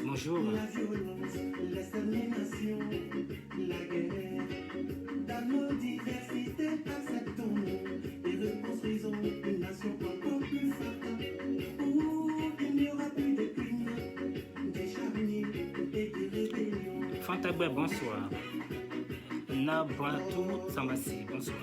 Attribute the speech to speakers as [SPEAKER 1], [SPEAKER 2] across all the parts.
[SPEAKER 1] Bonjour.
[SPEAKER 2] La violence, l'extermination, la guerre. Dans nos diversités, acceptons-nous et reconstruisons une nation encore plus forte. Où il n'y aura plus de crimes, des charniers et des rébellions.
[SPEAKER 1] Fantagbe, bonsoir. Nabratou Samasi, bonsoir.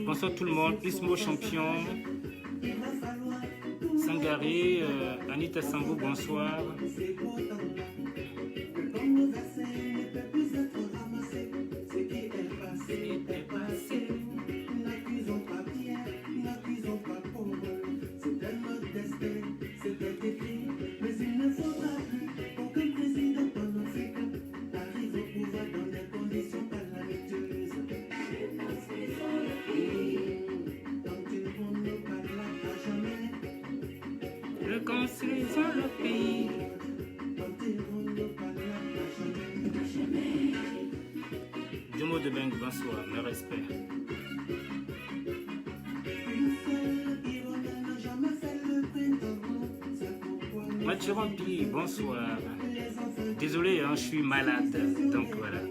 [SPEAKER 1] Bonsoir tout le monde, Ismo Champion, Sangari, Anita Sambou, bonsoir. Reconstruisons le pays. Jomo de Beng, bonsoir, mes respects. Mathieu Rampi, bonsoir. Désolé, hein, je suis malade, donc voilà.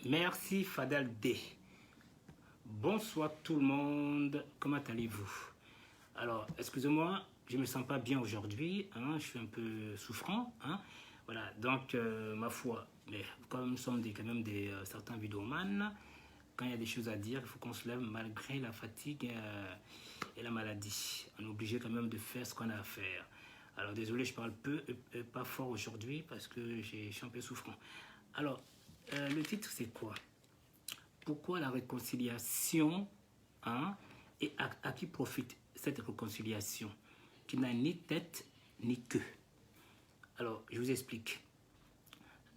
[SPEAKER 1] Merci Fadal D. Bonsoir tout le monde, comment allez-vous? Alors, excusez-moi, je ne me sens pas bien aujourd'hui, hein, je suis un peu souffrant, hein, voilà, donc ma foi, mais comme nous sommes quand même certains vidéomans, quand il y a des choses à dire, il faut qu'on se lève malgré la fatigue et la maladie. On est obligé quand même de faire ce qu'on a à faire. Alors désolé, je parle peu et pas fort aujourd'hui parce que je suis un peu souffrant. Alors, le titre c'est quoi? Pourquoi la réconciliation, hein, et à qui profite cette réconciliation qui n'a ni tête ni queue? Alors, je vous explique.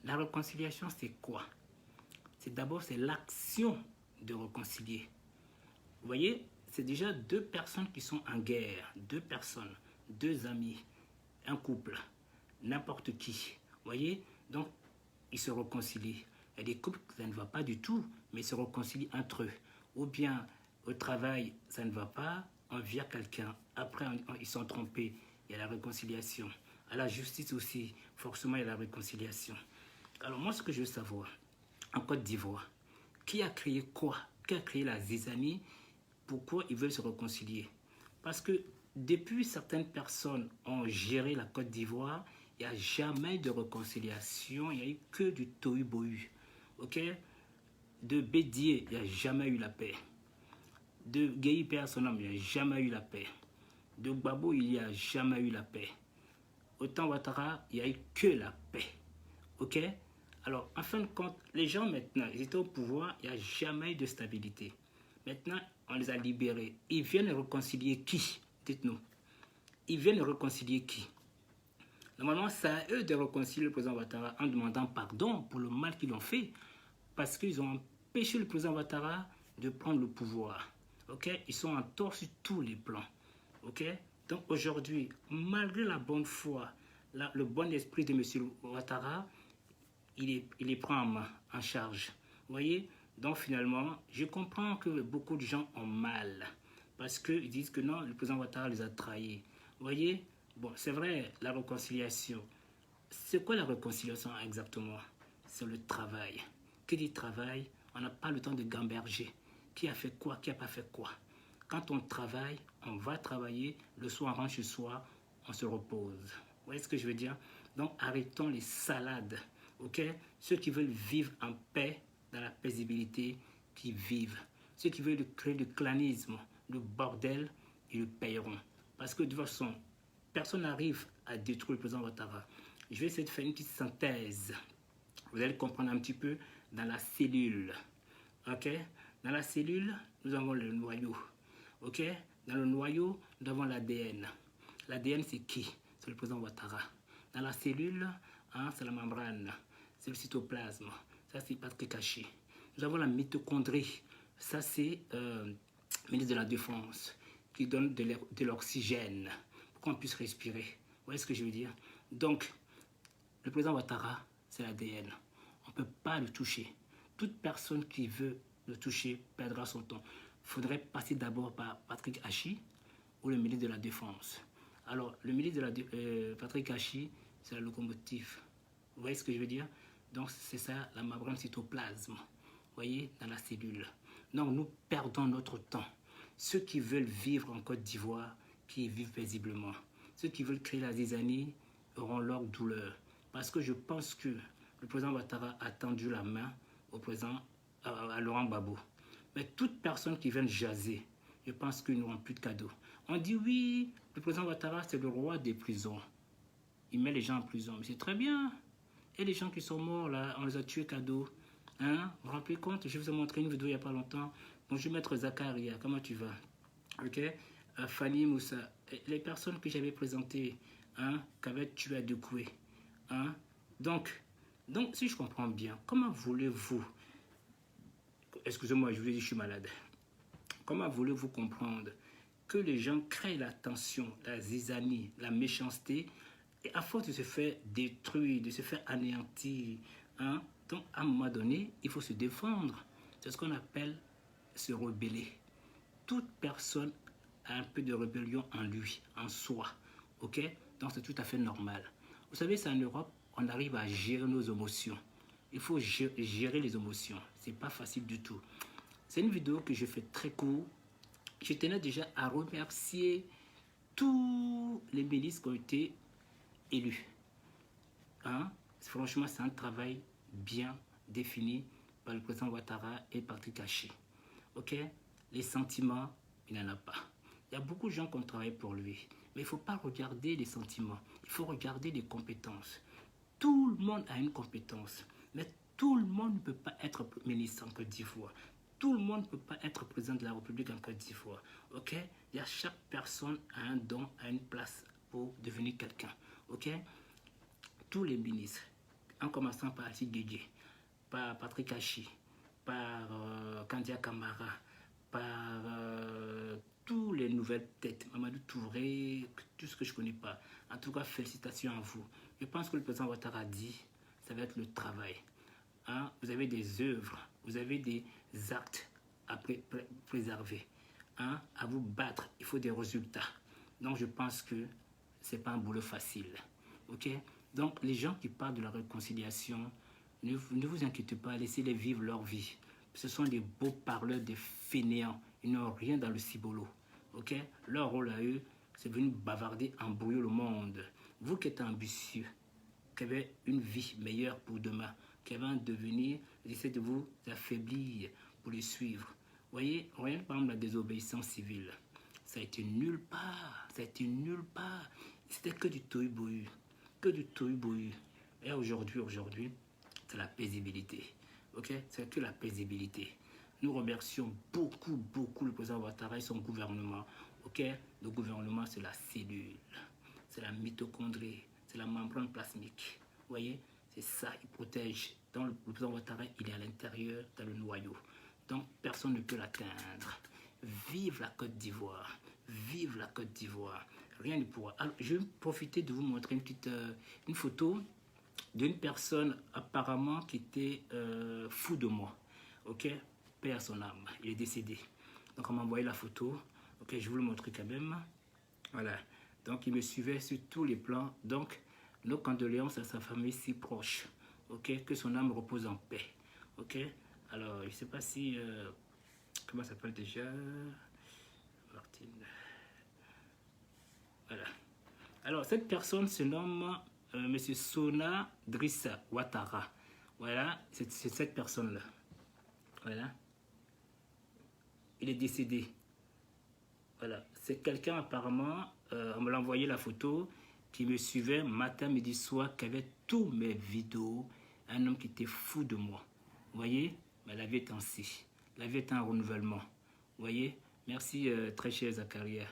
[SPEAKER 1] La réconciliation, c'est quoi? C'est d'abord, c'est l'action de réconcilier. Vous voyez, c'est déjà deux personnes qui sont en guerre. Deux personnes, deux amis, un couple, n'importe qui. Vous voyez, donc ils se réconcilient. Il y a des couples, ça ne va pas du tout, mais ils se réconcilient entre eux. Ou bien au travail, ça ne va pas, on vire quelqu'un. Après, ils sont trompés, il y a la réconciliation. À la justice aussi, forcément, il y a la réconciliation. Alors moi, ce que je veux savoir, en Côte d'Ivoire, qui a créé quoi? Qui a créé la zizanie? Pourquoi ils veulent se réconcilier? Parce que depuis certaines personnes ont géré la Côte d'Ivoire, il n'y a jamais de réconciliation, il n'y a eu que du tohu-bohu. Ok? De Bédier, il n'y a jamais eu la paix. De Guéhi Père son homme, il n'y a jamais eu la paix. De Gbagbo, il n'y a jamais eu la paix. Autant Ouattara, il n'y a eu que la paix. Ok? Alors, en fin de compte, les gens maintenant, ils étaient au pouvoir, il n'y a jamais eu de stabilité. Maintenant, on les a libérés. Ils viennent réconcilier qui? Dites-nous. Ils viennent réconcilier qui? Normalement, c'est à eux de réconcilier le président Ouattara en demandant pardon pour le mal qu'ils ont fait. Parce qu'ils ont empêché le président Ouattara de prendre le pouvoir. Ok? Ils sont en tort sur tous les plans. Ok? Donc aujourd'hui, malgré la bonne foi, le bon esprit de M. Ouattara, il les prend en main, en charge. Vous voyez? Donc finalement, je comprends que beaucoup de gens ont mal. Parce qu'ils disent que non, le président Ouattara les a trahis. Vous voyez? Bon, c'est vrai, la réconciliation. C'est quoi la réconciliation exactement? C'est le travail. Qui dit travail? On n'a pas le temps de gamberger. Qui a fait quoi? Qui n'a pas fait quoi? Quand on travaille, on va travailler. Le soir, on rentre chez soi, on se repose. Vous voyez ce que je veux dire? Donc, arrêtons les salades. Ok? Ceux qui veulent vivre en paix, dans la paisibilité, qui vivent. Ceux qui veulent créer le clanisme, le bordel, ils le payeront. Parce que de toute façon, personne n'arrive à détruire le président Ouattara. Je vais essayer de faire une petite synthèse. Vous allez comprendre un petit peu dans la cellule. Ok? Dans la cellule, nous avons le noyau. Ok? Dans le noyau, nous avons l'ADN. L'ADN, c'est qui? C'est le président Ouattara. Dans la cellule, hein, c'est la membrane. C'est le cytoplasme. Ça, c'est Patrick Hachi. Nous avons la mitochondrie. Ça, c'est le ministre de la Défense qui donne de l'oxygène pour qu'on puisse respirer. Vous voyez ce que je veux dire? Donc, le président Ouattara, c'est l'ADN. On ne peut pas le toucher. Toute personne qui veut le toucher perdra son temps. Il faudrait passer d'abord par Patrick Hachi ou le ministre de la Défense. Alors, le ministre de la Patrick Hachi, c'est la locomotive. Vous voyez ce que je veux dire? Donc, c'est ça, la membrane cytoplasme. Vous voyez, dans la cellule. Donc, nous perdons notre temps. Ceux qui veulent vivre en Côte d'Ivoire, qui vivent paisiblement. Ceux qui veulent créer la zizanie auront leur douleur. Parce que je pense que le président Ouattara a tendu la main au président à Laurent Gbagbo. Mais toute personne qui vient jaser, je pense qu'ils n'auront plus de cadeaux. On dit oui, le président Ouattara, c'est le roi des prisons. Il met les gens en prison. Mais c'est très bien. Et les gens qui sont morts, là, on les a tués cadeaux. Hein? Vous vous rendez compte? Je vous ai montré une vidéo il n'y a pas longtemps. Bonjour, maître Zakaria, comment tu vas? Ok? Fanny Moussa. Les personnes que j'avais présentées, hein, qu'avait tué à Doucoué. Hein? Donc, si je comprends bien, comment voulez-vous... Excusez-moi, je vous ai dit que je suis malade. Comment voulez-vous comprendre que les gens créent la tension, la zizanie, la méchanceté, et à force de se faire détruire, de se faire anéantir, hein? Donc à un moment donné, il faut se défendre. C'est ce qu'on appelle se rebeller. Toute personne a un peu de rébellion en lui, en soi. Ok? Donc c'est tout à fait normal. Vous savez, c'est en Europe, on arrive à gérer nos émotions. Il faut gérer les émotions. C'est pas facile du tout. C'est une vidéo que je fais très court. Je tenais déjà à remercier tous les ministres qui ont été élus. Hein? Franchement, c'est un travail bien défini par le président Ouattara et Patrick Hachi. Ok? Les sentiments, il n'en a pas. Il y a beaucoup de gens qui ont travaillé pour lui. Mais il ne faut pas regarder les sentiments. Il faut regarder les compétences. Tout le monde a une compétence. Mais tout le monde ne peut pas être ministre en Côte d'Ivoire. Tout le monde ne peut pas être président de la République en Côte d'Ivoire. Ok? Il y a chaque personne a un don, a une place pour devenir quelqu'un. Ok? Tous les ministres, en commençant par Assis Guédié, par Patrick Hachi, par Kandia Kamara, par toutes les nouvelles têtes, Mamadou Touré, tout ce que je ne connais pas. En tout cas, félicitations à vous. Je pense que le président Ouattara a dit, ça va être le travail. Hein? Vous avez des œuvres, vous avez des actes à préserver, hein? À vous battre, il faut des résultats. Donc je pense que ce n'est pas un boulot facile. Ok? Donc les gens qui parlent de la réconciliation, ne vous inquiétez pas, laissez-les vivre leur vie. Ce sont des beaux parleurs, des fainéants. Ils n'ont rien dans le cibolo. Ok? Leur rôle à eux, c'est de venir bavarder, embrouiller le monde. Vous qui êtes ambitieux, qui avez une vie meilleure pour demain, qui avez un devenir, j'essaie de vous affaiblir pour les suivre. Voyez, rien par exemple la désobéissance civile. Ça a été nulle part. Ça a été nulle part. C'était que du tohu-bohu. Que du tohu-bohu. Et aujourd'hui, c'est la paisibilité. Ok? C'est que la paisibilité. Nous remercions beaucoup le président Ouattara et son gouvernement. Ok? Le gouvernement, c'est la cellule. C'est la mitochondrie. C'est la membrane plasmique. Vous voyez? C'est ça, il protège. Dans le président Ouattara, il est à l'intérieur, dans le noyau. Donc, personne ne peut l'atteindre. Vive la Côte d'Ivoire. Vive la Côte d'Ivoire. Rien ne pourra. Alors, je vais profiter de vous montrer une photo d'une personne apparemment qui était fou de moi. Ok? Paix à son âme. Il est décédé. Donc, on m'a envoyé la photo. Ok, je vous le montrer quand même. Voilà. Donc, il me suivait sur tous les plans. Donc, nos condoléances à sa famille si proche. Ok? Que son âme repose en paix. Ok? Alors, je ne sais pas si... comment ça s'appelle déjà? Martine. Voilà. Alors, cette personne se nomme M. Sona Drissa Ouattara. Voilà, c'est cette personne-là. Voilà. Il est décédé. Voilà. C'est quelqu'un apparemment, on me l'a envoyé la photo, qui me suivait matin, midi, soir, qui avait tous mes vidéos. Un homme qui était fou de moi. Vous voyez? Mais la vie est ainsi. La vie est un renouvellement. Vous voyez? Merci, très cher Zacharia.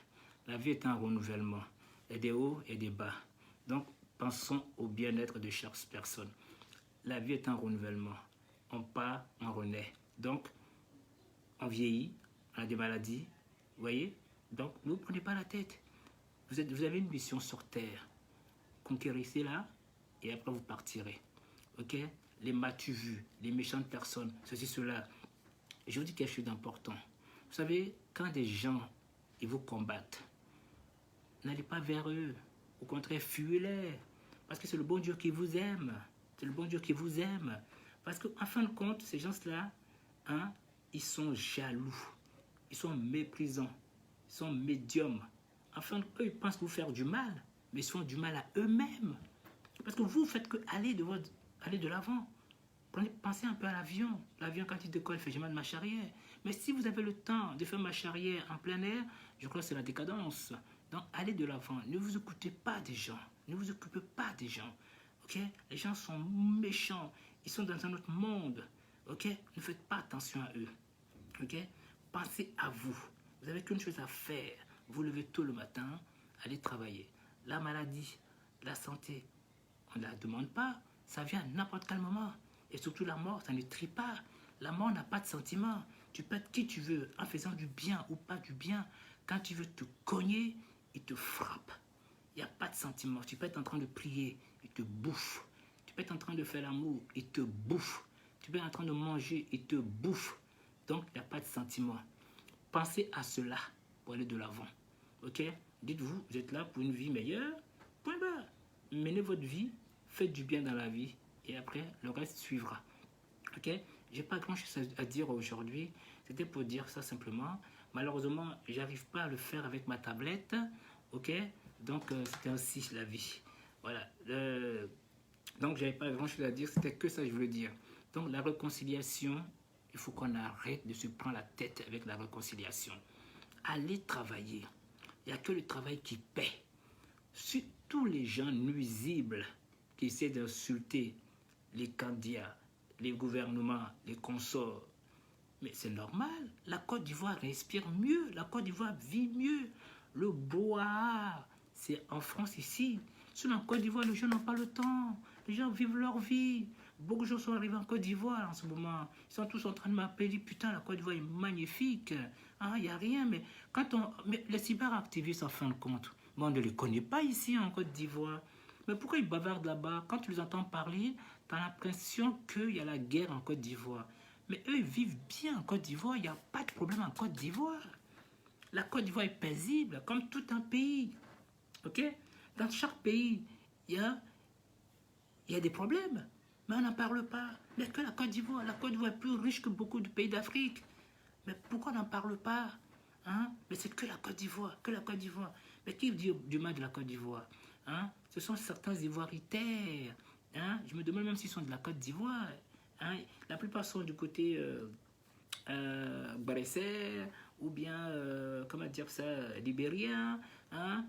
[SPEAKER 1] La vie est un renouvellement. Il y a des hauts et des bas. Donc, pensons au bien-être de chaque personne. La vie est un renouvellement. On part, on renaît. Donc, on vieillit, on a des maladies. Vous voyez? Donc, ne vous prenez pas la tête. Vous avez une mission sur Terre. Conquérissez-la et après vous partirez. Ok? Les m'as-tu vu, les méchantes personnes, ceci, cela. Je vous dis quelque chose d'important. Vous savez, quand des gens ils vous combattent, n'allez pas vers eux. Au contraire, fuyez-les. Parce que c'est le bon Dieu qui vous aime. C'est le bon Dieu qui vous aime. Parce qu'en fin de compte, ces gens-là, hein, ils sont jaloux. Ils sont méprisants. Ils sont médiums. Enfin, eux, ils pensent vous faire du mal. Mais ils font du mal à eux-mêmes. Parce que vous faites que aller de l'avant. Pensez un peu à l'avion. L'avion, quand il décolle, il fait jamais de marche arrière. Mais si vous avez le temps de faire marche arrière en plein air, je crois que c'est la décadence. Donc, allez de l'avant. Ne vous occupez pas des gens. Ne vous occupez pas des gens. Ok? Les gens sont méchants. Ils sont dans un autre monde. Ok? Ne faites pas attention à eux. Ok? Pensez à vous. Vous n'avez qu'une chose à faire. Vous levez tôt le matin, allez travailler. La maladie, la santé, on ne la demande pas. Ça vient à n'importe quel moment. Et surtout la mort, ça ne trie pas. La mort n'a pas de sentiment. Tu peux être qui tu veux, en faisant du bien ou pas du bien. Quand tu veux te cogner, il te frappe. Il n'y a pas de sentiment. Tu peux être en train de prier, il te bouffe. Tu peux être en train de faire l'amour, il te bouffe. Tu peux être en train de manger, il te bouffe. Donc, il n'y a pas de sentiment. Pensez à cela pour aller de l'avant. Ok? Dites-vous, vous êtes là pour une vie meilleure. Point barre. Menez votre vie, faites du bien dans la vie. Et après, le reste suivra. Ok? J'ai pas grand-chose à dire aujourd'hui. C'était pour dire ça simplement. Malheureusement, j'arrive pas à le faire avec ma tablette. Ok? Donc, c'était aussi la vie. Voilà. Donc, j'avais pas grand-chose à dire. C'était que ça que je voulais dire. Donc, la réconciliation, il faut qu'on arrête de se prendre la tête avec la réconciliation. Allez travailler. Il n'y a que le travail qui paie. Si tous les gens nuisibles qui essaient d'insulter les candidats, les gouvernements, les consorts, mais c'est normal. La Côte d'Ivoire respire mieux. La Côte d'Ivoire vit mieux. Le bois, c'est en France ici. Sur la Côte d'Ivoire, les gens n'ont pas le temps. Les gens vivent leur vie. Beaucoup de gens sont arrivés en Côte d'Ivoire en ce moment. Ils sont tous en train de m'appeler. Putain, la Côte d'Ivoire est magnifique. Ah, il n'y a rien, mais mais les cyberactivistes, en fin de compte, bon, on ne les connaît pas ici en Côte d'Ivoire. Mais pourquoi ils bavardent là-bas? Quand tu les entends parler, tu as l'impression qu'il y a la guerre en Côte d'Ivoire. Mais eux, ils vivent bien en Côte d'Ivoire. Il n'y a pas de problème en Côte d'Ivoire. La Côte d'Ivoire est paisible, comme tout un pays. Ok? Dans chaque pays, il y a des problèmes. Mais on n'en parle pas. Mais que la Côte d'Ivoire est plus riche que beaucoup de pays d'Afrique. Mais pourquoi on n'en parle pas? Hein? Mais c'est que la Côte d'Ivoire, que la Côte d'Ivoire. Mais qui dit du mal de la Côte d'Ivoire? Hein? Ce sont certains Ivoiritaires. Hein? Je me demande même s'ils sont de la Côte d'Ivoire. Hein? La plupart sont du côté Bresser ou bien, comment dire ça, libérien. Hein?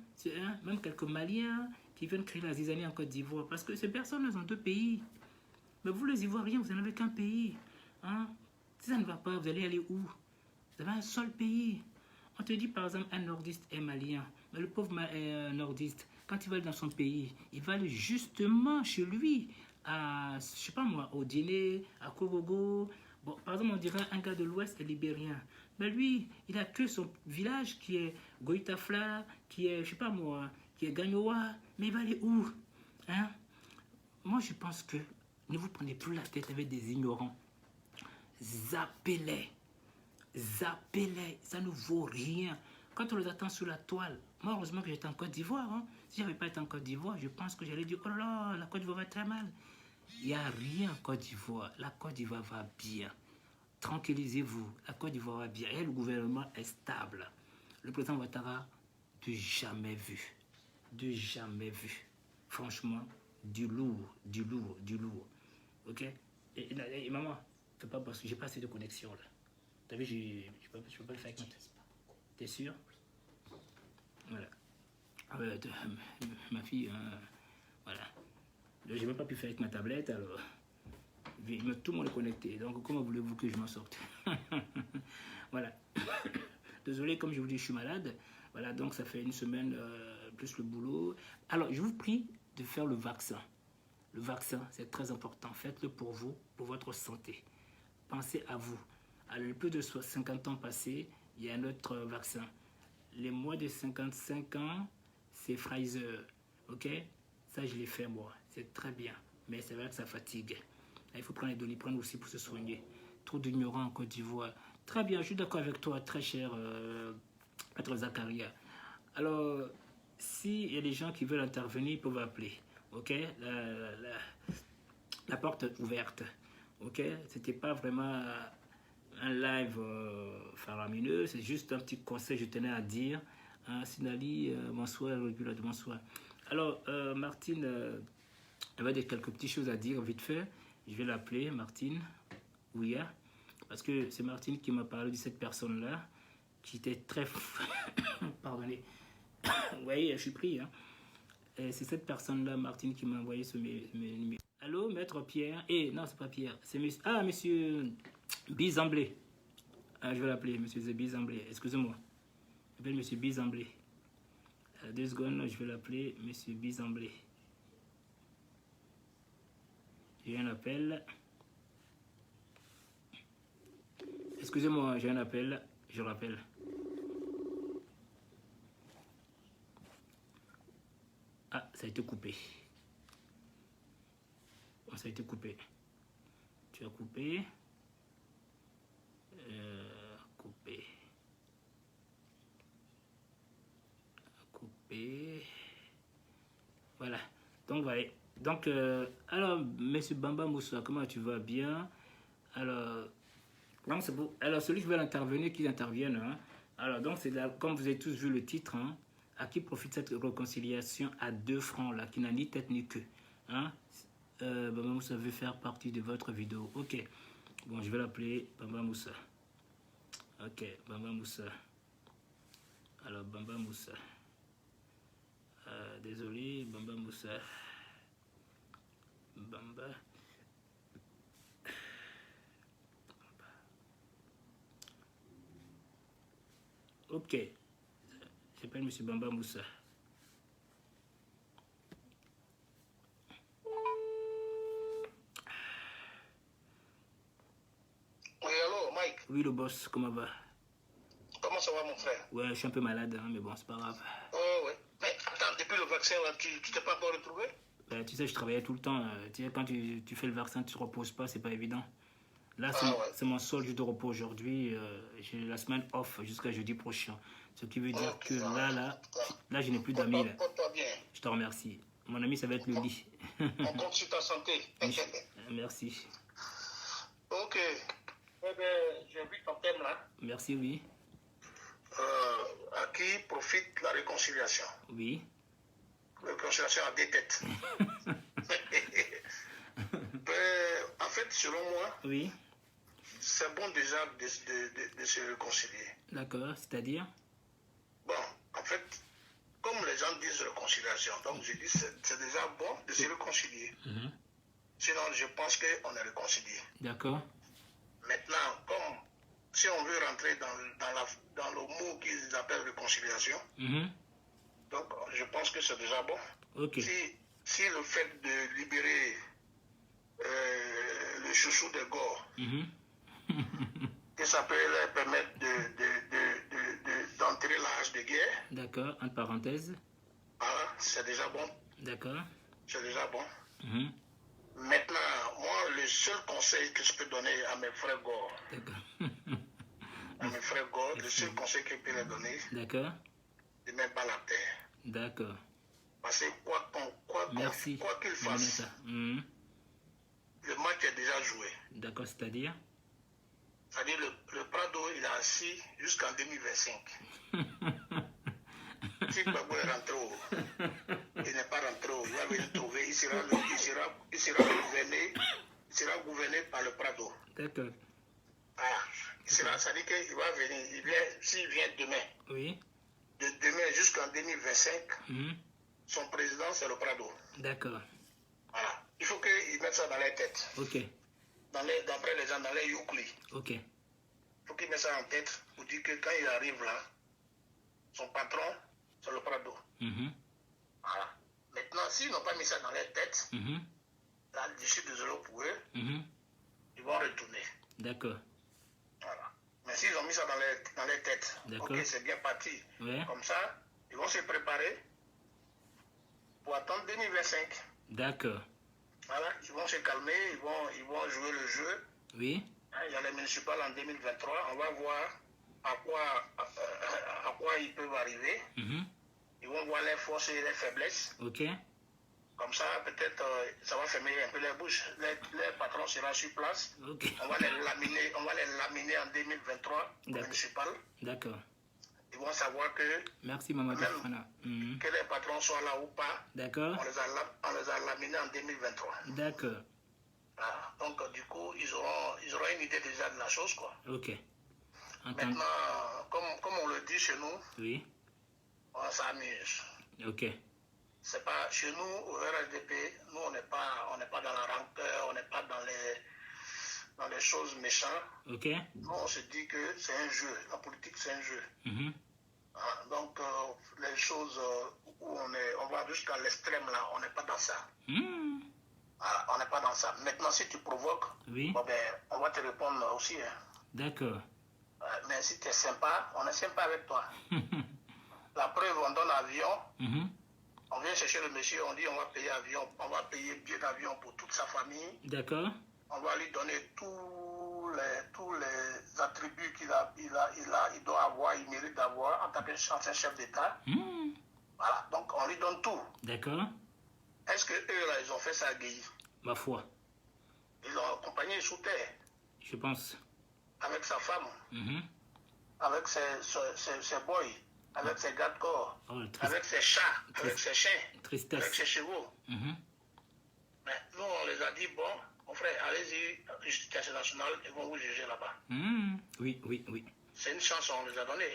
[SPEAKER 1] Même quelques Maliens qui viennent créer la zizanie en Côte d'Ivoire. Parce que ces personnes ont deux pays. Mais vous, les Ivoiriens, vous n'en avez qu'un pays. Hein? Si ça ne va pas, vous allez aller où? Vous avez un seul pays. On te dit par exemple un nordiste est malien. Mais le pauvre nordiste, quand il va aller dans son pays, il va aller justement chez lui, à, je sais pas moi, au dîner, à Korogo. Bon, par exemple, on dirait un gars de l'Ouest est libérien. Mais lui, il a que son village qui est Goitafla, qui est, je sais pas moi, qui est Gagnoa. Mais il va aller où? Hein? Moi, je pense que ne vous prenez plus la tête avec des ignorants. Zappez-les. Zappez-les. Ça ne vaut rien. Quand on les attend sur la toile, moi, heureusement que j'étais en Côte d'Ivoire. Hein. Si je n'avais pas été en Côte d'Ivoire, je pense que j'allais dire, oh là là, la Côte d'Ivoire va très mal. Il n'y a rien en Côte d'Ivoire. La Côte d'Ivoire va bien. Tranquillisez-vous. La Côte d'Ivoire va bien. Et le gouvernement est stable. Le président Ouattara, de jamais vu. De jamais vu. Franchement, du lourd, du lourd, du lourd. Ok? Et maman, fais pas parce que j'ai pas assez de connexion là. T'as vu, je peux pas le faire avec ma tête. T'es sûr? Voilà. Ma fille, voilà. J'ai même pas pu faire avec ma tablette, alors. Tout le monde est connecté. Donc, comment voulez-vous que je m'en sorte? Voilà. Désolé, comme je vous dis, je suis malade. Voilà, donc ça fait une semaine plus le boulot. Alors, je vous prie de faire le vaccin. Le vaccin, c'est très important. Faites-le pour vous, pour votre santé. Pensez à vous. Alors, le plus de 50 ans passés, il y a un autre vaccin. Les moins de 55 ans, c'est Pfizer. Ok? Ça, je l'ai fait moi. C'est très bien. Mais c'est vrai que ça fatigue. Il faut prendre les Doliprane aussi pour se soigner. Trop d'ignorants en Côte d'Ivoire. Très bien, je suis d'accord avec toi, très cher Maître Zakaria. Alors, s'il y a des gens qui veulent intervenir, ils peuvent appeler. Ok? La porte est ouverte. Ok? C'était pas vraiment un live faramineux, c'est juste un petit conseil que je tenais à dire. Sinali, bonsoir, bonsoir. Alors, Martine, elle va dire quelques petites choses à dire vite fait. Je vais l'appeler, Martine. Oui, hein? Parce que c'est Martine qui m'a parlé de cette personne-là, qui était très... Pardonnez. Oui, je suis pris. Hein? C'est cette personne-là, Martine, qui m'a envoyé ce numéro. Allô, Maître Pierre. Non, c'est pas Pierre. C'est monsieur... Ah, monsieur Bizamblé. Je vais l'appeler, monsieur Bizamblé. Excusez-moi. Je m'appelle monsieur Bizamblé. 2 secondes, je vais l'appeler monsieur Bizamblé. J'ai un appel. Excusez-moi, j'ai un appel. Je rappelle. Ah, ça a été coupé. Oh, ça a été coupé. Tu as coupé. Coupé. Coupé. Voilà. Donc, voilà. Donc, alors, monsieur Bamba Moussa, comment tu vas? Bien. Alors, non, c'est beau. Alors, celui qui veut intervenir, qu'il intervienne. Hein. Alors, donc, c'est là, comme vous avez tous vu le titre, hein, à qui profite cette réconciliation à 2 francs, là, qui n'a ni tête ni queue. Hein. Bamba Moussa veut faire partie de votre vidéo. Ok. Bon, je vais l'appeler Bamba Moussa. Ok, Bamba Moussa. Alors, Bamba Moussa. Désolé, Bamba Moussa. Bamba. Ok. J'appelle monsieur Bamba Moussa.
[SPEAKER 3] Oui, allô, Mike.
[SPEAKER 1] Oui, le boss, comment va?
[SPEAKER 3] Comment
[SPEAKER 1] Ouais, je suis un peu malade, hein, mais bon, c'est pas grave.
[SPEAKER 3] Oh, ouais. Mais attends, depuis le vaccin, là, tu t'es pas encore retrouvé?
[SPEAKER 1] Tu sais, je travaillais tout le temps. Tu sais, quand tu fais le vaccin, tu te reposes pas, c'est pas évident. Là,
[SPEAKER 3] Ah, ouais.
[SPEAKER 1] c'est mon seul jour de repos aujourd'hui. J'ai la semaine off jusqu'à jeudi prochain. Ce qui veut dire
[SPEAKER 3] Ok,
[SPEAKER 1] que là, je n'ai plus d'amis.
[SPEAKER 3] Porte-toi bien.
[SPEAKER 1] Je te remercie. Mon ami, ça va être le lit.
[SPEAKER 3] On compte sur ta santé.
[SPEAKER 1] Merci.
[SPEAKER 3] Ok. Eh bien, j'ai vu ton thème là.
[SPEAKER 1] Merci, oui.
[SPEAKER 3] À qui profite la réconciliation?
[SPEAKER 1] Oui.
[SPEAKER 3] Réconciliation à deux têtes. En fait, selon moi,
[SPEAKER 1] Oui.
[SPEAKER 3] c'est bon déjà de se réconcilier.
[SPEAKER 1] D'accord, c'est-à-dire?
[SPEAKER 3] Bon, en fait, comme les gens disent réconciliation, donc je dis c'est déjà bon de se réconcilier. Sinon, je pense qu'on est réconcilié.
[SPEAKER 1] D'accord.
[SPEAKER 3] Maintenant, comme si on veut rentrer dans le mot qu'ils appellent réconciliation, donc je pense que c'est déjà bon.
[SPEAKER 1] Ok.
[SPEAKER 3] Si le fait de libérer le chouchou de Gore, que ça peut leur permettre d'entrer l'âge de guerre.
[SPEAKER 1] D'accord, entre parenthèses.
[SPEAKER 3] Voilà, c'est déjà bon.
[SPEAKER 1] D'accord.
[SPEAKER 3] C'est déjà bon. Maintenant, moi, le seul conseil que je peux donner à mes frères Gore, le seul conseil que je peux leur donner,
[SPEAKER 1] d'accord,
[SPEAKER 3] de ne mettre pas la terre.
[SPEAKER 1] D'accord.
[SPEAKER 3] Parce que quoi qu'il fasse, le match est déjà joué.
[SPEAKER 1] D'accord, c'est-à-dire?
[SPEAKER 3] C'est-à-dire le Prado, il est assis jusqu'en 2025. Si Gbagbo est rentré au, il n'est pas rentré au, il va venir trouver, il sera gouverné par le Prado.
[SPEAKER 1] D'accord.
[SPEAKER 3] Ah, ça dit qu'il va venir, s'il vient demain,
[SPEAKER 1] oui,
[SPEAKER 3] de demain jusqu'en 2025, son président c'est le Prado.
[SPEAKER 1] D'accord.
[SPEAKER 3] Voilà. Il faut qu'il mette ça dans les têtes.
[SPEAKER 1] Ok.
[SPEAKER 3] D'après les gens, dans les Youkli.
[SPEAKER 1] Ok.
[SPEAKER 3] Il faut qu'il mette ça en tête pour dire que quand il arrive là, son patron, c'est le Prado. Voilà. Maintenant, s'ils n'ont pas mis ça dans les têtes, là, je suis désolé pour eux, ils vont retourner.
[SPEAKER 1] D'accord.
[SPEAKER 3] Voilà. Mais s'ils ont mis ça dans les têtes, ok, c'est bien parti.
[SPEAKER 1] Ouais.
[SPEAKER 3] Comme ça, ils vont se préparer pour attendre 2025.
[SPEAKER 1] D'accord.
[SPEAKER 3] Voilà, ils vont se calmer, ils vont jouer le jeu.
[SPEAKER 1] Oui.
[SPEAKER 3] Il y a les municipales en 2023. On va voir à quoi ils peuvent arriver. Ils vont voir les forces et les faiblesses.
[SPEAKER 1] Ok.
[SPEAKER 3] Comme ça, peut-être, ça va fermer un peu les bouches. Les patrons seront sur place.
[SPEAKER 1] Ok.
[SPEAKER 3] On va les laminer en 2023 au municipal.
[SPEAKER 1] D'accord.
[SPEAKER 3] Ils vont savoir que...
[SPEAKER 1] Merci, Mamadou Fofana.
[SPEAKER 3] Que les patrons soient là ou pas.
[SPEAKER 1] D'accord.
[SPEAKER 3] On les a laminés en 2023.
[SPEAKER 1] D'accord.
[SPEAKER 3] Voilà. Donc, du coup, ils auront une idée déjà de la chose, quoi.
[SPEAKER 1] Ok.
[SPEAKER 3] Maintenant, comme on le dit chez nous,
[SPEAKER 1] oui,
[SPEAKER 3] on s'amuse.
[SPEAKER 1] Ok.
[SPEAKER 3] C'est pas chez nous au RSDP, nous on n'est pas dans la rancœur, on n'est pas dans les choses méchantes.
[SPEAKER 1] Ok.
[SPEAKER 3] Nous on se dit que c'est un jeu, la politique c'est un jeu. Donc les choses où on va jusqu'à l'extrême là, on n'est pas dans ça. Voilà, on n'est pas dans ça. Maintenant si tu provoques,
[SPEAKER 1] oui,
[SPEAKER 3] on va te répondre aussi. Hein.
[SPEAKER 1] D'accord.
[SPEAKER 3] Mais si tu es sympa, on est sympa avec toi. La preuve, on donne avion. On vient chercher le monsieur, on dit on va payer avion, on va payer billet d'avion pour toute sa famille.
[SPEAKER 1] D'accord.
[SPEAKER 3] On va lui donner tous les attributs qu'il doit avoir, il mérite d'avoir en tant qu'ancien chef d'État. Voilà, donc on lui donne tout.
[SPEAKER 1] D'accord.
[SPEAKER 3] Est-ce que eux là, ils ont fait ça à Guéhi?
[SPEAKER 1] Ma foi.
[SPEAKER 3] Ils l'ont accompagné sous terre.
[SPEAKER 1] Je pense.
[SPEAKER 3] Avec sa femme. Avec ses boys. Avec ses gars de corps, avec ses chats, avec ses chiens, avec ses chevaux. Mais nous, on les a dit, bon, mon frère, allez-y, justice internationale, ils vont vous juger là-bas.
[SPEAKER 1] Oui, oui, oui.
[SPEAKER 3] C'est une chance, on les a donnée.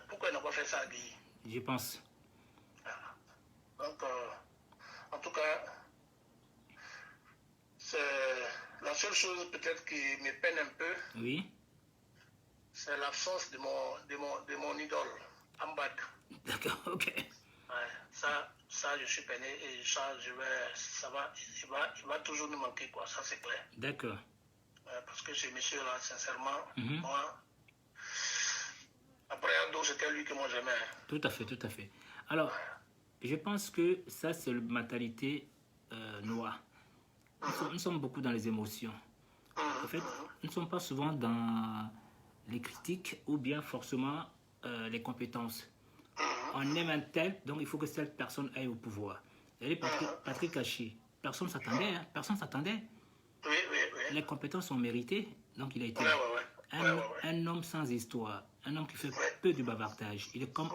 [SPEAKER 3] Pourquoi ils n'ont pas fait ça à Guy?
[SPEAKER 1] Je pense.
[SPEAKER 3] Donc, en tout cas, c'est la seule chose peut-être qui me peine un peu. Oui. C'est l'absence de mon idole. Ambad.
[SPEAKER 1] D'accord, ok.
[SPEAKER 3] Ouais, ça, je suis peiné et ça, il va toujours nous manquer, quoi, ça c'est clair.
[SPEAKER 1] D'accord.
[SPEAKER 3] Parce que ce monsieur-là, sincèrement, moi, Après Ado, c'était lui que moi j'aimais.
[SPEAKER 1] Tout à fait, tout à fait. Alors, je pense que ça, c'est la mentalité noire. Nous sommes beaucoup dans les émotions. En fait, nous ne sommes pas souvent dans les critiques ou bien forcément les compétences. On aime un tel, donc il faut que cette personne aille au pouvoir. Et Patrick Haché, personne ne s'attendait, hein, personne s'attendait.
[SPEAKER 3] Oui.
[SPEAKER 1] Les compétences sont méritées, donc il a été un homme sans histoire, un homme qui fait peu de bavardage. Il est comme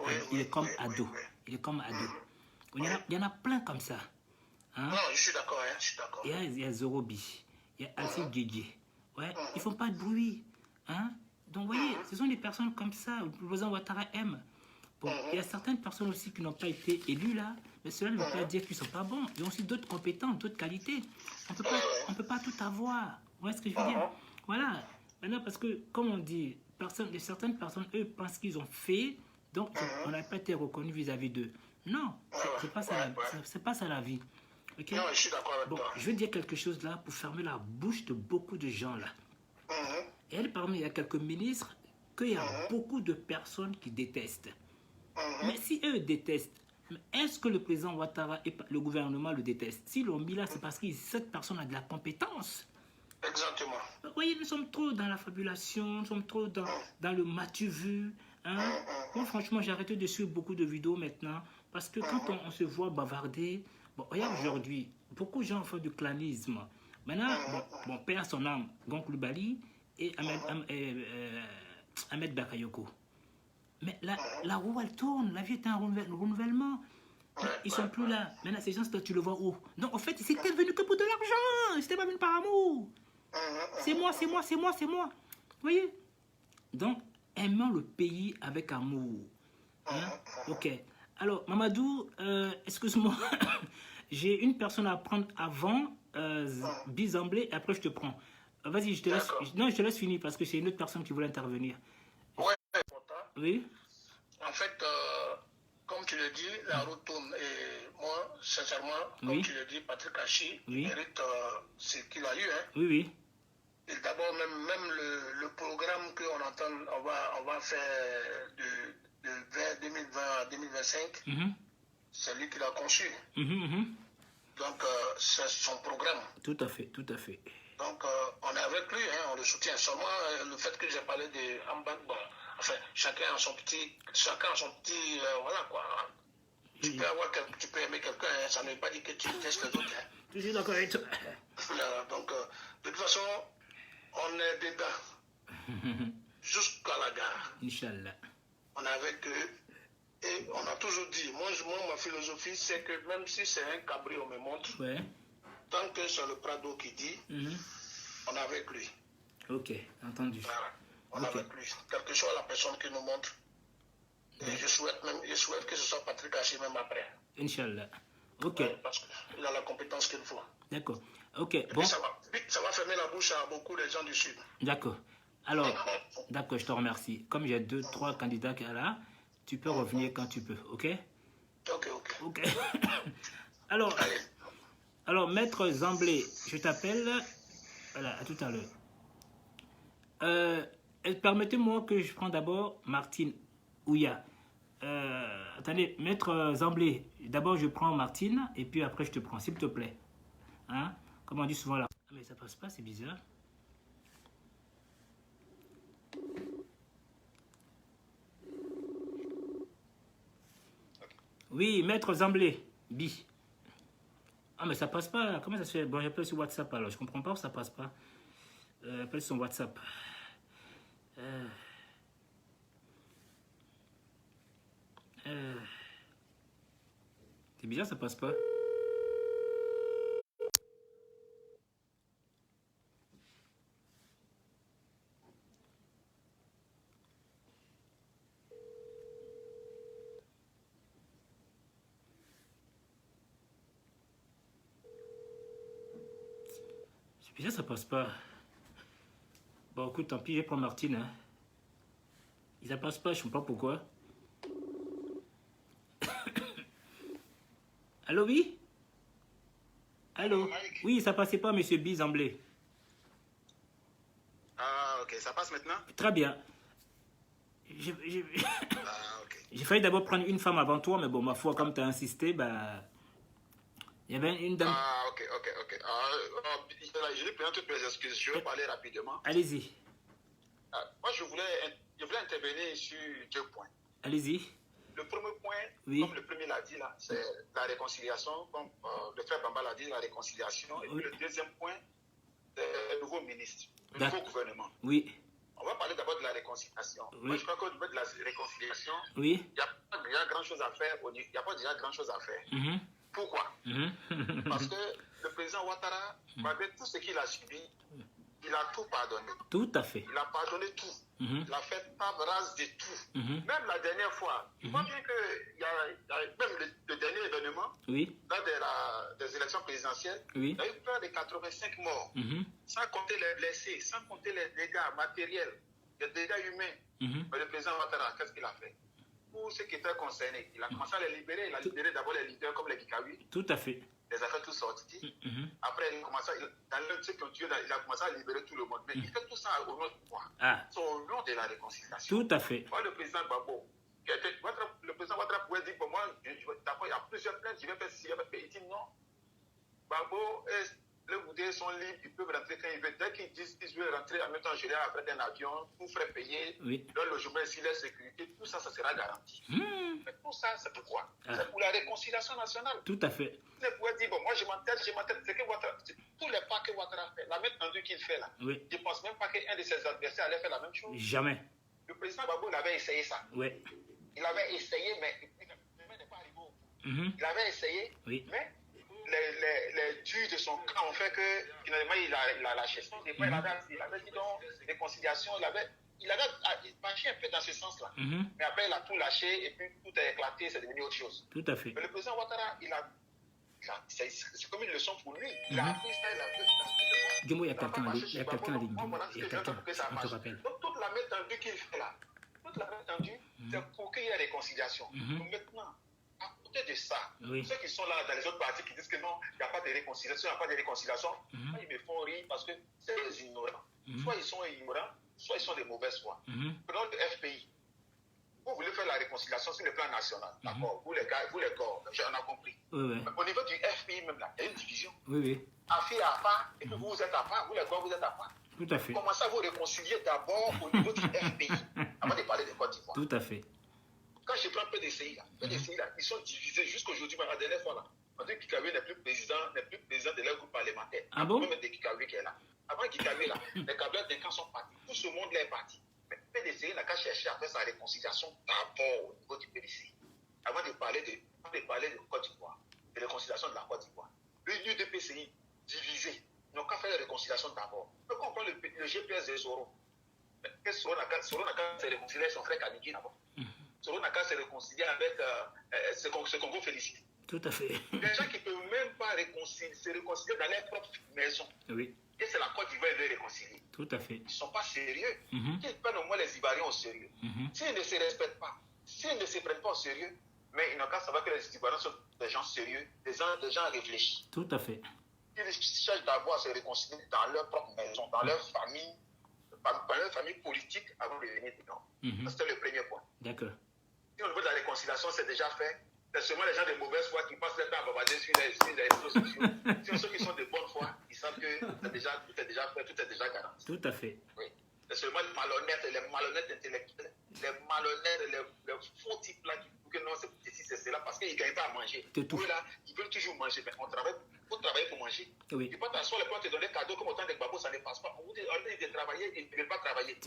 [SPEAKER 1] Ado. Il est comme Ado. Il y en a plein comme ça. Hein?
[SPEAKER 3] Non, je suis d'accord, je suis d'accord.
[SPEAKER 1] Il y a Zorobi, il y a Alcide Didier. Ouais, ils ne font pas de bruit. Hein? Donc, vous voyez, ce sont des personnes comme ça. Le président Ouattara aime. Bon, il y a certaines personnes aussi qui n'ont pas été élues là, mais cela ne veut pas dire qu'ils ne sont pas bons. Ils ont aussi d'autres compétences, d'autres qualités. On ne peut pas tout avoir. Vous voyez ce que je veux dire? Voilà. Maintenant, parce que, comme on dit, certaines personnes, eux, pensent qu'ils ont fait, donc on n'a pas été reconnu vis-à-vis d'eux. Non, c'est pas ça la vie. Okay?
[SPEAKER 3] Non, je suis d'accord avec toi.
[SPEAKER 1] Je veux dire quelque chose là pour fermer la bouche de beaucoup de gens là. Et parmi il y a quelques ministres qu'il y a beaucoup de personnes qui détestent. Mais si eux détestent, est-ce que le président Ouattara et le gouvernement le détestent? S'ils l'ont mis là, c'est parce que cette personne a de la compétence.
[SPEAKER 3] Exactement.
[SPEAKER 1] Vous voyez, nous sommes trop dans la fabulation, nous sommes trop dans le m'as-tu vu. Hein? Moi, franchement, j'ai arrêté de suivre beaucoup de vidéos maintenant parce que quand on se voit bavarder, bon, regarde aujourd'hui, beaucoup de gens font du clanisme. Maintenant, bon, père son âme, Gon Coulibaly et Ahmed Bakayoko. Mais la roue, elle tourne. La vie est un renouvellement. Ils sont plus là. Maintenant, ces gens, tu le vois où? Donc, en fait, c'était venu que pour de l'argent. C'était pas venu par amour. C'est moi. Vous voyez? Donc, aimons le pays avec amour. Hein? Ok. Alors, Mamadou, excuse-moi. J'ai une personne à prendre avant Bizamblé et après je te prends. Vas-y, je te laisse. Non, je te laisse finir parce que c'est une autre personne qui voulait intervenir.
[SPEAKER 3] Ouais, c'est important.
[SPEAKER 1] Oui.
[SPEAKER 3] En fait, comme tu le dis, la route tourne. Et moi, sincèrement, comme tu le dis, Patrick Haché mérite ce qu'il a eu. Hein.
[SPEAKER 1] Oui.
[SPEAKER 3] Et d'abord, même le programme qu'on entend, on va faire de 2020 à 2025, c'est lui qui l'a conçu. Donc, c'est son programme. Tout à fait. Donc, on est avec lui, hein, on le soutient. Seulement, le fait que j'ai parlé de Amban, bon, enfin, chacun a son petit, voilà quoi. Tu peux aimer quelqu'un, hein, ça ne veut pas dire que tu testes les autres. Hein.
[SPEAKER 1] Je suis d'accord avec toi.
[SPEAKER 3] Donc, de toute façon, on est dedans. Jusqu'à la gare.
[SPEAKER 1] Inch'Allah.
[SPEAKER 3] On est avec eux. Et on a toujours dit, moi ma philosophie, c'est que même si c'est un cabri, on me montre, tant que c'est le Prado qui dit, on est avec lui.
[SPEAKER 1] Ok, entendu.
[SPEAKER 3] Voilà, on est avec lui. Quelle que soit la personne qui nous montre. Et je souhaite que ce soit Patrick Haché même après.
[SPEAKER 1] Inch'Allah. Ok.
[SPEAKER 3] Ouais, parce qu'il a la compétence qu'il faut.
[SPEAKER 1] D'accord. Ok,
[SPEAKER 3] et
[SPEAKER 1] bon.
[SPEAKER 3] Ça va fermer la bouche à beaucoup de gens du Sud.
[SPEAKER 1] D'accord. Alors, d'accord, je te remercie. Comme il y a 2-3 candidats qui sont là, tu peux revenir quand tu peux, ok? Ok. Alors, Maître Zamblé, je t'appelle. Voilà, à tout à l'heure. Permettez-moi que je prenne d'abord Martine Ouya. Attendez, Maître Zamblé, d'abord je prends Martine et puis après je te prends, s'il te plaît. Hein? Comme on dit souvent là. Mais ça passe pas, c'est bizarre. Oui, Maître Zamblé, Bi. Ah, mais ça passe pas. Comment ça se fait? Bon, j'appelle sur WhatsApp alors. Je comprends pas où ça passe pas. Appelle sur WhatsApp. C'est bizarre, ça passe pas. Déjà, ça passe pas. Bon, écoute, tant pis, je prends Martine. Hein. Ça passe pas, je ne sais pas pourquoi. Allô, oui? Allô? Oui, ça passait pas, monsieur Bizamblé.
[SPEAKER 4] Ah, ok, ça passe maintenant?
[SPEAKER 1] Très bien. J'ai failli d'abord prendre une femme avant toi, mais bon, ma foi, comme tu as insisté, bah, il y avait une dame.
[SPEAKER 4] Ah, ok. Je lui présente toutes mes excuses. Je vais parler rapidement.
[SPEAKER 1] Allez-y.
[SPEAKER 4] Moi, je voulais intervenir sur 2 points.
[SPEAKER 1] Allez-y.
[SPEAKER 4] Le premier point,
[SPEAKER 1] oui.
[SPEAKER 4] Comme le premier l'a dit, là, c'est la réconciliation. Comme le frère Bamba l'a dit, la réconciliation. Et puis le deuxième point, c'est le nouveau ministre, le nouveau gouvernement.
[SPEAKER 1] Oui.
[SPEAKER 4] On va parler d'abord de la réconciliation.
[SPEAKER 1] Oui.
[SPEAKER 4] Moi, je crois qu'au niveau de la réconciliation,
[SPEAKER 1] oui.
[SPEAKER 4] Il n'y a pas déjà grand-chose à faire. Il n'y a pas déjà grand-chose à faire. Pourquoi Parce que le président Ouattara, malgré tout ce qu'il a subi, il a tout pardonné.
[SPEAKER 1] Tout à fait.
[SPEAKER 4] Il a pardonné tout. Il a fait table rase de tout. Même la dernière fois, je crois bien qu'il y a même le dernier événement, lors des élections présidentielles, il y a eu près de 85 morts, sans compter les blessés, sans compter les dégâts matériels, les dégâts humains. Mais le président Ouattara, qu'est-ce qu'il a fait? Pour ceux qui étaient concernés, il a commencé à les libérer. Il a libéré d'abord les leaders comme les Kikawi.
[SPEAKER 1] Tout à fait.
[SPEAKER 4] Les a fait tous sortir. Après, dans ceux qui ont tué, il a commencé à libérer tout le monde. Mais il fait tout ça au nom de quoi? C'est au nom de la réconciliation.
[SPEAKER 1] Tout à fait.
[SPEAKER 4] Moi, le président Gbagbo, le président Ouattara pouvait dire, moi, d'accord, il y a plusieurs plaintes, je vais faire ci, il dit non. Gbagbo, les Goudés sont libres, ils peuvent rentrer quand ils veulent. Dès qu'ils disent qu'ils veulent rentrer en même temps, gérer avec un avion, tout frais payé, leur logement, si leur sécurité, tout ça, ça sera garanti. Mais tout ça, c'est pourquoi? C'est pour la réconciliation nationale.
[SPEAKER 1] Tout à fait.
[SPEAKER 4] Vous pouvez dire, bon, moi, je m'entête, c'est que Ouattara, tous les pas que Ouattara fait, la main tendue qu'il fait là, je ne pense même pas qu'un de ses adversaires allait faire la même chose.
[SPEAKER 1] Jamais.
[SPEAKER 4] Le président Gbagbo, il avait essayé ça. Il avait essayé, mais il n'est pas arrivé au bout. Il avait essayé, mais les durs de son camp ont fait que finalement il a lâché. Et puis, il avait dit donc réconciliation, il avait penché un peu dans ce sens-là. Mais après il a tout lâché et puis tout a éclaté, c'est devenu autre chose.
[SPEAKER 1] Tout à fait.
[SPEAKER 4] Mais le président Ouattara, c'est comme une leçon pour lui. Il a appris ça, il a appris ça.
[SPEAKER 1] Dis-moi, il y a quelqu'un en ligne. Il y a quelqu'un en ligne. Il y a quelqu'un. On te rappelle.
[SPEAKER 4] Donc toute la main tendue qu'il fait là, c'est pour qu'il y ait réconciliation. Donc maintenant, à côté de ça, ceux qui sont là dans les autres partis qui disent que non, il n'y a pas de réconciliation, ils me font rire parce que c'est des ignorants. Soit ils sont ignorants, soit ils sont des mauvaises foi. Prenons le FPI. Vous voulez faire la réconciliation sur le plan national, d'accord? Vous les gars, on a compris. Mais au niveau du FPI même là, il y a une division. AFI à part, et puis vous êtes à part, vous les gars, vous êtes à part.
[SPEAKER 1] Tout à fait.
[SPEAKER 4] Commencez à vous réconcilier d'abord au niveau du FPI, avant de parler de Côte d'Ivoire.
[SPEAKER 1] Tout à fait.
[SPEAKER 4] Quand je prends PDCI là, ils sont divisés jusqu'aujourd'hui, la dernière fois là. Parce que Kikawi n'est plus président de leur groupe parlementaire.
[SPEAKER 1] Ah bon?
[SPEAKER 4] Même de Kikawi qui est là. Avant Kikawi là, les câbleurs des camps sont partis. Tout ce monde là est parti. Mais PDCI n'a qu'à chercher à faire sa réconciliation d'abord au niveau du PDCI. Avant de parler de Côte d'Ivoire, de réconciliation de la Côte d'Ivoire. Le PCI divisé. Ils n'ont qu'à faire la réconciliation d'abord. Mais quand on prend le GPS de Soro, Soro n'a qu'à se réconcilier avec son frère Kaniki d'abord. Soro n'a qu'à se réconcilier avec ce Congo félicite.
[SPEAKER 1] Tout à fait.
[SPEAKER 4] Des gens qui ne peuvent même pas se réconcilier dans leur propre maison. Et c'est la Côte d'Ivoire qui veut réconcilier.
[SPEAKER 1] Tout à fait.
[SPEAKER 4] Ils ne sont pas sérieux. Qu'ils prennent au moins les Ivoiriens au sérieux. S'ils ne se respectent pas, s'ils ne se prennent pas au sérieux, mais ils n'ont qu'à savoir que les Ivoiriens sont des gens sérieux, des gens réfléchis.
[SPEAKER 1] Tout à fait.
[SPEAKER 4] Ils cherchent d'abord à se réconcilier dans leur propre maison, dans leur famille politique avant de venir dedans. C'était le premier point.
[SPEAKER 1] D'accord.
[SPEAKER 4] Si au niveau de la réconciliation, c'est déjà fait, c'est seulement les gens de mauvaise foi qui passent leur temps à babader sur les réseaux sociaux. Si ceux qui sont de bonne foi, ils savent que tout est déjà fait, tout est déjà garanti.
[SPEAKER 1] Tout à fait.
[SPEAKER 4] C'est seulement les malhonnêtes intellectuels, les malhonnêtes, les faux types là qui disent que non, c'est ceci, c'est cela, parce qu'ils ne gagnent pas à manger. Eux là, ils veulent toujours manger, mais il faut travailler pour manger. Tu peux t'asseoir, les gens te donner des cadeaux, comme autant de Gbagbo, ça ne passe pas. On vous dit de travailler, ils ne veulent pas travailler.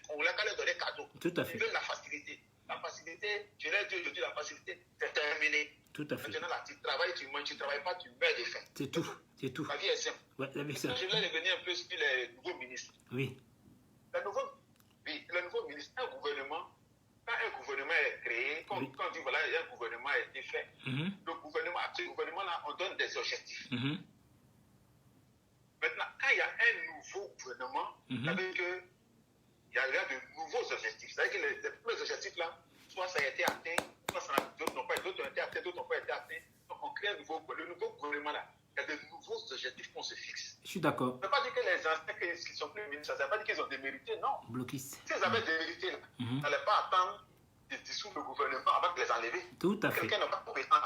[SPEAKER 4] On n'a qu'à leur donner des cadeaux. Ils veulent la facilité. La facilité, je l'ai dit aujourd'hui, la facilité, c'est terminé.
[SPEAKER 1] Tout à fait.
[SPEAKER 4] Maintenant, là, tu travailles, tu manges, tu ne travailles pas, tu meurs de faim.
[SPEAKER 1] C'est tout. C'est tout.
[SPEAKER 4] La vie est simple.
[SPEAKER 1] La vie est simple.
[SPEAKER 4] Je voulais revenir un peu sur les nouveaux ministres. Le nouveau ministre, quand un gouvernement est créé, quand on dit voilà, un gouvernement a été fait, ce gouvernement-là, on donne des objectifs. Maintenant, quand il y a un nouveau gouvernement, ça veut dire qu'il y a de nouveaux objectifs. C'est-à-dire que les premiers objectifs-là, soit ça a été atteint, soit d'autres n'ont pas été atteints, d'autres n'ont pas été atteints. Donc on crée le nouveau gouvernement-là. Il y a de nouveaux objectifs qu'on se fixe.
[SPEAKER 1] Je suis d'accord.
[SPEAKER 4] Ça ne veut pas dire que les anciens qui ne sont plus ministres, ça ne veut pas dire qu'ils ont démérité, non.
[SPEAKER 1] Bloquistes.
[SPEAKER 4] S'ils avaient démérité, on n'allait pas attendre de dissoudre le gouvernement avant de les enlever.
[SPEAKER 1] Tout à fait.
[SPEAKER 4] Quelqu'un n'est pas compétent,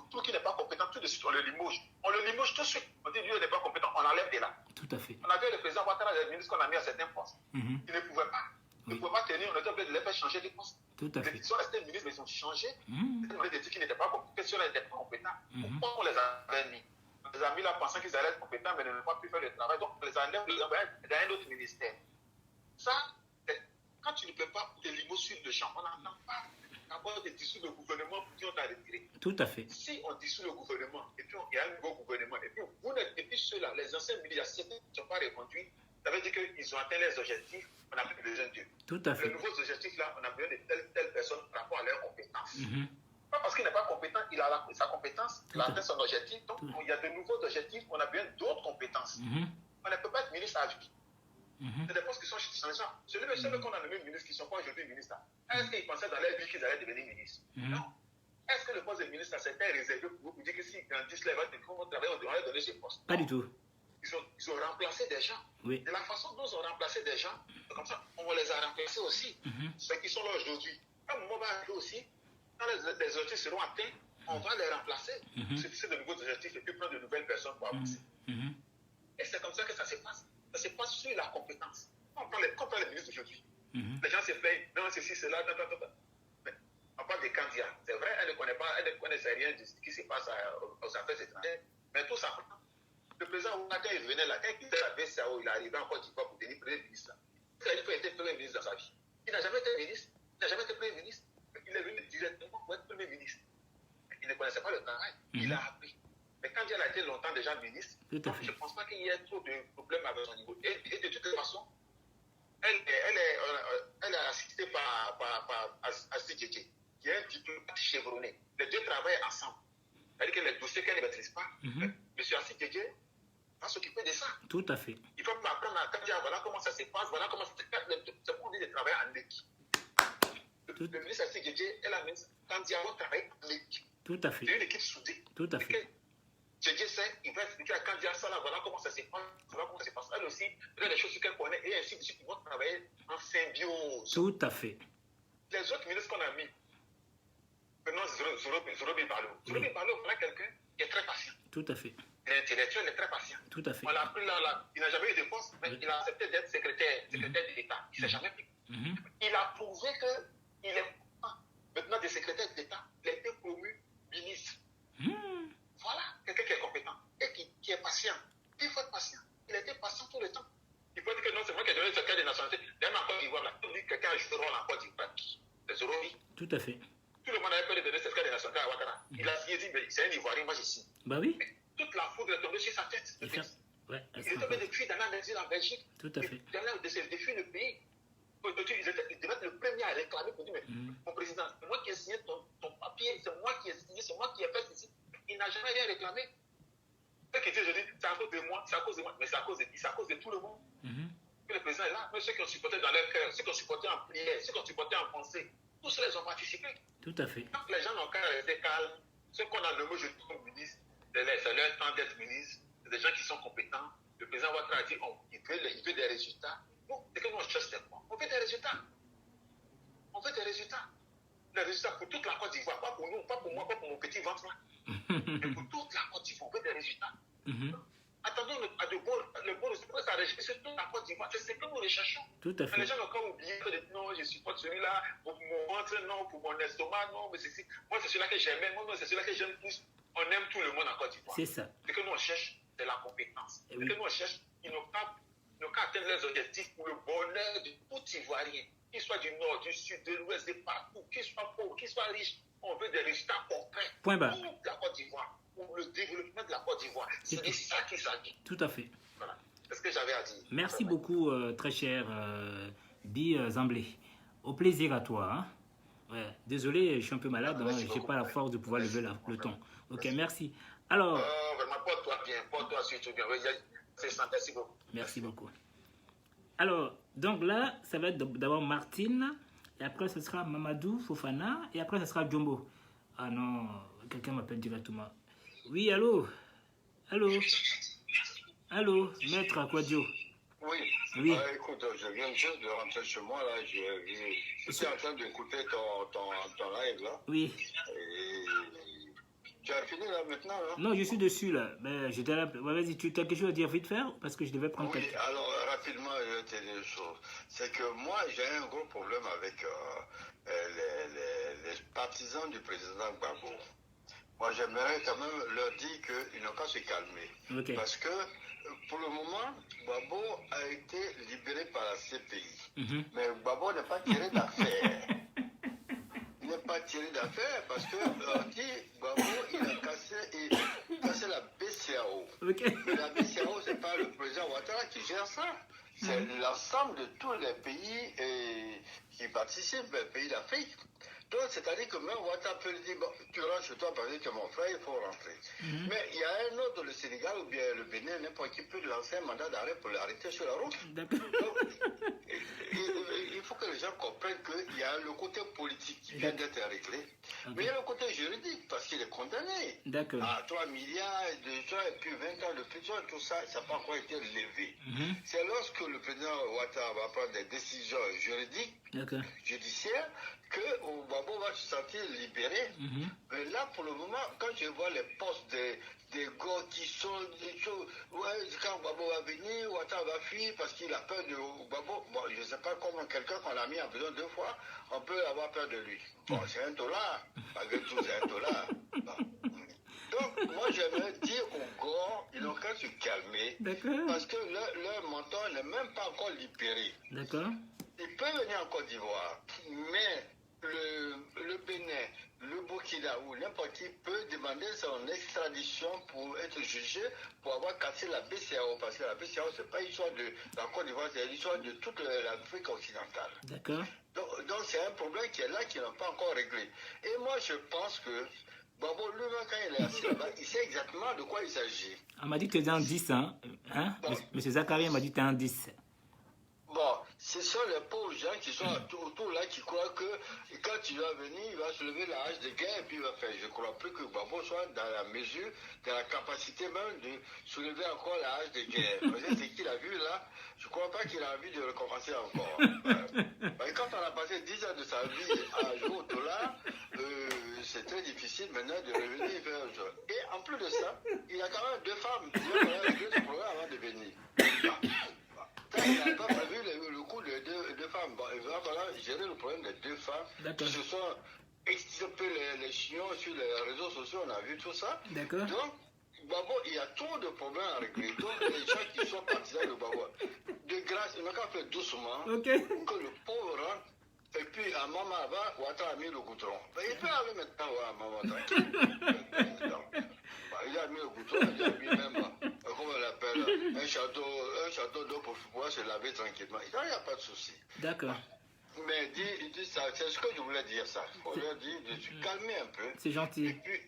[SPEAKER 4] tout qui n'est pas compétent, tout de suite on le limoge. On le limoge tout de suite. On dit lui n'est pas compétent, on enlève de là.
[SPEAKER 1] Tout à fait.
[SPEAKER 4] On avait le président Ouattara, les ministres qu'on a mis à certains postes. Ils ne pouvaient pas. Ils ne pouvaient pas tenir, on était obligé de les faire changer de poste.
[SPEAKER 1] Tout à fait.
[SPEAKER 4] Ils sont restés ministres, mais ils ont changé. Ils ont dit qu'ils n'étaient pas compétents. Questions-là n'étaient pas compétents. Pourquoi on les avait mis? On les a mis là pensant qu'ils allaient être compétents, mais ils n'ont pas pu faire le travail. Donc on les enlève, on les envoie dans un autre ministère. Ça, quand tu ne peux pas te limoger sur le champ, on n'entend pas avoir des dissous le gouvernement qui ont à retirer.
[SPEAKER 1] Tout à fait.
[SPEAKER 4] Si on dissout le gouvernement, et puis il y a un nouveau gouvernement, et puis vous n'êtes, et puis ceux-là, les anciens militaires, certains ne sont pas reconduits, ça veut dire qu'ils ont atteint les objectifs, on n'a plus besoin d'eux.
[SPEAKER 1] Tout à fait.
[SPEAKER 4] Les nouveaux objectifs là, on a besoin de telle personne par rapport à leurs compétences. Pas parce qu'il n'est pas compétent, il a sa compétence, il a atteint son objectif, donc il y a de nouveaux objectifs, on a besoin d'autres compétences. On ne peut pas être ministre à vie. C'est des postes qui sont changeants. Ceux qu'on a nommé ministres qui ne sont pas aujourd'hui ministres, est-ce qu'ils pensaient dans leur vie qu'ils allaient devenir ministres? Non. Est-ce que le poste de ministre, c'était réservé pour vous, pour dire que s'ils grandissent là, ils vont travailler, on devrait donner ce poste?
[SPEAKER 1] Pas du tout.
[SPEAKER 4] Ils ont remplacé des gens.
[SPEAKER 1] Oui.
[SPEAKER 4] De la façon dont ils ont remplacé des gens, comme ça, on les a remplacés aussi. Ceux qui sont là aujourd'hui. À un moment va arriver aussi, quand les objectifs seront atteints, on va les remplacer. C'est de nouveaux objectifs et puis prendre de nouvelles personnes pour avancer. Et c'est comme ça que ça se passe. Ça se passe sur la compétence. On prend les ministres d'aujourd'hui. Les gens se plaignent, non, ceci, cela, mais on parle des candidats. C'est vrai, elle ne connaissait rien de ce qui se passe aux affaires étrangères. Mais tout ça, le président Ouattara, il venait là, quand il quittait la BCAO, il est arrivé en Côte d'Ivoire pour devenir premier ministre. Il a été premier ministre dans sa vie. Il n'a jamais été ministre. Il n'a jamais été premier ministre. Il est venu directement pour être premier ministre. Il ne connaissait pas le travail. Il a appris. Mais quand il a été longtemps déjà ministre, je ne pense pas qu'il y ait trop de problèmes avec son niveau. Et de toute façon, elle est assistée par Assis Djedje, qui est un diplomate chevronné. Les deux travaillent ensemble. C'est-à-dire que les dossiers qu'elle ne maîtrise pas, M. Assis Djedje va s'occuper de ça.
[SPEAKER 1] Tout à fait.
[SPEAKER 4] Il faut apprendre à dire voilà comment ça se passe, voilà comment ça se passe. C'est pour dire de travailler en équipe. Le ministre Assis Djedje et la ministre Kandiago travaillent en équipe.
[SPEAKER 1] Tout à fait.
[SPEAKER 4] C'est une équipe soudée.
[SPEAKER 1] Tout à fait.
[SPEAKER 4] Djedje sait, il va expliquer à Kandia ça là, voilà comment ça se passe, voilà comment ça se passe. Elle aussi, elle a des choses qu'elle connaît et ainsi de suite, ils vont travailler en symbiose.
[SPEAKER 1] Tout à fait.
[SPEAKER 4] Les autres ministres qu'on a mis, maintenant Zorobi Balo. Zorobi Balo, voilà quelqu'un qui est très patient.
[SPEAKER 1] Tout à fait.
[SPEAKER 4] L'intellectuel est très patient.
[SPEAKER 1] Tout à fait.
[SPEAKER 4] On l'a pris là, il n'a jamais eu de poste, mais il a accepté d'être secrétaire d'État. Il ne s'est jamais pris. Il a prouvé qu'il est maintenant des secrétaires d'État. Il a été promu ministre. Voilà, quelqu'un qui est compétent et qui est patient. Il faut être patient. Il a été patient tout le temps. Il faut dire que non, c'est moi qui ai donné le secret des nationalités. Même en Côte d'Ivoire, là, tout le monde quelqu'un a joué rôle en Côte d'Ivoire. C'est Zorobi.
[SPEAKER 1] Tout à fait.
[SPEAKER 4] Tout le monde avait peur de donner le secret des nationalités à Ouattara. Il a dit, mais c'est un Ivoirien, moi je signe.
[SPEAKER 1] Bah oui.
[SPEAKER 4] Mais toute la foudre est tombée sur sa tête. Il est tombé de fuir dans l'exil en Belgique.
[SPEAKER 1] Tout à fait.
[SPEAKER 4] De fuir le pays. Il devait être le premier à réclamer pour dire, mais mon président, c'est moi qui ai signé ton papier, c'est moi qui ai signé, c'est moi qui ai fait ceci. Il n'a jamais rien réclamé. Ce qui dit, je dis, c'est à cause de moi, mais c'est à cause de tout le monde. Que le président est là, mais ceux qui ont supporté dans leur cœur, ceux qui ont supporté en prière, ceux qui ont supporté en pensée, tous ceux les ont participé.
[SPEAKER 1] Tout à fait.
[SPEAKER 4] Donc les gens n'ont qu'à rester calmes. Ceux qu'on a nommés aujourd'hui comme ministres, c'est leur temps d'être ministre, c'est des gens qui sont compétents. Le président Ouattara a dit, il veut des résultats. Nous, c'est que nous on cherche des points. On veut des résultats. On veut des résultats. Les résultats pour toute la Côte d'Ivoire, pas pour nous, pas pour moi, pas pour mon petit ventre là. Mais pour toute la Côte d'Ivoire, on veut des résultats. Attendons à le bon résultat, ça réjouit toute la Côte d'Ivoire. C'est ce que nous recherchons.
[SPEAKER 1] Tout à fait.
[SPEAKER 4] Mais les gens ont encore oublié que non, je supporte celui-là, pour mon ventre, non, pour mon estomac, non, mais c'est si. Moi, c'est celui-là que j'aime, moi, c'est celui-là que j'aime plus. On aime tout le monde en Côte d'Ivoire.
[SPEAKER 1] C'est ça.
[SPEAKER 4] Ce que nous on cherche, c'est la compétence. Ce que nous on cherche, ils n'ont qu'à atteindre leurs objectifs pour le bonheur de tout Ivoirien. Qu'il soit du nord, du sud, de l'ouest, de partout, qu'il soit pauvre, qu'il soit riche, on veut des résultats concrets.
[SPEAKER 1] Point barre.
[SPEAKER 4] Pour la Côte d'Ivoire, pour le développement de la Côte d'Ivoire. C'est de ça qu'il s'agit.
[SPEAKER 1] Tout à fait.
[SPEAKER 4] Voilà. C'est ce que j'avais à dire.
[SPEAKER 1] Merci beaucoup, très cher Bi Zamblé. Au plaisir à toi. Hein? Ouais. Désolé, je suis un peu malade, hein, je n'ai pas la force de pouvoir lever le ton. Ok, merci. Alors.
[SPEAKER 4] Vraiment, porte-toi bien, porte-toi surtout bien. C'est ça, merci beaucoup.
[SPEAKER 1] Merci beaucoup. Alors, donc là, ça va être d'abord Martine, et après ce sera Mamadou Fofana, et après ce sera Jumbo. Ah non, quelqu'un m'appelle directement. Oui, allô? Allô? Allô, maître Aquadio.
[SPEAKER 4] Oui.
[SPEAKER 1] Oui.
[SPEAKER 4] Écoute, je viens juste de rentrer chez moi, là. Je suis en train d'écouter ton live, là.
[SPEAKER 1] Oui.
[SPEAKER 4] Et tu as fini, là, maintenant, là?
[SPEAKER 1] Non, je suis dessus, là. Ben, j'étais là. Ouais, vas-y, tu as quelque chose à dire vite faire? Parce que je devais prendre
[SPEAKER 4] Oui, alors, rapidement, je vais te dire une chose. C'est que moi, j'ai un gros problème avec les partisans du président Gbagbo. Moi, j'aimerais quand même leur dire qu'ils n'ont qu'à se calmer.
[SPEAKER 1] Okay.
[SPEAKER 4] Parce que, pour le moment, Gbagbo a été libéré par la CPI. Mais Gbagbo n'est pas tiré d'affaire. Il n'est pas tiré d'affaire parce que, Gbagbo, il a cassé la BCAO.
[SPEAKER 1] Okay.
[SPEAKER 4] Mais la BCAO, ce n'est pas le président Ouattara qui gère ça. C'est l'ensemble de tous les pays qui participent, les pays d'Afrique. Donc, c'est-à-dire que même Ouattara peut dire, bon, tu rentres chez toi parce que mon frère, il faut rentrer. Mais il y a un autre, le Sénégal ou bien le Bénin, n'importe qui peut lancer un mandat d'arrêt pour l'arrêter sur la route. Donc, il faut que les gens comprennent qu'il y a le côté politique qui vient d'être réglé, mais il y a le côté juridique parce qu'il est condamné à 3 milliards de gens et puis 20 ans de prison et tout ça, ça n'a pas encore été levé. C'est lorsque le président Ouattara va prendre des décisions juridiques, judiciaires, que Gbagbo va se sentir libéré. Mais là, pour le moment, quand je vois les postes des gars qui sont... ouais, quand Gbagbo va venir, Ouattara va fuir parce qu'il a peur de Gbagbo. Bon, je ne sais pas comment quelqu'un qu'on a mis en prison 2 fois, on peut avoir peur de lui. Bon, c'est un dollar. Malgré tout, c'est un dollar. Bon. Donc, moi, j'aimerais dire aux gars, ils n'ont qu'à se calmer. Parce que leur mentor n'est même pas encore libéré.
[SPEAKER 1] D'accord.
[SPEAKER 4] Il peut venir en Côte d'Ivoire, mais le Bénin, le Burkina ou n'importe qui peut demander son extradition pour être jugé pour avoir cassé la BCAO. Parce que la BCAO, ce n'est pas l'histoire de la Côte d'Ivoire, c'est l'histoire de toute l'Afrique occidentale.
[SPEAKER 1] D'accord.
[SPEAKER 4] Donc c'est un problème qui est là, qui n'est pas encore réglé. Et moi, je pense que Gbagbo, lui-même, quand il est assis là-bas, il sait exactement de quoi il s'agit.
[SPEAKER 1] On m'a dit que tu es un 10, hein, bon. Monsieur Zachary m'a dit que tu es un 10.
[SPEAKER 4] Bon, ce sont les pauvres gens qui sont autour là, qui croient que quand il va venir, il va soulever la hache de guerre et puis il va faire. Je ne crois plus que Gbagbo soit dans la mesure, dans la capacité même de soulever encore la hache de guerre. Parce que ce qu'il a vu là, je ne crois pas qu'il a envie de recommencer encore. Quand on a passé 10 ans de sa vie à jouer au dollar, c'est très difficile maintenant de revenir faire autre chose. Et en plus de ça, il a quand même 2 femmes. Il a réglé ce problème avant de venir. Il n'a pas prévu le coup de 2 femmes. Bon, il va falloir gérer le problème des 2 femmes qui se sont extirpées les chignons sur les réseaux sociaux. On a vu tout ça.
[SPEAKER 1] D'accord.
[SPEAKER 4] Donc, Gbagbo, il y a trop de problèmes à régler. Donc, les gens qui sont partisans de Gbagbo, de grâce, ils n'ont qu'à faire doucement pour que le pauvre rentre. Et puis, à un moment avant, Ouattara a mis le goudron. Il peut aller maintenant, à un moment tranquille. Il a mis le goudron, il a mis même, comment on l'appelle, un château d'eau pour pouvoir se laver tranquillement. Il n'y a pas de souci.
[SPEAKER 1] D'accord.
[SPEAKER 4] Mais dis ça, c'est ce que je voulais dire ça. Il faut leur dire de se calmer un peu.
[SPEAKER 1] C'est gentil.
[SPEAKER 4] Et puis,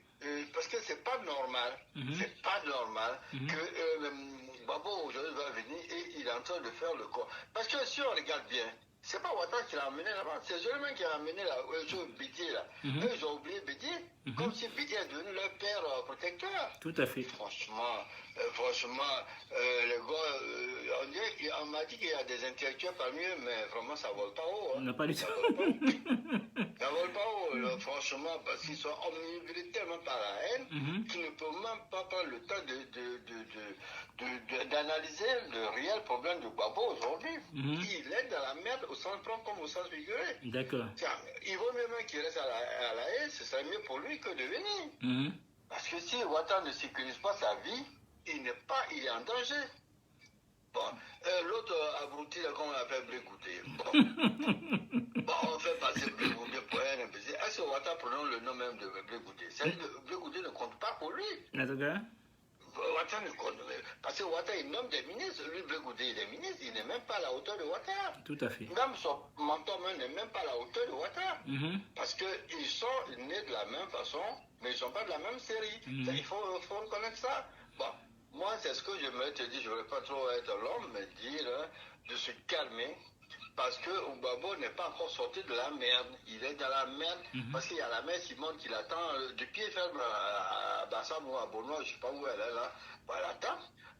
[SPEAKER 4] parce que c'est pas normal, c'est pas normal que Gbagbo aujourd'hui va venir et il est en train de faire le corps. Parce que si on regarde bien, c'est pas Ouattara qui l'a emmené là-bas, c'est eux-mêmes qui l'ont emmené là, sur Bédié là. Eux, ils ont oublié Bédié, comme si Bédié est devenu leur père protecteur.
[SPEAKER 1] Tout à fait.
[SPEAKER 4] Franchement, les gars, on m'a dit qu'il y a des intellectuels parmi eux, mais vraiment, ça vole pas haut.
[SPEAKER 1] On n'a pas du tout.
[SPEAKER 4] Ça vole pas haut, franchement, parce qu'ils sont omnibilés tellement par la haine qu'ils ne peuvent même pas prendre le temps d'analyser le réel problème de Gbagbo aujourd'hui. Il est dans la merde au sens propre comme au sens figuré.
[SPEAKER 1] D'accord.
[SPEAKER 4] Il vaut mieux même qu'il reste à la haine, ce serait mieux pour lui que de venir. Parce que si Ouattara ne sécurise pas sa vie, il est en danger. Bon, l'autre abruti, là, comment on l'appelle, Blégoudé. Bon, on fait passer Blégoudé pour un imbécile. Est-ce que Ouattara prononce le nom même de Blégoudé? Blégoudé ne compte pas pour lui.
[SPEAKER 1] D'accord.
[SPEAKER 4] Ouattara ne compte pas. Parce que Ouattara, il nomme des ministres. Lui, Blégoudé, il est ministre. Il n'est même pas à la hauteur de Ouattara.
[SPEAKER 1] Tout à fait.
[SPEAKER 4] Même son mentor n'est même pas à la hauteur de Ouattara. Parce qu'ils sont nés de la même façon, mais ils ne sont pas de la même série. Il faut reconnaître ça. Bon. Moi, c'est ce que je me te dis, je ne voulais pas trop être l'homme, mais dire de se calmer, parce que Gbagbo n'est pas encore sorti de la merde. Il est dans la merde, parce qu'il y a la mère Simone qui l'attend de pied ferme à Bassam ou à Bono, je ne sais pas où elle est là. Bon, elle attend.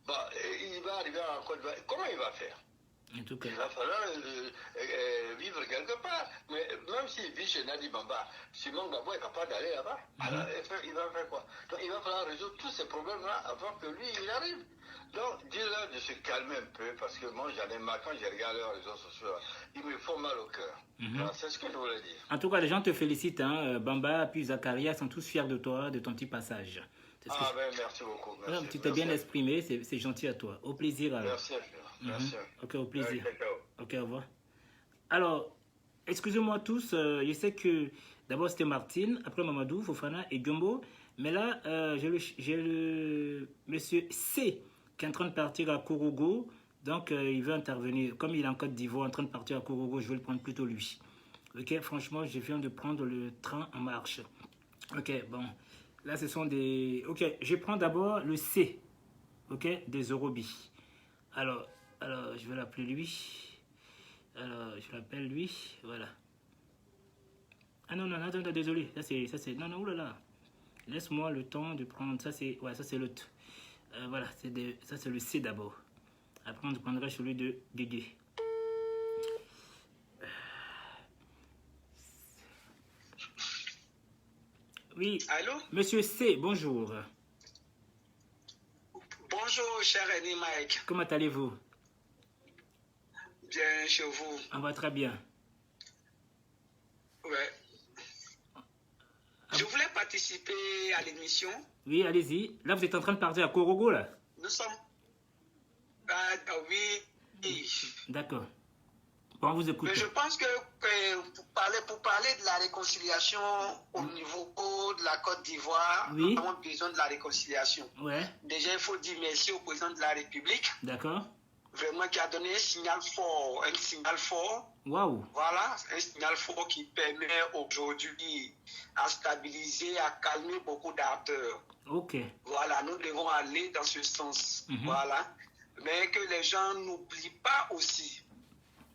[SPEAKER 5] bah, il va arriver en Côte d'Ivoire. Comment il va faire?
[SPEAKER 1] En tout cas.
[SPEAKER 5] Il va falloir vivre quelque part. Mais même s'il vit chez Nadi Bamba, Simon Gabo est capable d'aller là-bas. Alors, il va faire quoi? Donc, il va falloir résoudre tous ces problèmes-là avant que lui, il arrive. Donc, dis-leur de se calmer un peu, parce que moi, j'en ai marre quand je regarde les réseaux sociaux. Ils me font mal au cœur. C'est ce que je voulais dire.
[SPEAKER 1] En tout cas, les gens te félicitent. Hein. Bamba, puis Zakaria sont tous fiers de toi, de ton petit passage.
[SPEAKER 5] Merci beaucoup. Merci,
[SPEAKER 1] tu t'es bien exprimé, c'est gentil à toi. Au plaisir. Alors.
[SPEAKER 5] Merci. Merci.
[SPEAKER 1] Ok, au plaisir. Ok, au revoir. Alors, excusez-moi tous, je sais que d'abord c'était Martine, après Mamadou, Fofana et Gumbo, mais là, j'ai le monsieur C qui est en train de partir à Korogo, donc il veut intervenir. Comme il est en Côte d'Ivoire, en train de partir à Korogo, je vais le prendre plutôt lui. Ok, franchement, je viens de prendre le train en marche. Ok, bon, là ce sont des... Ok, je prends d'abord le C, ok, des Eurobi. Alors, je vais l'appeler lui. Alors, je l'appelle lui. Voilà. Ah non, attends, désolé. Ça c'est... Non, oulala. Laisse-moi le temps de prendre... Ça, c'est... Ouais, ça, c'est l'autre. Voilà, ça, c'est le C d'abord. Après, on prendra celui de Dédé. Oui.
[SPEAKER 6] Allô?
[SPEAKER 1] Monsieur C, bonjour.
[SPEAKER 6] Bonjour, cher René Mike.
[SPEAKER 1] Comment allez-vous?
[SPEAKER 6] Bien, chez vous.
[SPEAKER 1] On va très bien.
[SPEAKER 6] Ouais. Je voulais participer à l'émission.
[SPEAKER 1] Oui, allez-y. Là, vous êtes en train de partir à Korogo, là?
[SPEAKER 6] Nous sommes... oui.
[SPEAKER 1] D'accord. Bon, vous écoutez.
[SPEAKER 6] Mais je pense que pour parler de la réconciliation au niveau de la Côte d'Ivoire,
[SPEAKER 1] oui.
[SPEAKER 6] Nous avons besoin de la réconciliation.
[SPEAKER 1] Ouais.
[SPEAKER 6] Déjà, il faut dire merci au président de la République.
[SPEAKER 1] D'accord.
[SPEAKER 6] Vraiment qui a donné un signal fort.
[SPEAKER 1] Waouh.
[SPEAKER 6] Voilà, un signal fort qui permet aujourd'hui à stabiliser, à calmer beaucoup d'acteurs.
[SPEAKER 1] Ok.
[SPEAKER 6] Voilà, nous devons aller dans ce sens. Voilà. Mais que les gens n'oublient pas aussi.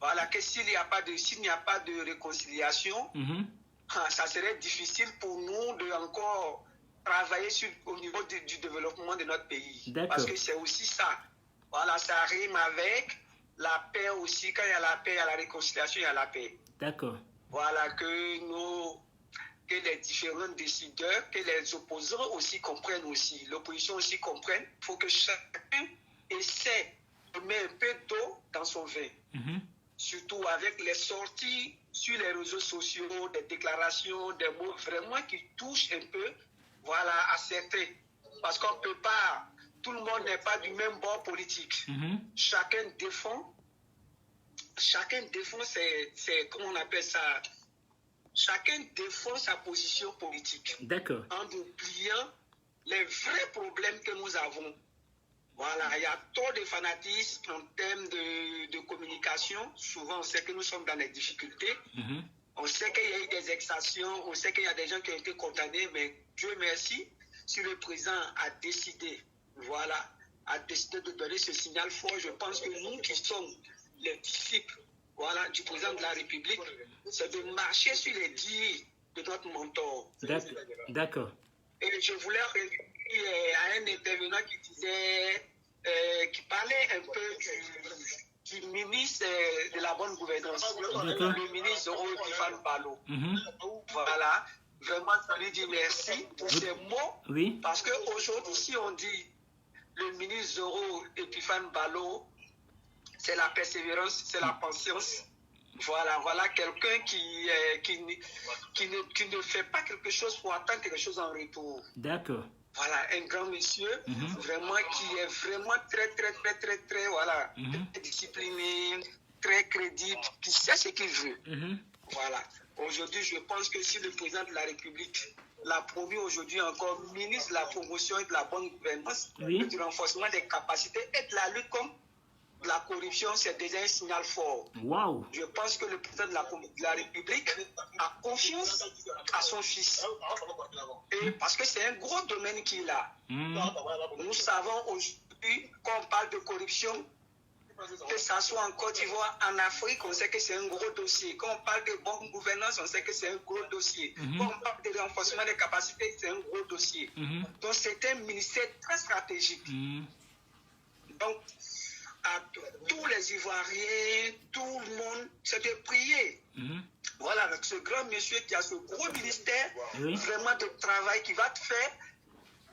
[SPEAKER 6] Voilà, que s'il n'y a pas de réconciliation, ça serait difficile pour nous de encore travailler au niveau du développement de notre pays. Parce que c'est aussi ça. Voilà, ça rime avec la paix aussi. Quand il y a la paix, il y a la réconciliation, il y a la paix.
[SPEAKER 1] D'accord.
[SPEAKER 6] Voilà, que les différents décideurs, que les opposants aussi comprennent aussi. L'opposition aussi comprenne. Il faut que chacun essaie de mettre un peu d'eau dans son vin. Surtout avec les sorties sur les réseaux sociaux, des déclarations, des mots vraiment qui touchent un peu, voilà, à certains. Parce qu'on ne peut pas, tout le monde n'est pas du même bord politique. Chacun défend, c'est, comment on appelle ça, chacun défend sa position politique.
[SPEAKER 1] D'accord.
[SPEAKER 6] En oubliant les vrais problèmes que nous avons. Voilà, il y a trop de fanatisme en termes de communication. Souvent, on sait que nous sommes dans des difficultés. On sait qu'il y a eu des exactions, on sait qu'il y a des gens qui ont été condamnés, mais Dieu merci, si le président a décidé, de donner ce signal fort, je pense que nous qui sommes les disciples, du président de la République, c'est de marcher sur les dires de notre mentor.
[SPEAKER 1] D'accord.
[SPEAKER 6] Et je voulais revenir à un intervenant qui disait, qui parlait un peu du ministre de la bonne gouvernance, le ministre Zoro Tifan Balo. Voilà, vraiment, je lui dis merci pour ces mots.
[SPEAKER 1] Oui.
[SPEAKER 6] Parce qu'aujourd'hui, si on dit le ministre Zoro Tifan Balo, c'est la persévérance, c'est la patience. Voilà quelqu'un qui ne fait pas quelque chose pour attendre quelque chose en retour.
[SPEAKER 1] D'accord.
[SPEAKER 6] Voilà, un grand monsieur, vraiment qui est vraiment très, discipliné, très crédible, qui sait ce qu'il veut. Voilà. Aujourd'hui, je pense que si le président de la République l'a promu aujourd'hui encore ministre de la promotion et de la bonne gouvernance, et du renforcement des capacités et de la lutte contre la corruption, c'est déjà un signal fort.
[SPEAKER 1] Wow.
[SPEAKER 6] Je pense que le président de la République a confiance à son fils. Et parce que c'est un gros domaine qu'il a. Nous savons aujourd'hui, quand on parle de corruption, que ça soit en Côte d'Ivoire, en Afrique, on sait que c'est un gros dossier. Quand on parle de bonne gouvernance, on sait que c'est un gros dossier. Quand on parle de renforcement des capacités, c'est un gros dossier. Donc c'est un ministère très stratégique. Donc, à tous les Ivoiriens, tout le monde, c'est de prier. Voilà, avec ce grand monsieur qui a ce gros ministère, vraiment de travail qui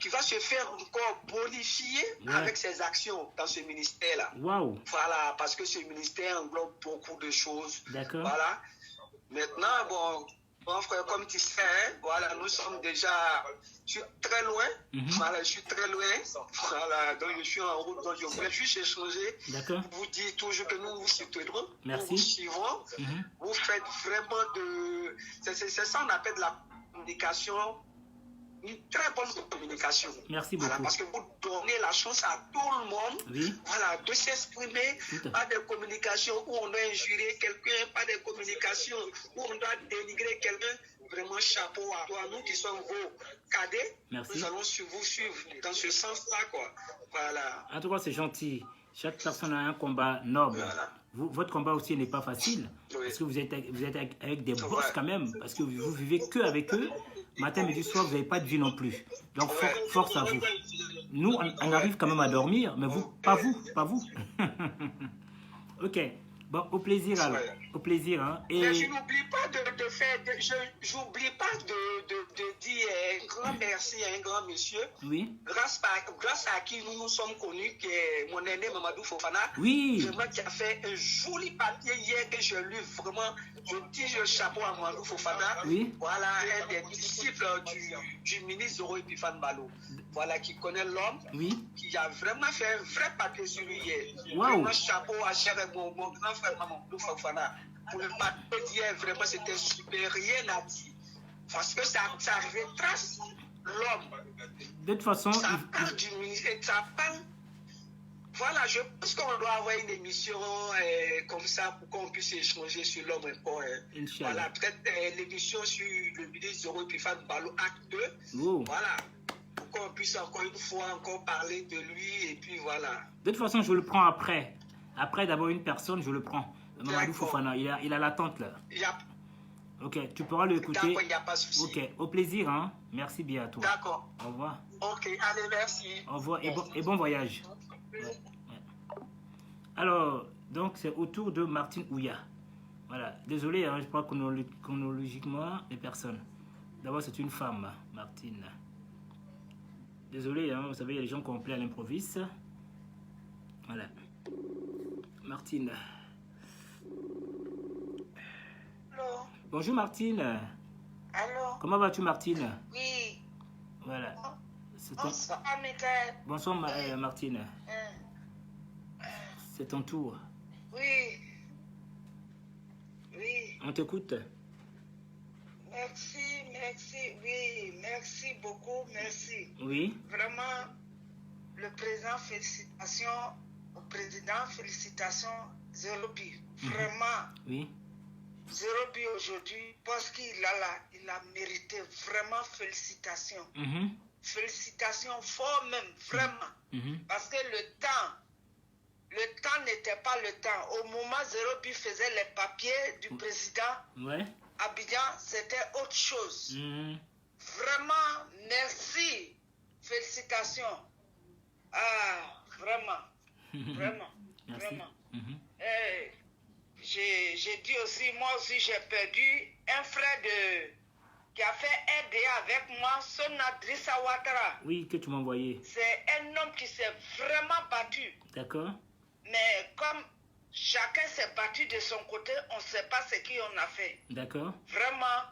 [SPEAKER 6] va se faire encore bonifier avec ses actions dans ce ministère-là.
[SPEAKER 1] Wow.
[SPEAKER 6] Voilà, parce que ce ministère englobe beaucoup de choses.
[SPEAKER 1] D'accord.
[SPEAKER 6] Voilà. Maintenant, bon frère, comme tu sais, voilà, nous sommes déjà, je suis très loin. Voilà, je suis très loin. Voilà, donc je suis en route, donc je voulais juste échanger.
[SPEAKER 1] D'accord.
[SPEAKER 6] Vous dire toujours que nous vous soutenons.
[SPEAKER 1] Merci.
[SPEAKER 6] Nous vous suivons. Vous faites vraiment c'est ça qu'on appelle de la communication. Une très bonne communication.
[SPEAKER 1] Merci beaucoup.
[SPEAKER 6] Voilà, parce que vous donnez la chance à tout le monde voilà, de s'exprimer, pas de communication où on doit injurer quelqu'un, pas de communication où on doit dénigrer quelqu'un. Vraiment chapeau à toi, nous qui sommes vos cadets.
[SPEAKER 1] Merci.
[SPEAKER 6] Nous allons vous suivre dans ce sens-là, quoi. Voilà.
[SPEAKER 1] En tout cas, c'est gentil. Chaque personne a un combat noble. Voilà. Votre combat aussi n'est pas facile, parce que vous êtes avec des boss quand même, parce que vous vivez que avec eux. Matin, midi, soir, vous n'avez pas de vie non plus. Donc, force à vous. Nous, on arrive quand même à dormir, mais vous, pas vous. Ok. Bon, au plaisir alors. Au plaisir. Hein. Et...
[SPEAKER 6] Mais je n'oublie pas j'oublie pas de dire un grand merci à un grand monsieur.
[SPEAKER 1] Oui.
[SPEAKER 6] Grâce à qui nous sommes connus, qui est mon aîné Mamadou Fofana.
[SPEAKER 1] Oui.
[SPEAKER 6] Vraiment, qui a fait un joli papier hier que je lu. Vraiment, je tire le chapeau à Mamadou Fofana.
[SPEAKER 1] Oui.
[SPEAKER 6] Voilà, un des disciples du ministre Zoro Epifane Balo. Voilà, qui connaît l'homme.
[SPEAKER 1] Oui.
[SPEAKER 6] Qui a vraiment fait un vrai papier sur lui hier.
[SPEAKER 1] Wow.
[SPEAKER 6] Vraiment, chapeau à mon grand frère Mamadou Fofana. Pour le papier d'hier, vraiment, c'était super, rien à dire. Parce que ça retrace l'homme.
[SPEAKER 1] De toute façon,
[SPEAKER 6] ça parle du ministère, ça parle. Voilà, je pense qu'on doit avoir une émission comme ça pour qu'on puisse échanger sur l'homme encore. Voilà, peut-être l'émission sur le ministre Zoro Epifane Balo Acte 2. Oh. Voilà, pour qu'on puisse encore une fois encore parler de lui et puis voilà.
[SPEAKER 1] De toute façon, je le prends après. Après d'avoir une personne, je le prends. Mamadou Fofana, il a l'attente là. Ok, tu pourras l'écouter.
[SPEAKER 6] D'accord, il n'y a pas de souci.
[SPEAKER 1] Ok, au plaisir, hein. Merci bien à toi.
[SPEAKER 6] D'accord.
[SPEAKER 1] Au revoir.
[SPEAKER 6] Ok, allez, merci.
[SPEAKER 1] Au revoir et bon voyage. Ouais. Alors, donc c'est au tour de Martine Ouya. Voilà, désolé, hein, je parle chronologiquement des personnes. D'abord, c'est une femme, Martine. Désolé, hein, vous savez, il y a des gens qui ont appelé à l'improviste. Voilà. Martine.
[SPEAKER 7] Allô.
[SPEAKER 1] Bonjour Martine.
[SPEAKER 7] Allô.
[SPEAKER 1] Comment vas-tu Martine?
[SPEAKER 7] Oui.
[SPEAKER 1] Voilà.
[SPEAKER 7] Bonsoir Michael.
[SPEAKER 1] Bonsoir Martine. C'est ton tour.
[SPEAKER 7] Oui. Oui.
[SPEAKER 1] On t'écoute.
[SPEAKER 7] Merci, oui, merci beaucoup, merci.
[SPEAKER 1] Oui.
[SPEAKER 7] Vraiment, le président, félicitations au président, félicitations, Zerobi. Vraiment.
[SPEAKER 1] Oui.
[SPEAKER 7] Zerobi aujourd'hui, parce qu'il a mérité vraiment félicitations. Félicitations fort même, vraiment. Parce que le temps n'était pas le temps. Au moment Zerobi faisait les papiers du président, Abidjan, c'était autre chose. Vraiment, merci. Félicitations. Ah, vraiment. Vraiment.
[SPEAKER 1] Merci.
[SPEAKER 7] Vraiment. J'ai dit aussi, moi aussi, j'ai perdu un frère qui a fait RDA avec moi, son Adrissa Ouattara.
[SPEAKER 1] Oui, que tu m'as envoyé.
[SPEAKER 7] C'est un homme qui s'est vraiment battu.
[SPEAKER 1] D'accord.
[SPEAKER 7] Mais comme chacun s'est battu de son côté, on ne sait pas ce qu'on a fait.
[SPEAKER 1] D'accord.
[SPEAKER 7] Vraiment,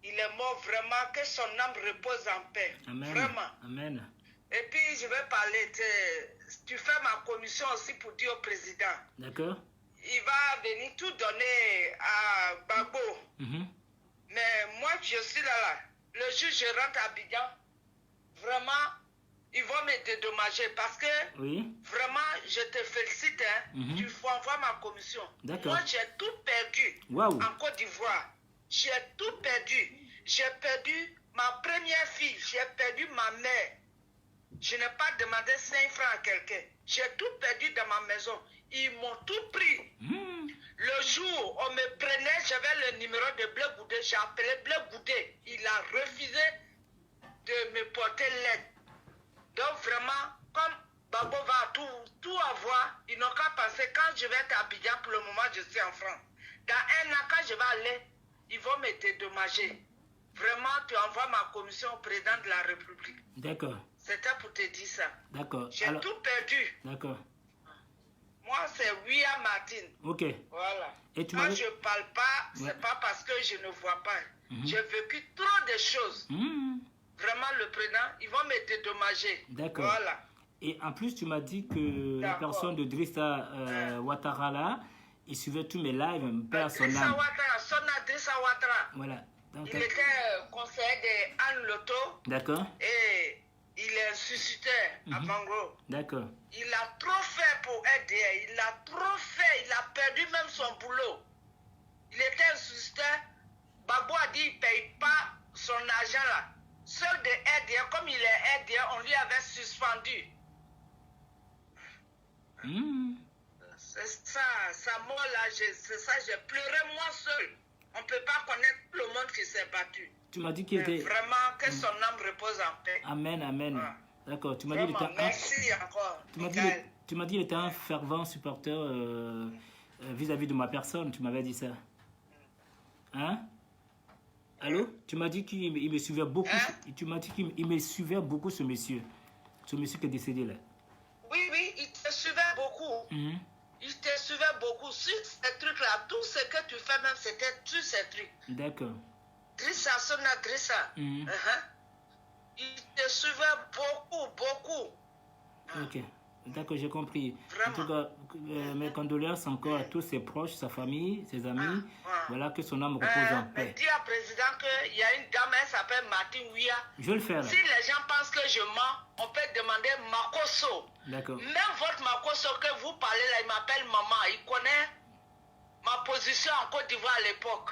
[SPEAKER 7] il est mort, vraiment, que son âme repose en paix.
[SPEAKER 1] Amen.
[SPEAKER 7] Vraiment.
[SPEAKER 1] Amen.
[SPEAKER 7] Et puis, je vais parler, tu fais ma commission aussi pour dire au président.
[SPEAKER 1] D'accord.
[SPEAKER 7] Il va venir tout donner à Babo. Mais moi, je suis là. Le jour où je rentre à Abidjan, vraiment, ils vont me dédommager parce que vraiment, je te félicite. Tu envoies ma commission. Moi, j'ai tout perdu en Côte d'Ivoire. J'ai tout perdu. J'ai perdu ma première fille. J'ai perdu ma mère. Je n'ai pas demandé 5 francs à quelqu'un. J'ai tout perdu dans ma maison. Ils m'ont tout pris. Le jour où on me prenait, j'avais le numéro de Bleu Goudé. J'ai appelé Bleu Goudé. Il a refusé de me porter l'aide. Donc vraiment, comme Gbagbo va tout avoir. Ils n'ont qu'à penser, quand je vais être à Abidjan, pour le moment, je suis en France. Dans un an, quand je vais aller, ils vont me dédommager. Vraiment, tu envoies ma commission au président de la République.
[SPEAKER 1] D'accord.
[SPEAKER 7] C'était pour te dire ça.
[SPEAKER 1] D'accord.
[SPEAKER 7] J'ai tout perdu.
[SPEAKER 1] D'accord.
[SPEAKER 7] Moi, c'est William Martin.
[SPEAKER 1] Ok.
[SPEAKER 7] Voilà.
[SPEAKER 1] Et tu
[SPEAKER 7] quand je ne parle pas, c'est pas parce que je ne vois pas. J'ai vécu trop de choses. Vraiment, le président, ils vont me dédommager.
[SPEAKER 1] D'accord.
[SPEAKER 7] Voilà.
[SPEAKER 1] Et en plus, tu m'as dit que la personne de Drissa Ouattara, là, il suivait tous mes lives, me perd son âme.
[SPEAKER 7] Drissa Ouattara.
[SPEAKER 1] Voilà. Donc,
[SPEAKER 7] il était conseiller d'Anne Loto.
[SPEAKER 1] D'accord.
[SPEAKER 7] Et il est suscitaire à Bango.
[SPEAKER 1] D'accord.
[SPEAKER 7] Il a trop fait pour aider. Il a trop fait. Il a perdu même son boulot. Il était un suscitaire. Gbagbo a dit qu'il ne paye pas son argent là. Seul de RDA, comme il est RDA, on lui avait suspendu. C'est ça, sa mort là, c'est ça, j'ai pleuré moi seul. On ne peut pas connaître le monde qui s'est battu.
[SPEAKER 1] Tu m'as dit qu'il était...
[SPEAKER 7] Vraiment, que son âme repose en paix.
[SPEAKER 1] Amen, amen. D'accord, tu m'as dit qu'il était...
[SPEAKER 7] Merci encore.
[SPEAKER 1] Tu m'as dit qu'il était un fervent supporter vis-à-vis de ma personne, tu m'avais dit ça. Hein? Allô? Tu m'as dit qu'il me suivait beaucoup. Tu m'as dit qu'il me suivait beaucoup, ce monsieur. Ce monsieur qui est décédé là.
[SPEAKER 7] Oui, il te suivait beaucoup. Il te suivait beaucoup sur ces trucs-là. Tout ce que tu fais même, c'était sur ces trucs.
[SPEAKER 1] D'accord.
[SPEAKER 7] Drissa, Sona Drissa. Il te suivait beaucoup.
[SPEAKER 1] Ok. D'accord, j'ai compris.
[SPEAKER 7] Vraiment.
[SPEAKER 1] En tout cas, mes condoléances encore à tous ses proches, sa famille, ses amis. Voilà, que son âme repose en paix.
[SPEAKER 7] Dis au président qu'il y a une dame, elle s'appelle Martine Ouya.
[SPEAKER 1] Je vais le faire. Là.
[SPEAKER 7] Si les gens pensent que je mens, on peut demander Makosso.
[SPEAKER 1] D'accord.
[SPEAKER 7] Même votre Makosso que vous parlez là, il m'appelle maman. Il connaît ma position en Côte d'Ivoire à l'époque.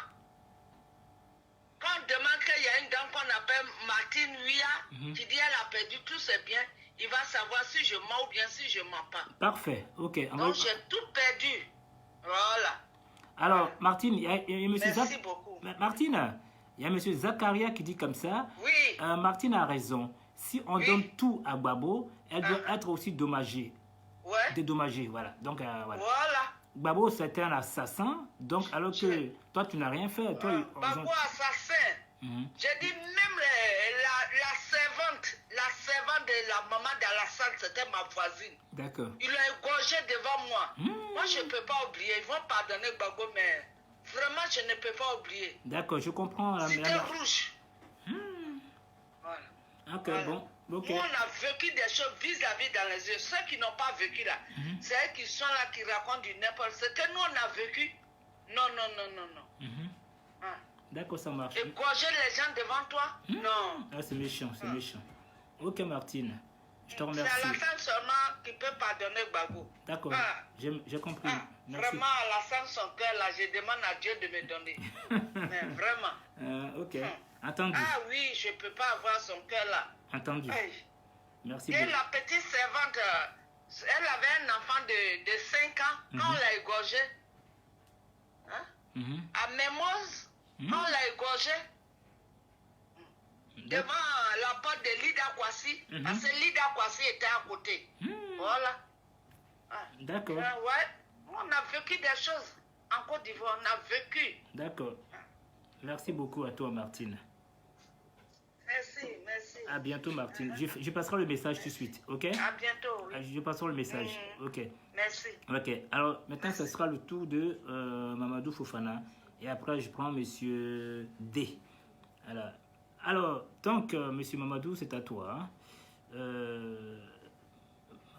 [SPEAKER 7] Quand on demande qu'il y a une dame qu'on appelle Martine Ouya, qui dit elle a perdu tous ses biens, il va savoir si je mens ou bien si je ne mens pas.
[SPEAKER 1] Parfait, ok.
[SPEAKER 7] Donc j'ai tout perdu. Voilà.
[SPEAKER 1] Alors, Martine, il y a M.
[SPEAKER 7] Merci beaucoup.
[SPEAKER 1] Martine, il y a M. Zakaria qui dit comme ça.
[SPEAKER 7] Oui.
[SPEAKER 1] Martine a raison. Si on donne tout à Gbagbo, elle doit être aussi dommagée.
[SPEAKER 7] Ouais.
[SPEAKER 1] Dédommagée, voilà. Donc, voilà.
[SPEAKER 7] Voilà.
[SPEAKER 1] Gbagbo, c'était un assassin. Donc, alors que toi, tu n'as rien fait.
[SPEAKER 7] Gbagbo, assassin. J'ai dit même la servante de la maman d'Alassane, c'était ma voisine.
[SPEAKER 1] D'accord.
[SPEAKER 7] Il l'a égorgé devant moi. Moi, je ne peux pas oublier. Ils vont pardonner Gbagbo, mais vraiment, je ne peux pas oublier.
[SPEAKER 1] D'accord, je comprends.
[SPEAKER 7] C'était rouge. Voilà.
[SPEAKER 1] Ok,
[SPEAKER 7] voilà.
[SPEAKER 1] bon. Okay.
[SPEAKER 7] Nous, on a vécu des choses vis-à-vis dans les yeux. Ceux qui n'ont pas vécu là, c'est eux qui sont là, qui racontent du n'importe quoi. Ce que nous, on a vécu, non.
[SPEAKER 1] D'accord, ça marche.
[SPEAKER 7] Égorger les gens devant toi? Non.
[SPEAKER 1] Ah, c'est méchant, c'est méchant. Ok, Martine. Je te remercie.
[SPEAKER 7] C'est Alassane seulement qui peut pardonner Gbagbo.
[SPEAKER 1] D'accord, j'ai compris. Merci.
[SPEAKER 7] Vraiment, Alassane, son cœur, là, je demande à Dieu de me donner. Mais vraiment.
[SPEAKER 1] Ok, entendu.
[SPEAKER 7] Ah oui, je ne peux pas avoir son cœur là.
[SPEAKER 1] Entendu.
[SPEAKER 7] Hey.
[SPEAKER 1] Merci
[SPEAKER 7] Et
[SPEAKER 1] beaucoup.
[SPEAKER 7] la petite servante, elle avait un enfant de 5 ans. Quand on l'a égorgé, à Mémose, quand on l'a égorgé, devant la porte de Lida Kwasi, parce que Lida Kwasi était à côté. Voilà.
[SPEAKER 1] D'accord.
[SPEAKER 7] Ouais, on a vécu des choses en Côte d'Ivoire, on a vécu.
[SPEAKER 1] D'accord. Merci beaucoup à toi, Martine.
[SPEAKER 7] Merci.
[SPEAKER 1] À bientôt, Martine. Je passerai le message tout de suite, ok?
[SPEAKER 7] À bientôt, oui.
[SPEAKER 1] Je passerai le message, ok.
[SPEAKER 7] Merci.
[SPEAKER 1] Ok, alors maintenant, ce sera le tour de Mamadou Fofana. Et après, je prends Monsieur D. Alors donc, Monsieur Mamadou, c'est à toi. Hein.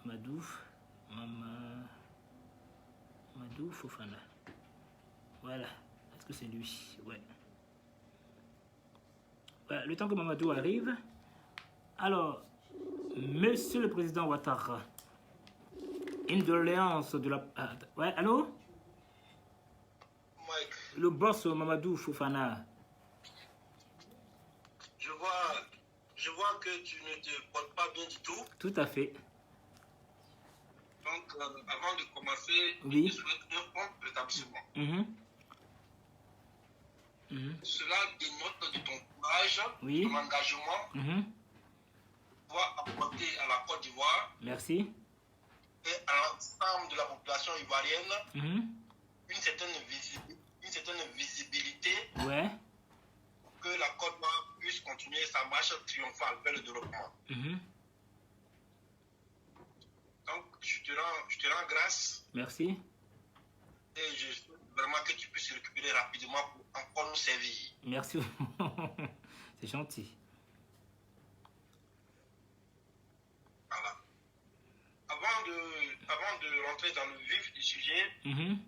[SPEAKER 1] Mamadou Fofana. Voilà. Est-ce que c'est lui? Ouais. Le temps que Mamadou arrive. Alors, Monsieur le Président Ouattara, une doléance de la... ouais, allô?
[SPEAKER 5] Mike.
[SPEAKER 1] Le boss Mamadou Fofana.
[SPEAKER 5] Je vois que tu ne te portes pas bien du tout.
[SPEAKER 1] Tout à fait.
[SPEAKER 5] Donc, avant de commencer,
[SPEAKER 1] oui.
[SPEAKER 5] je souhaite un prompt rétablissement. Cela dénote de ton courage,
[SPEAKER 1] oui.
[SPEAKER 5] de ton engagement, pour apporter à la Côte d'Ivoire
[SPEAKER 1] merci.
[SPEAKER 4] et à l'ensemble de la population ivoirienne une certaine visibilité pour que la Côte d'Ivoire puisse continuer sa marche triomphale vers le développement. Donc, je te rends grâce.
[SPEAKER 1] Merci.
[SPEAKER 4] Et je souhaite vraiment que tu puisses récupérer rapidement pour encore nous servir.
[SPEAKER 1] Merci. C'est gentil.
[SPEAKER 4] Voilà. Avant de rentrer dans le vif du sujet, Mike,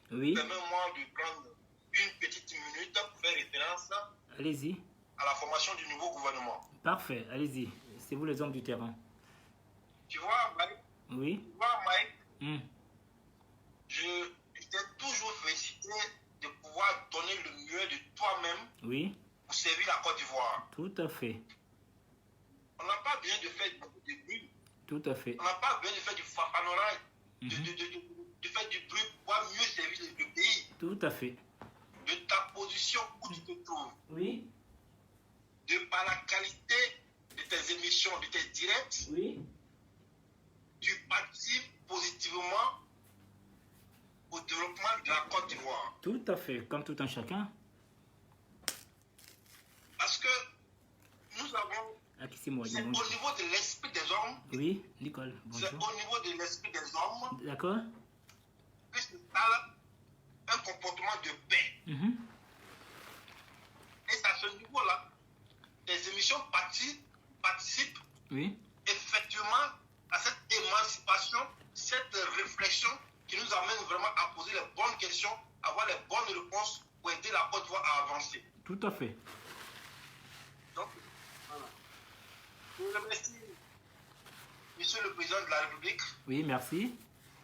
[SPEAKER 4] permets-moi de prendre une petite minute pour faire référence
[SPEAKER 1] allez-y.
[SPEAKER 4] À la formation du nouveau gouvernement.
[SPEAKER 1] Parfait, allez-y. C'est vous les hommes du terrain.
[SPEAKER 4] Tu vois, Mike?
[SPEAKER 1] Oui.
[SPEAKER 4] Tu vois, Mike? Je t'ai toujours félicité de pouvoir donner le mieux de toi-même pour servir la Côte d'Ivoire.
[SPEAKER 1] Tout à fait.
[SPEAKER 4] On n'a pas besoin de faire beaucoup de bruit.
[SPEAKER 1] Tout à fait.
[SPEAKER 4] On n'a pas besoin de faire du panorama, de faire du bruit pour pouvoir mieux servir le pays.
[SPEAKER 1] Tout à fait.
[SPEAKER 4] De ta position où tu te trouves.
[SPEAKER 1] Oui.
[SPEAKER 4] De par la qualité de tes émissions, de tes directs.
[SPEAKER 1] Oui.
[SPEAKER 4] Tu participes positivement au développement de la Côte d'Ivoire.
[SPEAKER 1] Tout à fait, comme tout un chacun.
[SPEAKER 4] Parce que nous avons... c'est au niveau de l'esprit des hommes.
[SPEAKER 1] Oui, Nicole, bonjour.
[SPEAKER 4] C'est au niveau de l'esprit des hommes.
[SPEAKER 1] D'accord.
[SPEAKER 4] Que c'est un comportement de paix. Et c'est à ce niveau-là, les émissions participent effectivement à cette émancipation, cette réflexion qui nous amène vraiment à poser les bonnes questions, à avoir les bonnes réponses pour aider la Côte d'Ivoire à avancer.
[SPEAKER 1] Tout à fait.
[SPEAKER 4] Donc, voilà. Je vous remercie, Monsieur le Président de la République.
[SPEAKER 1] Oui, merci.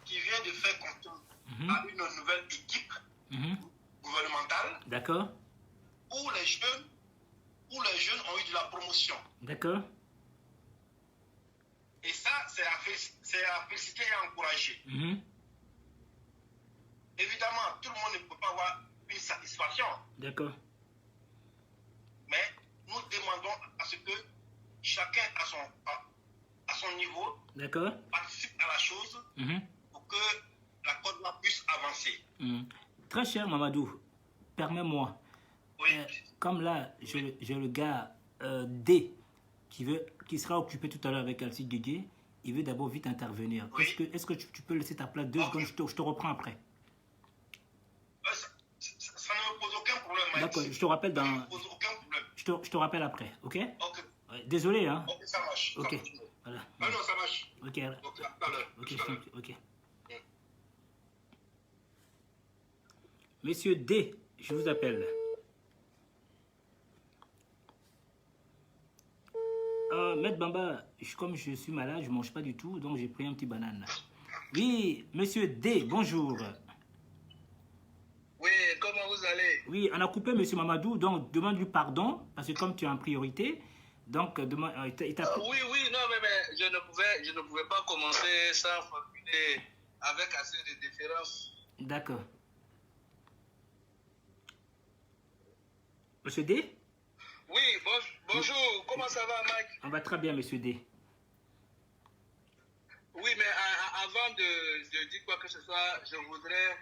[SPEAKER 4] Qui vient de faire confiance à une nouvelle équipe gouvernementale.
[SPEAKER 1] D'accord.
[SPEAKER 4] Où les jeunes ont eu de la promotion.
[SPEAKER 1] D'accord.
[SPEAKER 4] Et ça, c'est à féliciter et à encourager. Évidemment, tout le monde ne peut pas avoir une satisfaction.
[SPEAKER 1] D'accord.
[SPEAKER 4] Mais nous demandons à ce que chacun à son niveau participe à la chose pour que la Côte d'Ivoire puisse avancer.
[SPEAKER 1] Très cher Mamadou, permets-moi. Comme là, j'ai le gars D qui sera occupé tout à l'heure avec Alcide Guégué, il veut d'abord vite intervenir. Est-ce que tu peux laisser ta place 2 secondes, je te reprends après.
[SPEAKER 4] Ça ne me pose aucun problème.
[SPEAKER 1] D'accord, je te rappelle dans...
[SPEAKER 4] Ça ne me pose aucun problème.
[SPEAKER 1] Je te rappelle après, ok?
[SPEAKER 4] Ok.
[SPEAKER 1] Désolé, hein?
[SPEAKER 4] Ok, ça marche.
[SPEAKER 1] Ok,
[SPEAKER 4] ça marche.
[SPEAKER 1] voilà.
[SPEAKER 4] Ah non, ça marche.
[SPEAKER 1] Ok. Monsieur D, je vous appelle. Maître Bamba, comme je suis malade, je ne mange pas du tout, donc j'ai pris un petit banane. Oui, monsieur D, bonjour.
[SPEAKER 6] Oui, comment vous allez?
[SPEAKER 1] Oui, on a coupé monsieur Mamadou, donc demande-lui pardon, parce que comme tu es en priorité, donc demande...
[SPEAKER 6] oui, non, mais je ne pouvais pas commencer sans formuler avec assez de déférence.
[SPEAKER 1] D'accord. Monsieur D?
[SPEAKER 6] Oui, bonjour, comment ça va, Mike?
[SPEAKER 1] On va très bien, monsieur D.
[SPEAKER 6] Oui, mais avant de dire quoi que ce soit, je voudrais...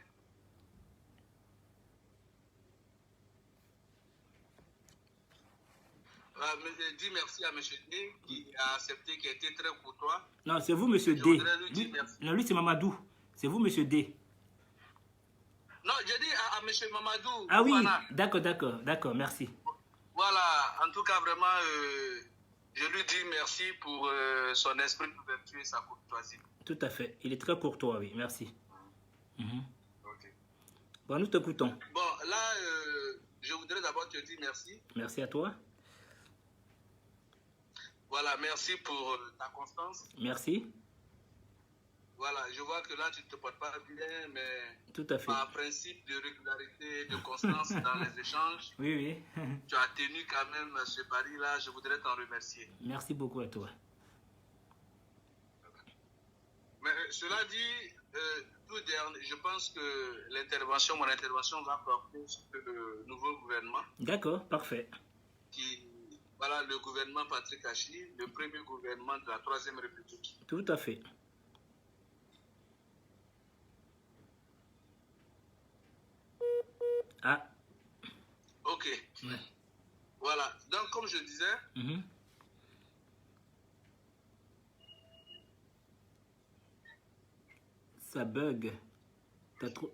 [SPEAKER 6] dire merci à monsieur D qui a accepté, qui a été très courtois.
[SPEAKER 1] Non, c'est vous, monsieur D. Lui, c'est Mamadou. C'est vous, monsieur D.
[SPEAKER 6] Non, je dis à monsieur Mamadou.
[SPEAKER 1] Ah oui, d'accord, merci.
[SPEAKER 6] Voilà, en tout cas, vraiment, je lui dis merci pour son esprit d'ouverture et sa courtoisie.
[SPEAKER 1] Tout à fait, il est très courtois, oui, merci.
[SPEAKER 6] Okay.
[SPEAKER 1] Bon, nous t'écoutons.
[SPEAKER 6] Bon, là, je voudrais d'abord te dire merci.
[SPEAKER 1] Merci à toi.
[SPEAKER 6] Voilà, merci pour ta constance.
[SPEAKER 1] Merci.
[SPEAKER 6] Voilà, je vois que là, tu ne te portes pas bien, mais
[SPEAKER 1] tout à fait.
[SPEAKER 6] Par principe de régularité, de constance dans les échanges,
[SPEAKER 1] oui.
[SPEAKER 6] Tu as tenu quand même ce pari-là, je voudrais t'en remercier.
[SPEAKER 1] Merci beaucoup à toi.
[SPEAKER 6] Mais cela dit, tout dernier, je pense que mon intervention va porter sur le nouveau gouvernement.
[SPEAKER 1] D'accord, parfait.
[SPEAKER 5] voilà, le gouvernement Patrick Achi, le premier gouvernement de la Troisième République.
[SPEAKER 1] Tout à fait. Ah.
[SPEAKER 5] Ok. Ouais. Voilà. Donc, comme je disais,
[SPEAKER 1] ça bug.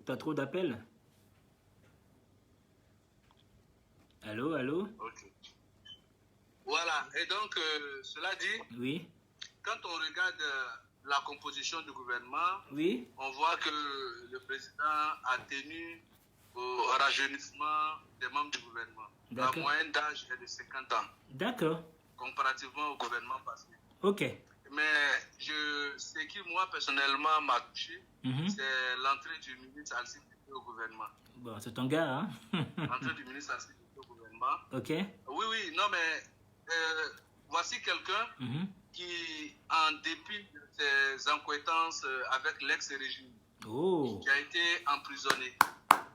[SPEAKER 1] T'as trop d'appels? Allô, allô?
[SPEAKER 5] Ok. Voilà. Et donc, cela dit,
[SPEAKER 1] oui.
[SPEAKER 5] Quand on regarde la composition du gouvernement,
[SPEAKER 1] oui.
[SPEAKER 5] On voit que le président a tenu au rajeunissement des membres du gouvernement. La moyenne d'âge est de 50 ans.
[SPEAKER 1] D'accord.
[SPEAKER 5] Comparativement au gouvernement passé.
[SPEAKER 1] Ok.
[SPEAKER 5] Mais ce qui, moi, personnellement, m'a touché, c'est l'entrée du ministre Alcide au gouvernement.
[SPEAKER 1] Bon, c'est ton gars, hein?
[SPEAKER 5] L'entrée du ministre Alcide au gouvernement.
[SPEAKER 1] Ok.
[SPEAKER 5] Oui, non, mais voici quelqu'un qui, en dépit de ses incohérences avec l'ex-régime, qui a été emprisonné,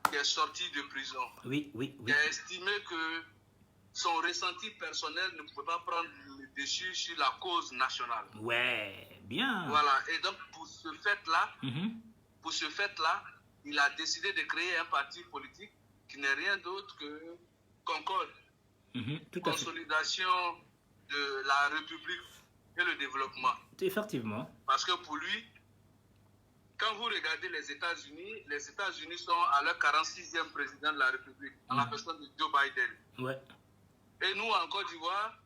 [SPEAKER 5] qui est sorti de prison, qui a estimé que son ressenti personnel ne pouvait pas prendre le dessus sur la cause nationale.
[SPEAKER 1] Ouais, bien.
[SPEAKER 5] Voilà, et donc pour ce fait-là, il a décidé de créer un parti politique qui n'est rien d'autre que Concorde, consolidation de la République et le développement.
[SPEAKER 1] Effectivement.
[SPEAKER 5] Parce que pour lui, quand vous regardez les États-Unis sont à leur 46e président de la République, à la personne de Joe Biden.
[SPEAKER 1] Ouais.
[SPEAKER 5] Et nous, en Côte d'Ivoire,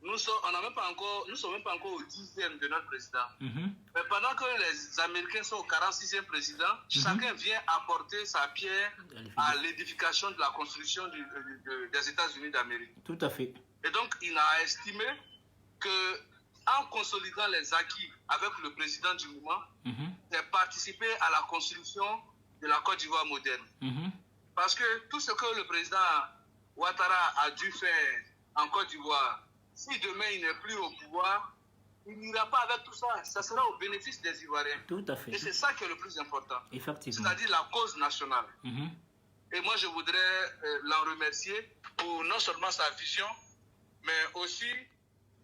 [SPEAKER 5] nous ne sommes même pas encore au 10e de notre président. Mais pendant que les Américains sont au 46e président, chacun vient apporter sa pierre à l'édification de la construction des États-Unis d'Amérique.
[SPEAKER 1] Tout à fait.
[SPEAKER 5] Et donc, il a estimé que en consolidant les acquis avec le président du moment, c'est participer à la construction de la Côte d'Ivoire moderne. Parce que tout ce que le président Ouattara a dû faire en Côte d'Ivoire, si demain il n'est plus au pouvoir, il n'ira pas avec tout ça. Ça sera au bénéfice des Ivoiriens.
[SPEAKER 1] Tout à fait.
[SPEAKER 5] Et c'est ça qui est le plus important.
[SPEAKER 1] Effectivement.
[SPEAKER 5] C'est-à-dire la cause nationale. Et moi, je voudrais l'en remercier pour non seulement sa vision, mais aussi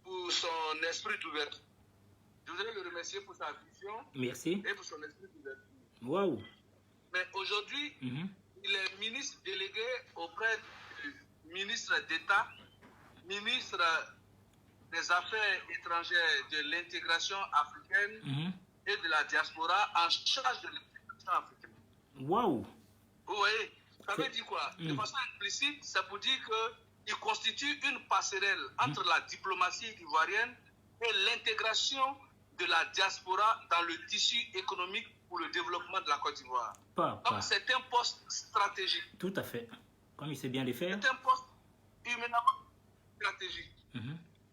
[SPEAKER 5] pour son esprit d'ouverture. Je voudrais le remercier pour sa vision.
[SPEAKER 1] Merci.
[SPEAKER 5] Et pour son esprit d'ouverture.
[SPEAKER 1] Waouh.
[SPEAKER 5] Mais aujourd'hui, il est ministre délégué auprès du ministre d'État, ministre des Affaires étrangères, de l'intégration africaine et de la diaspora en charge de l'intégration africaine.
[SPEAKER 1] Waouh.
[SPEAKER 5] Vous voyez, ça veut dire quoi? De façon implicite, ça veut dire qu'il constitue une passerelle entre la diplomatie ivoirienne et l'intégration de la diaspora dans le tissu économique pour le développement de la Côte d'Ivoire. Donc c'est un poste stratégique.
[SPEAKER 1] Tout à fait. Comme il sait bien les faire.
[SPEAKER 5] C'est un poste humainement stratégique.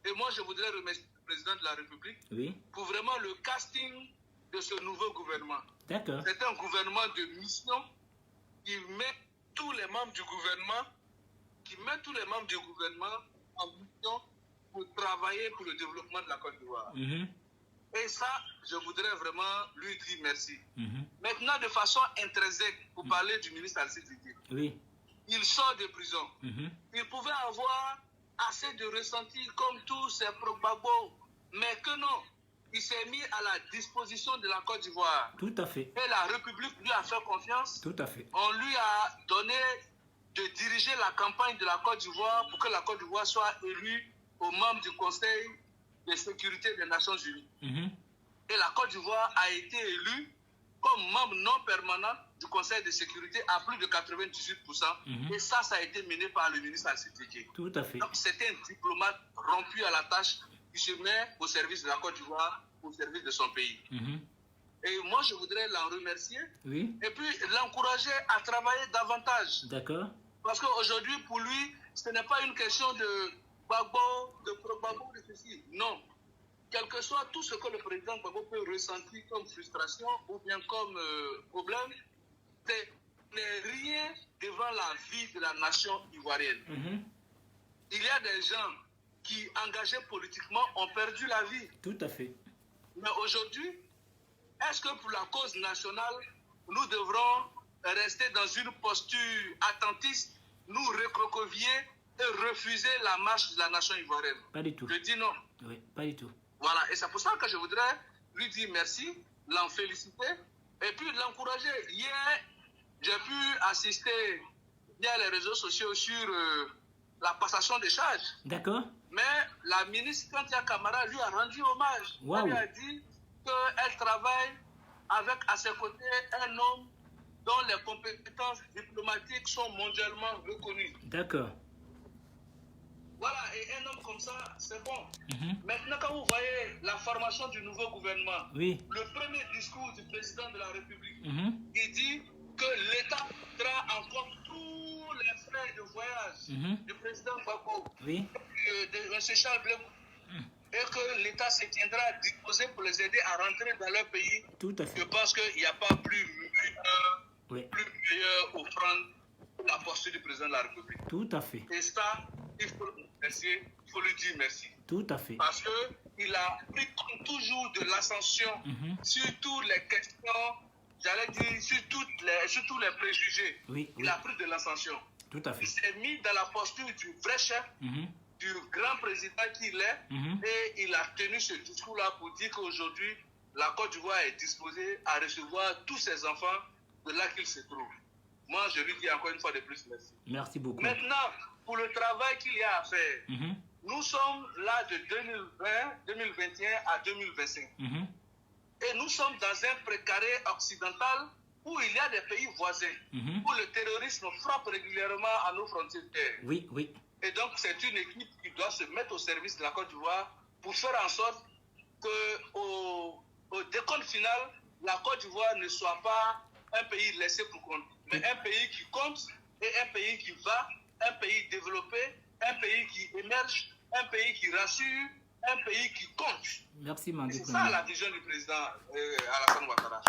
[SPEAKER 5] Et moi, je voudrais remercier le président de la République pour vraiment le casting de ce nouveau gouvernement.
[SPEAKER 1] D'accord.
[SPEAKER 5] C'est un gouvernement de mission qui met tous les membres du gouvernement en mission pour travailler pour le développement de la Côte d'Ivoire. Et ça, je voudrais vraiment lui dire merci. Maintenant, de façon intrinsèque, pour parler du ministre Alcide Didier. Il sort de prison. Il pouvait avoir assez de ressenti comme tous ces pro-Gbagbo, mais que non. Il s'est mis à la disposition de la Côte d'Ivoire.
[SPEAKER 1] Tout à fait.
[SPEAKER 5] Et la République lui a fait confiance.
[SPEAKER 1] Tout à fait.
[SPEAKER 5] On lui a donné de diriger la campagne de la Côte d'Ivoire pour que la Côte d'Ivoire soit élue aux membres du Conseil de sécurité des Nations Unies. Et la Côte d'Ivoire a été élue comme membre non permanent du Conseil de sécurité à plus de 98%. Et ça a été mené par le ministre Alcide Didier.
[SPEAKER 1] Tout à fait.
[SPEAKER 5] Donc c'était un diplomate rompu à la tâche qui se met au service de la Côte d'Ivoire, au service de son pays. Et moi, je voudrais l'en remercier. Et puis l'encourager à travailler davantage.
[SPEAKER 1] D'accord.
[SPEAKER 5] Parce qu'aujourd'hui, pour lui, ce n'est pas une question de Gbagbo, de pro-Gbagbo, de ceci. Non. Quel que soit tout ce que le président Gbagbo peut ressentir comme frustration ou bien comme problème, ce n'est rien devant la vie de la nation ivoirienne. Il y a des gens qui, engagés politiquement, ont perdu la vie.
[SPEAKER 1] Tout à fait.
[SPEAKER 5] Mais aujourd'hui, est-ce que pour la cause nationale, nous devrons rester dans une posture attentiste, nous recroqueviller
[SPEAKER 4] et refuser la marche de la nation ivoirienne.
[SPEAKER 1] Pas du tout.
[SPEAKER 4] Je dis non.
[SPEAKER 1] Oui, pas du tout.
[SPEAKER 4] Voilà, et c'est pour ça que je voudrais lui dire merci, l'en féliciter et puis l'encourager. Hier, j'ai pu assister via les réseaux sociaux sur la passation des charges.
[SPEAKER 1] D'accord.
[SPEAKER 4] Mais la ministre Kantia Camara lui a rendu hommage.
[SPEAKER 1] Wow.
[SPEAKER 4] Elle lui a dit qu'elle travaille avec à ses côtés un homme dont les compétences diplomatiques sont mondialement reconnues.
[SPEAKER 1] D'accord.
[SPEAKER 4] Voilà, et un homme comme ça, c'est bon. Maintenant, quand vous voyez la formation du nouveau gouvernement,
[SPEAKER 1] oui.
[SPEAKER 4] Le premier discours du président de la République, il dit que l'État prendra en compte tous les frais de voyage du président Gbagbo,
[SPEAKER 1] oui.
[SPEAKER 4] de M. Charles Blé, et que l'État se tiendra disposé pour les aider à rentrer dans leur pays.
[SPEAKER 1] Tout à fait.
[SPEAKER 4] Je pense qu'il n'y a pas plus meilleure offrande pour la posture du président de la République.
[SPEAKER 1] Tout à fait.
[SPEAKER 4] Et ça, il faut le remercier, il faut lui dire merci.
[SPEAKER 1] Tout à fait.
[SPEAKER 4] Parce qu'il a pris comme toujours de l'ascension sur toutes les questions, j'allais dire, sur tous les préjugés.
[SPEAKER 1] Oui,
[SPEAKER 4] il a pris de l'ascension.
[SPEAKER 1] Tout à fait.
[SPEAKER 4] Il s'est mis dans la posture du vrai chef, du grand président qu'il est, et il a tenu ce discours-là pour dire qu'aujourd'hui, la Côte d'Ivoire est disposée à recevoir tous ses enfants de là qu'ils se trouvent. Moi, je lui dis encore une fois de plus merci.
[SPEAKER 1] Merci beaucoup.
[SPEAKER 4] Maintenant, pour le travail qu'il y a à faire, nous sommes là de 2021 à 2025. Et nous sommes dans un précaré occidental où il y a des pays voisins, où le terrorisme frappe régulièrement à nos frontières.
[SPEAKER 1] Oui, oui.
[SPEAKER 4] Et donc, c'est une équipe qui doit se mettre au service de la Côte d'Ivoire pour faire en sorte qu'au décompte final, la Côte d'Ivoire ne soit pas un pays laissé pour compte, mais un pays qui compte et un pays qui va, un pays développé, un pays qui émerge, un pays qui rassure, un pays qui compte.
[SPEAKER 1] Merci, Mandé.
[SPEAKER 4] C'est ça la vision du président Alassane Ouattara.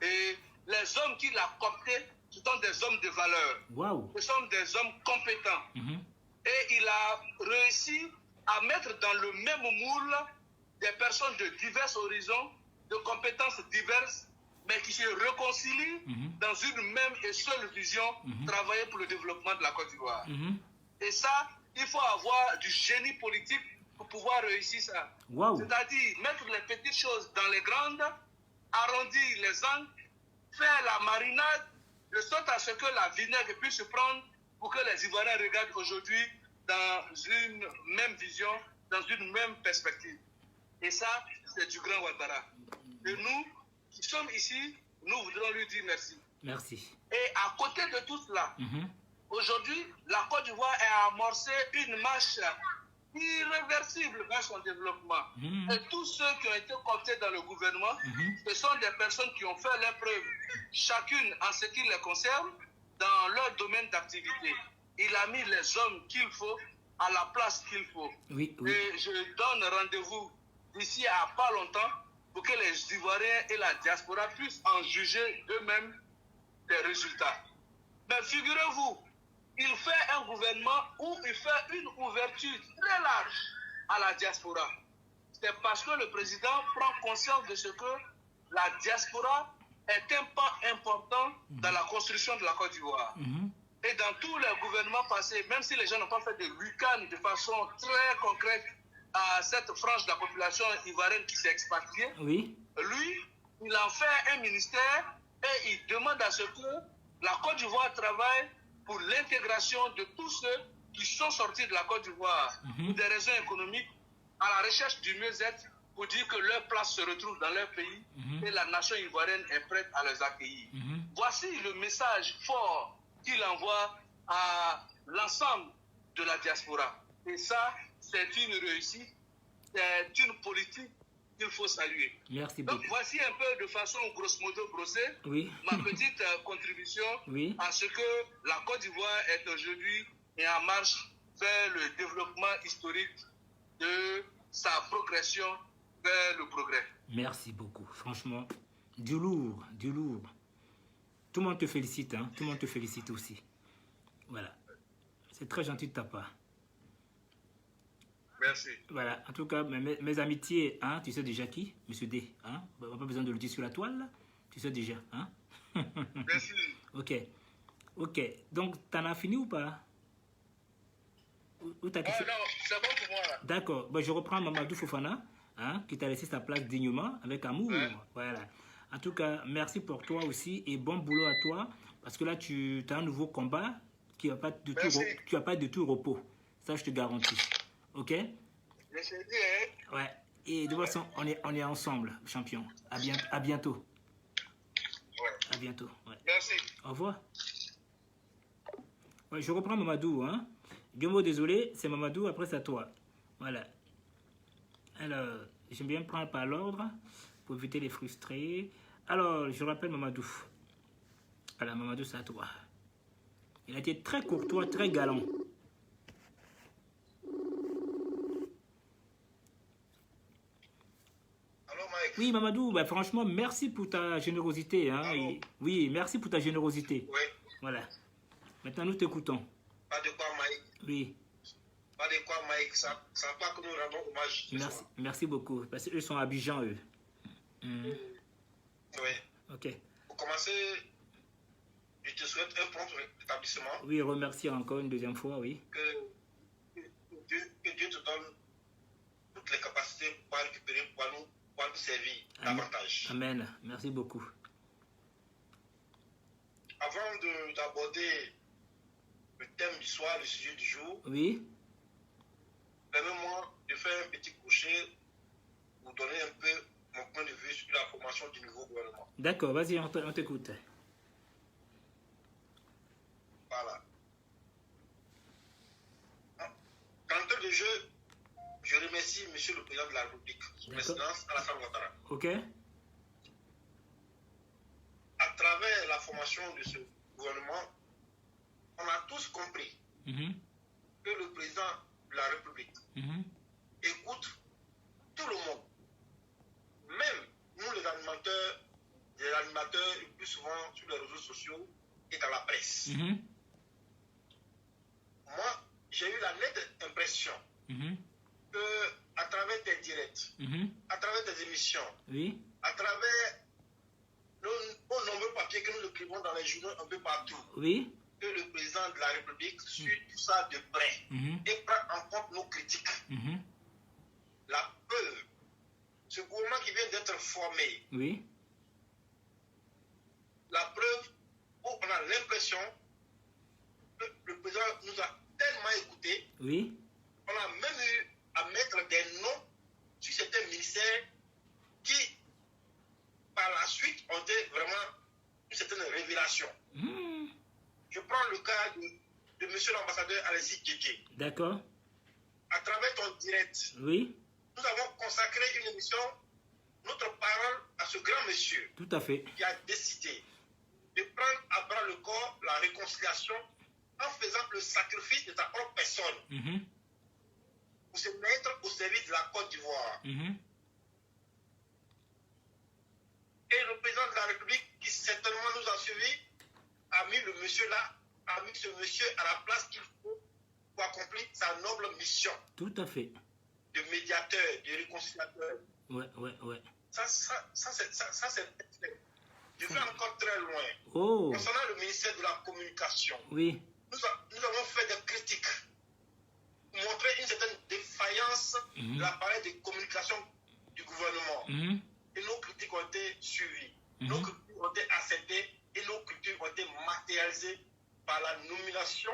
[SPEAKER 4] Et les hommes qui l'ont coopté, ce sont des hommes de valeur.
[SPEAKER 1] Wow.
[SPEAKER 4] Ce sont des hommes compétents. Et il a réussi à mettre dans le même moule des personnes de divers horizons, de compétences diverses, mais qui se réconcilient dans une même et seule vision, travailler pour le développement de la Côte d'Ivoire. Et ça, il faut avoir du génie politique pour pouvoir réussir ça.
[SPEAKER 1] Wow.
[SPEAKER 4] C'est-à-dire mettre les petites choses dans les grandes, arrondir les angles, faire la marinade, de sorte à ce que la vinaigre puisse se prendre pour que les Ivoiriens regardent aujourd'hui dans une même vision, dans une même perspective. Et ça, c'est du grand Ouattara. Et nous, qui sommes ici, nous voudrons lui dire merci.
[SPEAKER 1] Merci.
[SPEAKER 4] Et à côté de tout cela, aujourd'hui, la Côte d'Ivoire a amorcé une marche irréversible vers son développement. Et tous ceux qui ont été cooptés dans le gouvernement, ce sont des personnes qui ont fait leurs preuves, chacune en ce qui les concerne, dans leur domaine d'activité. Il a mis les hommes qu'il faut à la place qu'il faut.
[SPEAKER 1] Oui, oui.
[SPEAKER 4] Et je donne rendez-vous d'ici à pas longtemps pour que les Ivoiriens et la diaspora puissent en juger eux-mêmes des résultats. Mais figurez-vous, il fait un gouvernement où il fait une ouverture très large à la diaspora. C'est parce que le président prend conscience de ce que la diaspora est un pas important dans la construction de la Côte d'Ivoire. Et dans tous les gouvernements passés, même si les gens n'ont pas fait de lucan de façon très concrète à cette frange de la population ivoirienne qui s'est expatriée, lui, il en fait un ministère et il demande à ce que la Côte d'Ivoire travaille pour l'intégration de tous ceux qui sont sortis de la Côte d'Ivoire pour des raisons économiques, à la recherche du mieux-être, pour dire que leur place se retrouve dans leur pays et la nation ivoirienne est prête à les accueillir. Voici le message fort qu'il envoie à l'ensemble de la diaspora. Et ça, c'est une réussite, c'est une politique qu'il faut saluer.
[SPEAKER 1] Merci beaucoup.
[SPEAKER 4] Donc voici un peu de façon grosso modo brossée ma petite contribution à ce que la Côte d'Ivoire est aujourd'hui et en marche vers le développement historique de sa progression vers le progrès.
[SPEAKER 1] Merci beaucoup. Franchement, du lourd, du lourd. Tout le monde te félicite, hein? Tout le monde te félicite aussi. Voilà. C'est très gentil de ta part.
[SPEAKER 4] Merci.
[SPEAKER 1] Voilà. En tout cas, mes amitiés, hein? Tu sais déjà qui? Monsieur D. Hein? On n'a pas besoin de le dire sur la toile, là. Tu sais déjà, hein?
[SPEAKER 4] Merci.
[SPEAKER 1] Ok. Ok. Donc, t'en as fini ou pas? Où ta question?
[SPEAKER 3] Non, c'est bon pour moi là.
[SPEAKER 1] D'accord. Ben, je reprends Mamadou Fofana, hein, qui t'a laissé sa place dignement, avec amour.
[SPEAKER 3] Ouais.
[SPEAKER 1] Voilà. En tout cas, merci pour toi aussi et bon boulot à toi. Parce que là, tu as un nouveau combat qui n'a pas du tout repos. Ça, je te garantis. Ok?
[SPEAKER 3] Je sais bien.
[SPEAKER 1] Ouais. Et de toute façon, on est ensemble, champion. À bientôt.
[SPEAKER 3] Ouais.
[SPEAKER 1] À bientôt. Ouais.
[SPEAKER 3] Merci.
[SPEAKER 1] Au revoir. Ouais, je reprends Mamadou. Hein. Guillaume, désolé, c'est Mamadou, après c'est à toi. Voilà. Alors, j'aime bien prendre par l'ordre pour éviter les frustrés. Alors, je rappelle Mamadou. Voilà, Mamadou, c'est à toi. Il a été très courtois, très galant. Oui, Mamadou, bah, franchement, merci pour ta générosité. Hein. Oui, merci pour ta générosité.
[SPEAKER 3] Oui.
[SPEAKER 1] Voilà. Maintenant, nous t'écoutons.
[SPEAKER 3] Pas de quoi, Mike.
[SPEAKER 1] Oui.
[SPEAKER 3] Pas de quoi, Mike. Ça pas que nous rendons hommage.
[SPEAKER 1] Merci beaucoup. Parce qu'eux sont à Abidjan, eux.
[SPEAKER 3] Oui.
[SPEAKER 1] Ok.
[SPEAKER 3] Pour commencer, je te souhaite un prompt rétablissement.
[SPEAKER 1] Oui, remercier encore une deuxième fois, oui.
[SPEAKER 3] Que Dieu te donne toutes les capacités pour récupérer, pour nous servir davantage.
[SPEAKER 1] Amen. Merci beaucoup.
[SPEAKER 3] Avant d'aborder le thème du soir, le sujet du jour,
[SPEAKER 1] oui.
[SPEAKER 3] Permets-moi de faire un petit crochet pour donner un peu mon point de vue sur la formation du nouveau gouvernement.
[SPEAKER 1] D'accord, vas-y, on t'écoute.
[SPEAKER 3] Voilà. D'entrée de jeu, je remercie M. le Président de la République, son Excellence Alassane Ouattara.
[SPEAKER 1] Ok.
[SPEAKER 3] À travers la formation de ce gouvernement, on a tous compris que le Président de la République écoute tout le monde. Même nous, les animateurs, le plus souvent sur les réseaux sociaux et dans la presse. Moi, j'ai eu la nette impression que à travers tes directs, à travers tes émissions,
[SPEAKER 1] oui.
[SPEAKER 3] À travers nos nombreux papiers que nous écrivons dans les journaux un peu partout,
[SPEAKER 1] oui.
[SPEAKER 3] Que le président de la République suit tout ça de près et prend en compte nos critiques. La preuve, ce gouvernement qui vient d'être formé,
[SPEAKER 1] oui.
[SPEAKER 3] La preuve où on a l'impression que le président nous a tellement écoutés,
[SPEAKER 1] oui.
[SPEAKER 3] On a même eu à mettre des noms sur certains ministères qui, par la suite, ont été vraiment une certaine révélation. Je prends le cas de monsieur l'ambassadeur Alexis Djedje.
[SPEAKER 1] D'accord.
[SPEAKER 3] À travers ton direct,
[SPEAKER 1] oui.
[SPEAKER 3] Nous avons consacré une émission, notre parole à ce grand monsieur.
[SPEAKER 1] Tout à fait.
[SPEAKER 3] Qui a décidé de prendre à bras le corps la réconciliation en faisant le sacrifice de sa propre personne pour se mettre au service de la Côte d'Ivoire. Et le président de la République, qui certainement nous a suivis, a mis le monsieur là, a mis ce monsieur à la place qu'il faut pour accomplir sa noble mission.
[SPEAKER 1] Tout à fait.
[SPEAKER 3] De médiateur, de réconciliateur.
[SPEAKER 1] Ouais.
[SPEAKER 3] Ça c'est excellent. Je vais encore très loin.
[SPEAKER 1] Oh.
[SPEAKER 3] Concernant le ministère de la Communication,
[SPEAKER 1] oui.
[SPEAKER 3] Nous avons fait des critiques, montrer une certaine défaillance de l'appareil de communication du gouvernement. Et nos critiques ont été suivies, nos critiques ont été acceptées et nos critiques ont été matérialisées par la nomination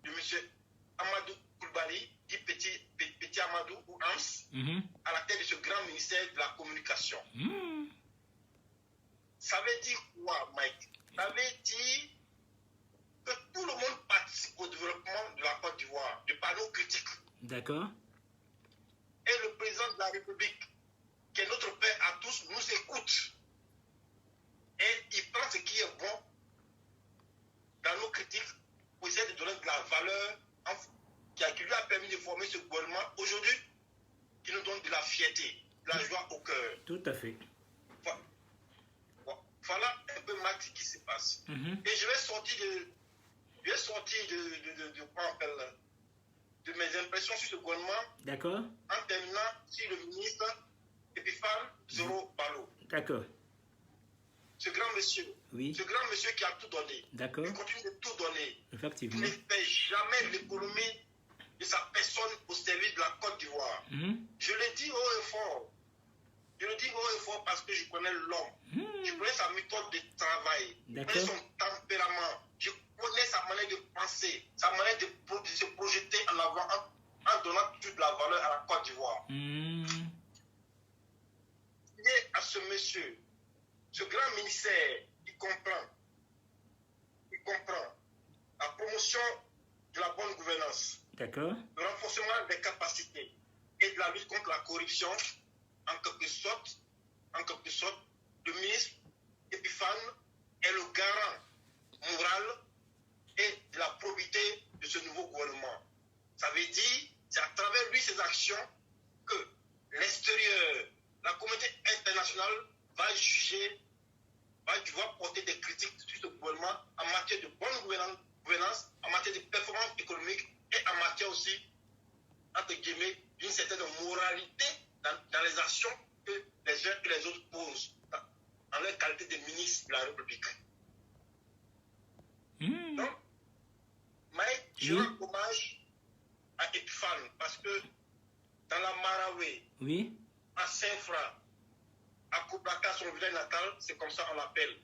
[SPEAKER 3] de M. Amadou Coulibaly, dit Petit Amadou ou AMS, à la tête de ce grand ministère de la Communication. Ça veut dire quoi, Mike? Ça veut dire que tout le monde participe au développement de la Côte d'Ivoire, de par nos critiques.
[SPEAKER 1] D'accord.
[SPEAKER 3] Et le président de la République, qui est notre père à tous, nous écoute. Et il prend ce qui est bon dans nos critiques pour essayer de donner de la valeur qui lui a permis de former ce gouvernement aujourd'hui, qui nous donne de la fierté, de la joie au cœur.
[SPEAKER 1] Tout à fait.
[SPEAKER 3] Voilà un peu Max ce qui se passe. Et je vais sortir de mes impressions sur ce gouvernement.
[SPEAKER 1] D'accord.
[SPEAKER 3] En terminant sur le ministre Epiphane Zoro Balo.
[SPEAKER 1] D'accord.
[SPEAKER 3] Ce grand monsieur.
[SPEAKER 1] Oui.
[SPEAKER 3] Ce grand monsieur qui a tout donné.
[SPEAKER 1] D'accord.
[SPEAKER 3] Il continue de tout donner.
[SPEAKER 1] Effectivement.
[SPEAKER 3] Il ne fait jamais l'économie
[SPEAKER 4] de sa personne au service de la Côte d'Ivoire. Je le dis haut et fort. Je le dis haut et fort parce que je connais l'homme. Je connais sa méthode de travail. Je connais son tempérament. Je connais sa manière de penser, sa manière de se projeter en avant en donnant toute la valeur à la Côte d'Ivoire. Et à ce monsieur, ce grand ministère, il comprend la promotion de la bonne gouvernance, le renforcement des capacités et de la lutte contre la corruption. En quelque sorte, le ministre Epiphane est le garant moral et de la probité de ce nouveau gouvernement. Ça veut dire, c'est à travers lui, ses actions, que l'extérieur, la communauté internationale va juger, va devoir porter des critiques sur ce gouvernement en matière de bonne gouvernance, en matière de performance économique et en matière aussi, entre guillemets, d'une certaine moralité dans les actions que les uns et les autres posent en leur qualité de ministre de la République. Donc, Mike, je rends hommage à Epiphane parce que dans la Marawi, à Saint-Fra, à Koubaka, son village natal, c'est comme ça on l'appelle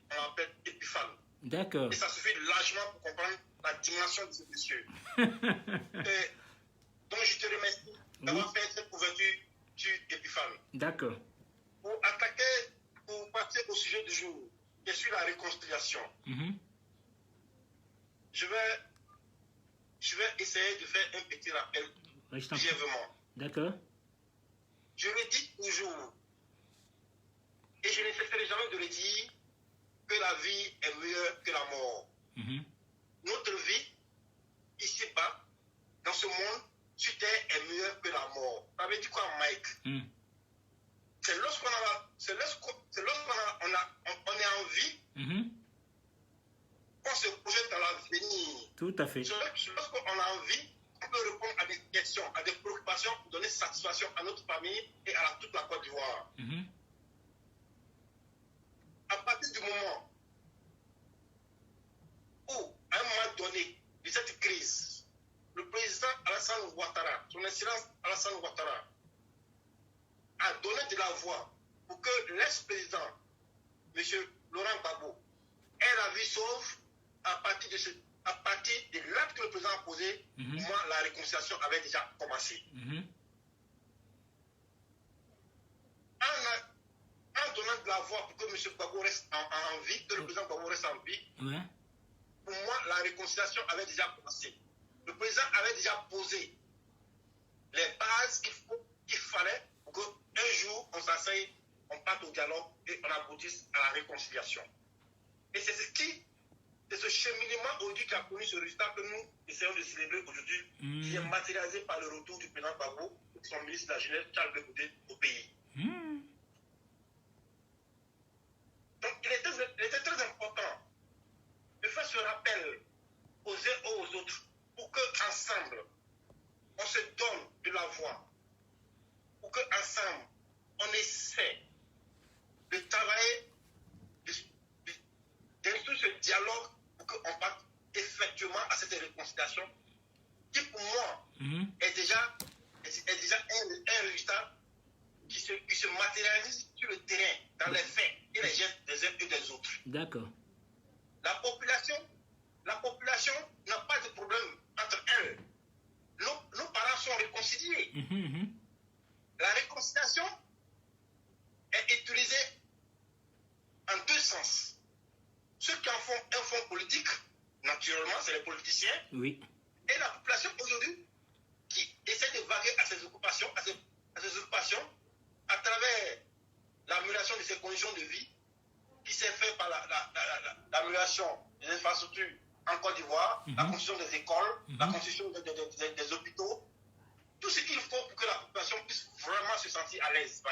[SPEAKER 4] Epiphane.
[SPEAKER 1] D'accord.
[SPEAKER 4] Et ça suffit largement pour comprendre la dimension de ce monsieur. Donc je te remercie d'avoir fait cette couverture sur Epiphane.
[SPEAKER 1] D'accord.
[SPEAKER 4] Pour passer au sujet du jour, qui est sur la réconciliation. Je vais essayer de faire un petit rappel brièvement.
[SPEAKER 1] D'accord.
[SPEAKER 4] Je le dis toujours, et je ne cesserai jamais de le dire, que la vie est meilleure que la mort. Notre vie, ici-bas, dans ce monde, sur Terre, est meilleure que la mort. Ça veut dire quoi, Mike? C'est lorsqu'on est en vie, qu'on se projette dans l'avenir.
[SPEAKER 1] Tout à fait.
[SPEAKER 4] C'est lorsqu'on a envie, on peut répondre à des questions, à des préoccupations, pour donner satisfaction à notre famille et à toute la Côte d'Ivoire. À partir du moment où, à un moment donné, de cette crise, le président Alassane Ouattara, son excellence Alassane Ouattara, a donné de la voix pour que l'ex-président, M. Laurent Gbagbo, ait la vie sauve à partir de l'acte que le président a posé, moi, la réconciliation avait déjà commencé. En donnant de la voix pour que M. Gbagbo reste en vie, que le président Gbagbo reste en vie, pour moi, la réconciliation avait déjà commencé. Le président avait déjà posé les bases qu'il fallait pour qu'un jour, on s'asseye, on parte au dialogue et on aboutisse à la réconciliation. Et c'est ce cheminement aujourd'hui qui a connu ce résultat que nous essayons de célébrer aujourd'hui, qui est matérialisé par le retour du président Gbagbo et son ministre de la Jeunesse, Charles Blé Goudé, au pays. Donc, il était très important de faire ce rappel aux uns et aux autres pour qu'ensemble, on se donne de la voix, pour qu'ensemble, on essaie de travailler, d'instruire ce dialogue pour qu'on parte effectivement à cette réconciliation qui, pour moi, est déjà un résultat qui se matérialise sur le terrain, dans les faits et les gestes des uns et des autres.
[SPEAKER 1] D'accord.
[SPEAKER 4] La population n'a pas de problème entre elles. Nos parents sont réconciliés. La réconciliation est utilisée en deux sens. Ceux qui en font un fonds politique, naturellement, c'est les politiciens.
[SPEAKER 1] Oui.
[SPEAKER 4] Et la population aujourd'hui qui essaie de vaguer à ses occupations, à travers l'amélioration de ses conditions de vie, qui s'est fait par l'amélioration des infrastructures en Côte d'Ivoire, la construction des écoles, la construction des hôpitaux, tout ce qu'il faut pour que la population puisse vraiment se sentir à l'aise.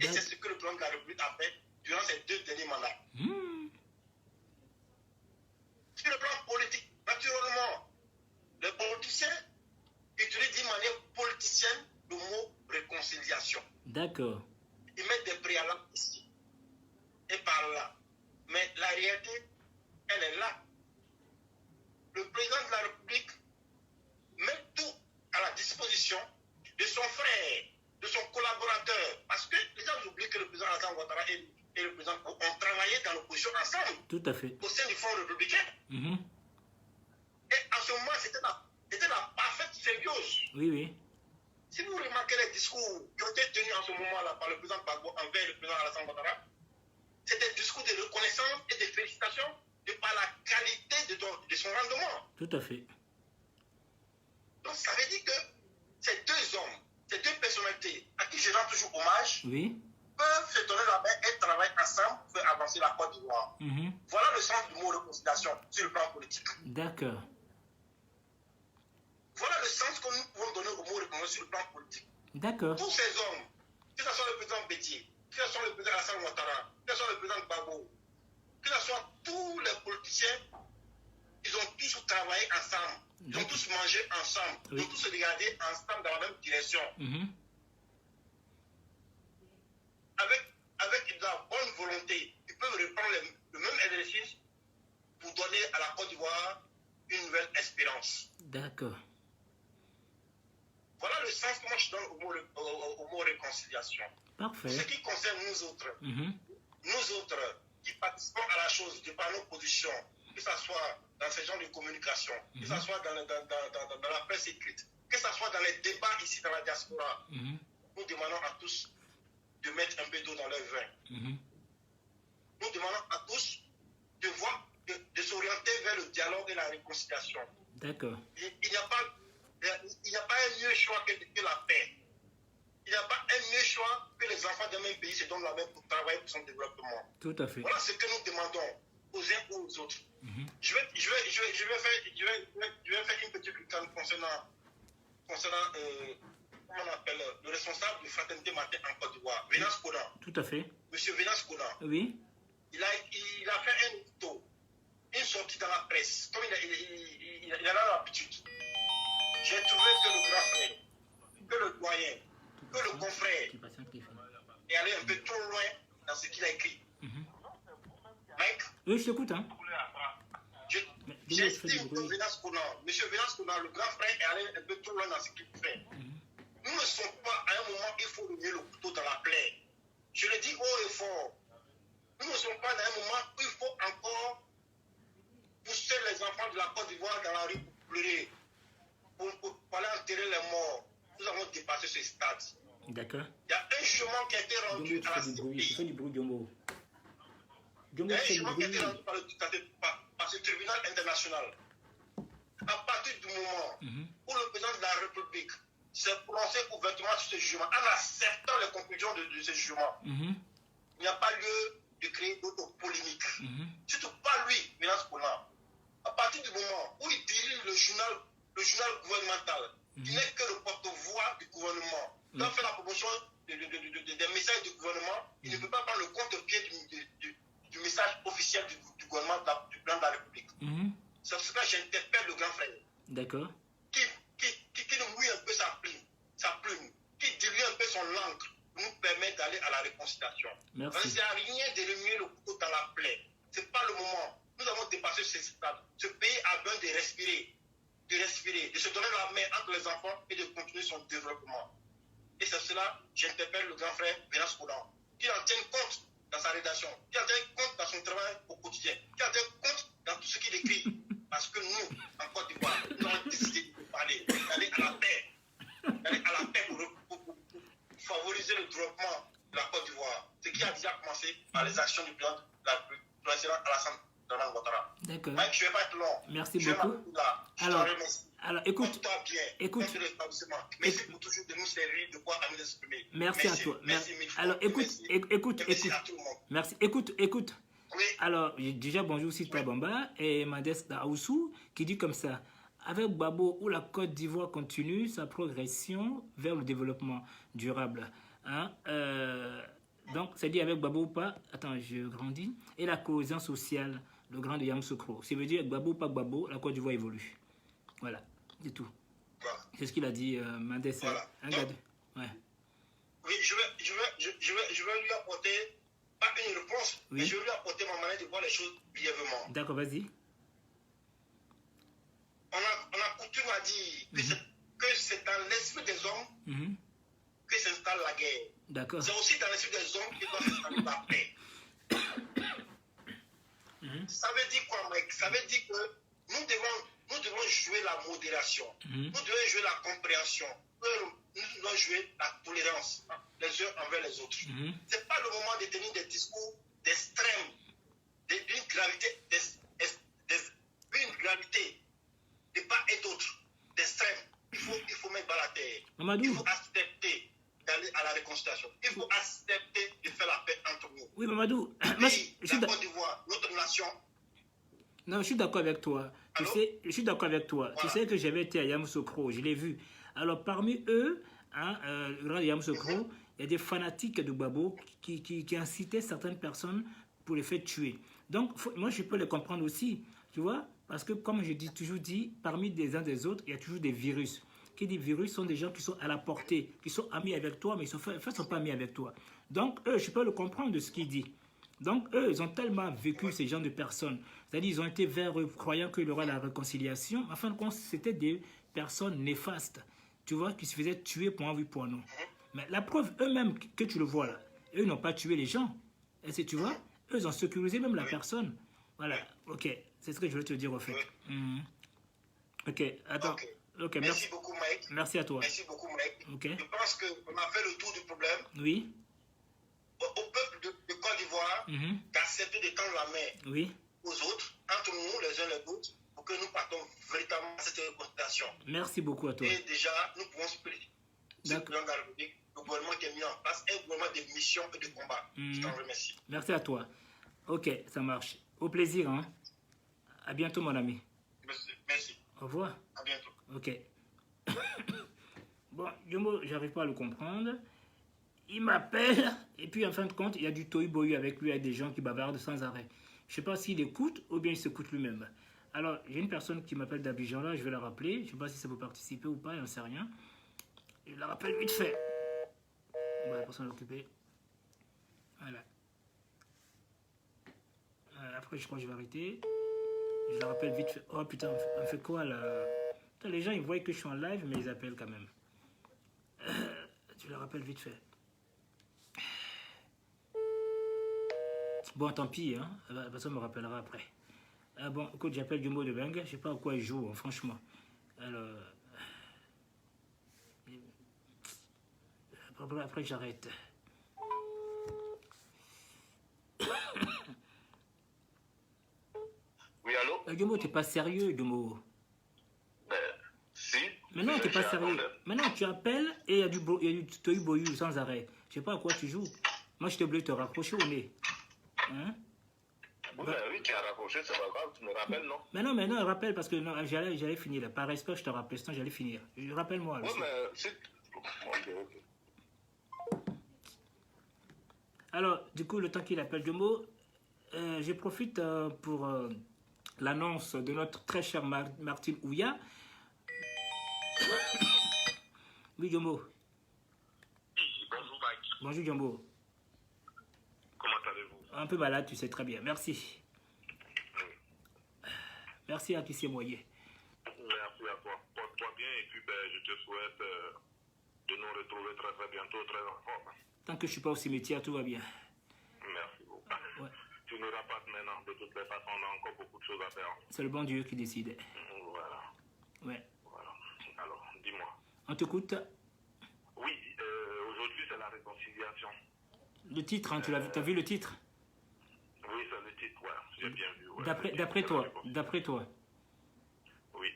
[SPEAKER 4] Et c'est ce que le président de la République a fait durant ces 2 derniers mandats. Sur le plan politique, naturellement, les politiciens utilisent d'une manière politicienne le mot réconciliation.
[SPEAKER 1] D'accord.
[SPEAKER 4] Ils mettent des préalables ici et par là. Mais la réalité, elle est là. Le président de la République met tout à la disposition
[SPEAKER 1] Tout à fait.
[SPEAKER 4] Au sein du Front républicain. Et en ce moment, c'était la parfaite symbiose.
[SPEAKER 1] Oui, oui.
[SPEAKER 4] Si vous remarquez les discours qui ont été tenus en ce moment-là par le président Gbagbo envers le président Alassane Ouattara, c'est des discours de reconnaissance et de félicitations de par la qualité de son rendement.
[SPEAKER 1] Tout à fait.
[SPEAKER 4] Donc ça veut dire que ces deux hommes, ces deux personnalités à qui je rends toujours hommage, peuvent se donner la main et travailler ensemble pour faire avancer la Côte d'Ivoire. Voilà le sens du mot réconciliation sur le plan politique.
[SPEAKER 1] D'accord.
[SPEAKER 4] Voilà le sens que nous pouvons donner au mot réconciliation sur le plan politique.
[SPEAKER 1] D'accord.
[SPEAKER 4] Tous ces hommes, que ce soit le président Bédié, que ce soit le président Alassane Ouattara, que ce soit le président Gbagbo, que ce soit tous les politiciens, ils ont tous travaillé ensemble, ils ont tous mangé ensemble, ils ont tous regardé ensemble dans la même direction. Avec de la bonne volonté, ils peuvent reprendre le même exercice pour donner à la Côte d'Ivoire une nouvelle espérance.
[SPEAKER 1] D'accord.
[SPEAKER 4] Voilà le sens que moi je donne au mot réconciliation.
[SPEAKER 1] Parfait.
[SPEAKER 4] Ce qui concerne nous autres qui participons à la chose de par nos positions, que ce soit dans ces genres de communication, que ce soit dans la presse écrite, que ce soit dans les débats ici dans la diaspora, nous demandons à tous de mettre un peu d'eau dans leur vin. Nous demandons à tous de s'orienter vers le dialogue et la réconciliation.
[SPEAKER 1] D'accord.
[SPEAKER 4] Il n'y a pas un mieux choix que la paix. Il n'y a pas un mieux choix que les enfants d'un même pays se donnent la main pour travailler pour son développement.
[SPEAKER 1] Tout à fait.
[SPEAKER 4] Voilà ce que nous demandons aux uns ou aux autres. Je vais faire une petite réclame concernant comment on appelle, le responsable de Fraternité Matin en Côte d'Ivoire, Vénas Konan.
[SPEAKER 1] Tout à fait.
[SPEAKER 4] Monsieur Vénas Konan.
[SPEAKER 1] Oui.
[SPEAKER 4] Il a fait un édito, une sortie dans la presse, comme il en a l'habitude. J'ai trouvé que le grand frère, que le doyen, que le confrère est allé un peu trop loin dans ce qu'il a écrit. Mike?
[SPEAKER 1] Oui, je t'écoute. Hein.
[SPEAKER 4] J'estime que Vénas Konan, monsieur Vénas Konan, le grand frère, est allé un peu trop loin dans ce qu'il fait. Nous ne sommes pas à un moment où il faut remuer le couteau dans la plaie. Je le dis haut et fort. Nous ne sommes pas à un moment où il faut encore pousser les enfants de la Côte d'Ivoire dans la rue pour pleurer, pour aller enterrer les morts. Nous avons dépassé ce stade.
[SPEAKER 1] D'accord.
[SPEAKER 4] Il y a un chemin qui a été rendu à la CPI.
[SPEAKER 1] C'est du bruit, Djombo.
[SPEAKER 4] Il y a un chemin qui a été rendu par ce tribunal international. À partir du moment où le président de la République s'est prononcé ouvertement sur ce jugement, en acceptant les conclusions de ce jugement, il n'y a pas lieu de créer d'autres polémiques. Surtout pas lui, Vénas Konan. À partir du moment où il dirige le journal gouvernemental, il n'est que le porte-voix du gouvernement. Il doit faire la promotion des messages du gouvernement. Il ne peut pas prendre le contre-pied du message officiel du gouvernement, du plan de la République. C'est pour ça que j'interpelle le grand frère.
[SPEAKER 1] D'accord.
[SPEAKER 4] Qui nous mouille un peu sa plume, qui dilue un peu son encre, pour nous permettre d'aller à la réconciliation.
[SPEAKER 1] Merci.
[SPEAKER 4] Il n'y a rien de remuer le couteau dans la plaie. Ce n'est pas le moment. Nous avons dépassé ce stade. Ce pays a besoin de respirer, de se donner la main entre les enfants et de continuer son développement. Et c'est cela, j'interpelle le grand frère Vénas Konan, qui en tienne compte dans sa rédaction, qui en tienne compte dans son travail au quotidien, qui en tienne compte dans tout ce qu'il écrit. Parce que nous, en Côte d'Ivoire, nous avons décidé de parler, d'aller à la paix, pour favoriser le développement de la Côte d'Ivoire. Ce qui a déjà commencé par les actions du président Alassane Ouattara.
[SPEAKER 1] D'accord.
[SPEAKER 4] Mike, je ne vais pas être long.
[SPEAKER 1] Merci beaucoup. Alors, écoute.
[SPEAKER 4] Merci pour toujours de nous servir, de quoi à nous exprimer.
[SPEAKER 1] Merci à toi. Alors, écoute.
[SPEAKER 4] Merci à tout le monde.
[SPEAKER 1] Merci. Écoute.
[SPEAKER 4] Oui.
[SPEAKER 1] Alors, déjà, bonjour Sita Bamba et Madès Daoussou qui dit comme ça. Avec Gbagbo, où la Côte d'Ivoire continue sa progression vers le développement durable. Hein? Donc, c'est dit avec Gbagbo ou pas, attends, je grandis, et la cohésion sociale, le grand de Yamoussoukro. Ça veut dire Gbagbo ou pas Gbagbo, la Côte d'Ivoire évolue. Voilà, c'est tout.
[SPEAKER 4] Voilà.
[SPEAKER 1] C'est ce qu'il a dit, Madès.
[SPEAKER 4] Voilà.
[SPEAKER 1] Ouais.
[SPEAKER 4] Oui, je vais lui apporter, pas une réponse, mais je vais lui apporter ma manière de voir les choses brièvement.
[SPEAKER 1] D'accord, vas-y.
[SPEAKER 4] On a coutume à dire que c'est dans l'esprit des hommes que s'installe la guerre.
[SPEAKER 1] D'accord.
[SPEAKER 4] C'est aussi dans l'esprit des hommes que doit s'installer la paix. Ça veut dire quoi, Mike? Ça veut dire que nous devons jouer la modération. Nous devons jouer la compréhension. Nous devons jouer la tolérance les uns envers les autres. Ce n'est pas le moment de tenir des discours d'extrême, d'une gravité, d'une gravité de part et d'autre, d'extrême. Il faut mettre dans la terre.
[SPEAKER 1] Mamadou.
[SPEAKER 4] Il faut accepter d'aller à la réconciliation. Il faut accepter de faire la paix entre nous.
[SPEAKER 1] Oui, Mamadou.
[SPEAKER 4] La Côte d'Ivoire, notre nation.
[SPEAKER 1] Non, je suis d'accord avec toi. Tu sais, je suis d'accord avec toi.
[SPEAKER 4] Voilà.
[SPEAKER 1] Tu sais que j'avais été à Yamoussoukro, je l'ai vu. Alors, parmi eux, le grand Yamoussoukro, il y a des fanatiques de Gbagbo qui incitaient certaines personnes pour les faire tuer. Donc, moi, je peux les comprendre aussi, tu vois, parce que, comme je dis toujours dit, parmi des uns des autres, il y a toujours des virus. Qui dit virus sont des gens qui sont à la portée, qui sont amis avec toi, mais ils ne sont pas amis avec toi. Donc, eux, je peux le comprendre de ce qu'il dit. Donc, eux, ils ont tellement vécu ces gens de personnes. C'est-à-dire, ils ont été vers eux, croyant qu'il y aurait la réconciliation. En fin de compte, c'était des personnes néfastes, tu vois, qui se faisaient tuer pour un oui, pour un non. Mais la preuve, eux-mêmes, que tu le vois là, eux n'ont pas tué les gens. Et tu vois, eux, ils ont sécurisé même la personne. Voilà, ok. C'est ce que je voulais te dire, au fait. Ok, attends. Ok,
[SPEAKER 4] merci beaucoup, Mike.
[SPEAKER 1] Merci à toi.
[SPEAKER 4] Merci beaucoup, Mike.
[SPEAKER 1] Okay.
[SPEAKER 4] Je pense qu'on a fait le tour du problème.
[SPEAKER 1] Oui.
[SPEAKER 4] Au peuple de Côte d'Ivoire d'accepter de tendre la main aux autres, entre nous, les uns les autres, pour que nous partons véritablement à cette réconciliation.
[SPEAKER 1] Merci beaucoup à toi.
[SPEAKER 4] Et déjà, nous pouvons expliquer le président de la République, le gouvernement qui est mis en place, un gouvernement de mission et de combat. Je t'en remercie.
[SPEAKER 1] Merci à toi. Ok, ça marche. Au plaisir. Hein. À bientôt, mon ami.
[SPEAKER 4] Merci.
[SPEAKER 1] Au revoir.
[SPEAKER 4] À bientôt.
[SPEAKER 1] Ok. Bon, Jumbo, j'arrive pas à le comprendre. Il m'appelle, et puis en fin de compte, il y a du tohu-bohu avec lui, il y a des gens qui bavardent sans arrêt. Je sais pas s'il écoute ou bien il s'écoute lui-même. Alors, j'ai une personne qui m'appelle d'Abidjan là, je vais la rappeler. Je sais pas si ça peut participer ou pas, j'en sais rien. Je la rappelle vite fait. Bon, la personne est occupée. Voilà. Après, je crois que je vais arrêter. Je la rappelle vite fait. Oh putain, on fait quoi là? Putain, les gens, ils voient que je suis en live, mais ils appellent quand même. Je la rappelle vite fait. Bon, tant pis, hein. La personne me rappellera après. Bon, écoute, j'appelle Jumbo de Beng. Je sais pas à quoi il joue, hein, franchement. Alors... Après, j'arrête.
[SPEAKER 5] Oui, allô?
[SPEAKER 1] Jumbo, t'es pas sérieux, Jumbo.
[SPEAKER 5] Si.
[SPEAKER 1] Mais non, t'es pas sérieux. Maintenant, tu appelles et il y a du tohu-bohu sans arrêt. Je sais pas à quoi tu joues. Moi, je t'ai obligé de te raccrocher au nez. Hein?
[SPEAKER 5] Oui, tu as raccroché, c'est pas grave, tu me rappelles, non?
[SPEAKER 1] Mais non, rappelle parce que j'allais finir là. Par respect, je te rappelle, sinon j'allais finir. Rappelle-moi.
[SPEAKER 5] Oui, mais c'est... Ok.
[SPEAKER 1] Alors, du coup, le temps qu'il appelle Jumbo, je profite pour l'annonce de notre très cher Martine Ouya. Oui, Jumbo.
[SPEAKER 5] Bonjour, Mike.
[SPEAKER 1] Bonjour, Jumbo.
[SPEAKER 5] Comment allez-vous?
[SPEAKER 1] Un peu malade, tu sais très bien. Merci. Merci à qui s'est moyen.
[SPEAKER 5] Merci à toi. Porte-toi bien et puis je te souhaite de nous retrouver très très bientôt, très en forme.
[SPEAKER 1] Tant que je ne suis pas au cimetière, tout va bien.
[SPEAKER 5] Merci beaucoup. Ouais. Tu ne rapates maintenant. De toutes les façons, on a encore beaucoup de choses à faire.
[SPEAKER 1] C'est le bon Dieu qui décide.
[SPEAKER 5] Voilà.
[SPEAKER 1] Ouais.
[SPEAKER 5] Voilà. Alors, dis-moi.
[SPEAKER 1] On t'écoute.
[SPEAKER 5] Oui, aujourd'hui c'est la réconciliation.
[SPEAKER 1] Le titre, hein, tu as vu le titre?
[SPEAKER 5] Oui, c'est le titre, ouais. J'ai bien vu. Ouais,
[SPEAKER 1] D'après toi.
[SPEAKER 5] Oui.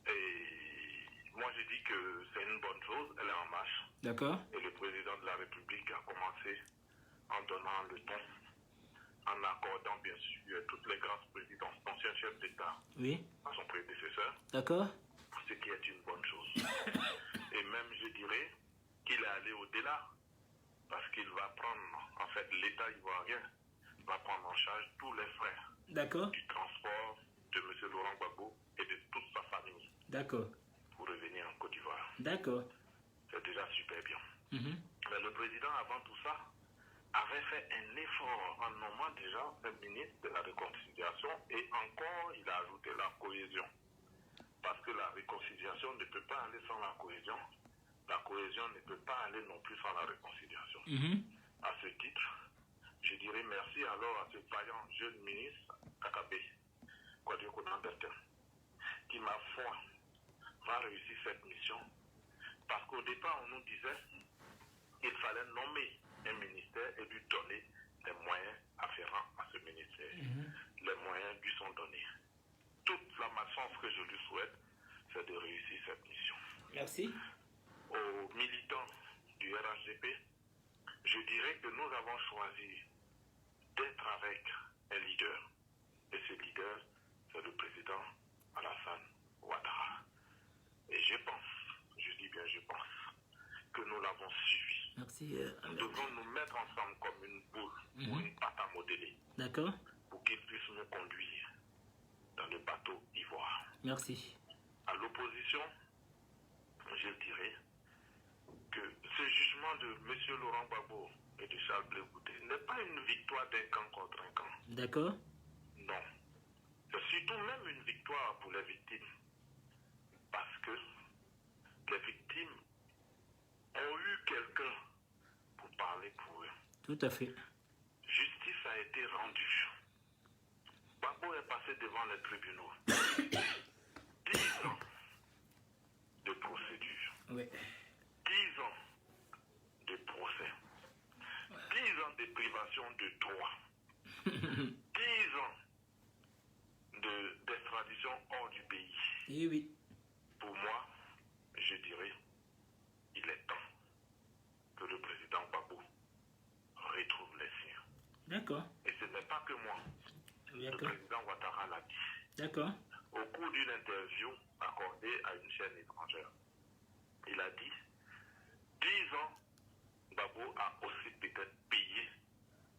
[SPEAKER 5] Et moi, je dis que c'est une bonne chose, elle est en marche.
[SPEAKER 1] D'accord.
[SPEAKER 5] Et le président de la République a commencé en donnant le ton, en accordant bien sûr toutes les grâces présidences d'anciens chefs d'État à son prédécesseur.
[SPEAKER 1] D'accord.
[SPEAKER 5] Ce qui est une bonne chose. Et même, je dirais qu'il est allé au-delà, parce qu'il va prendre, en fait, l'État ivoirien va prendre en charge tous les frais du transport de M. Laurent Gbagbo et de toute sa famille.
[SPEAKER 1] D'accord.
[SPEAKER 5] Pour revenir en Côte d'Ivoire.
[SPEAKER 1] D'accord.
[SPEAKER 5] C'est déjà super bien. Mais le président, avant tout ça, avait fait un effort en nommant déjà un ministre de la réconciliation et encore, il a ajouté la cohésion. Parce que la réconciliation ne peut pas aller sans la cohésion. La cohésion ne peut pas aller non plus sans la réconciliation. À ce titre, je dirais merci alors à ce vaillant jeune ministre, Kakabé, Kwadiokonan Bertin, qui, ma foi, va réussir cette mission. Parce qu'au départ, on nous disait qu'il fallait nommer un ministère et lui donner les moyens afférents à ce ministère. Les moyens lui sont donnés. Toute la malchance que je lui souhaite, c'est de réussir cette mission.
[SPEAKER 1] Merci.
[SPEAKER 5] Aux militants du RHDP, je dirais que nous avons choisi d'être avec un leader. Et ce leader, c'est le président Alassane Ouattara. Et je pense, je dis bien je pense, que nous l'avons suivi.
[SPEAKER 1] Merci.
[SPEAKER 5] Nous devons nous mettre ensemble comme une boule ou une pâte à modeler.
[SPEAKER 1] D'accord.
[SPEAKER 5] Pour qu'il puisse nous conduire dans le bateau ivoire.
[SPEAKER 1] Merci.
[SPEAKER 5] À l'opposition, je dirais que ce jugement de M. Laurent Gbagbo et de Charles Blé Goudé n'est pas une victoire d'un camp contre un camp.
[SPEAKER 1] D'accord.
[SPEAKER 5] Non. C'est surtout même une victoire pour les victimes. Parce que les victimes ont eu quelqu'un pour parler pour eux.
[SPEAKER 1] Tout à fait.
[SPEAKER 5] Justice a été rendue. Gbagbo est passé devant les tribunaux. 10 ans de procédure.
[SPEAKER 1] Oui.
[SPEAKER 5] 10 ans de procès. 10 ans de privation de droit. 10 ans d'extradition hors du pays.
[SPEAKER 1] Et oui.
[SPEAKER 5] Pour moi, je dirais, il est temps que le président Gbagbo retrouve les siens.
[SPEAKER 1] D'accord.
[SPEAKER 5] Et ce n'est pas que moi. Le président Ouattara l'a dit.
[SPEAKER 1] D'accord.
[SPEAKER 5] Au cours d'une interview accordée à une chaîne étrangère, il a dit 10 ans, Gbagbo a aussi peut-être payé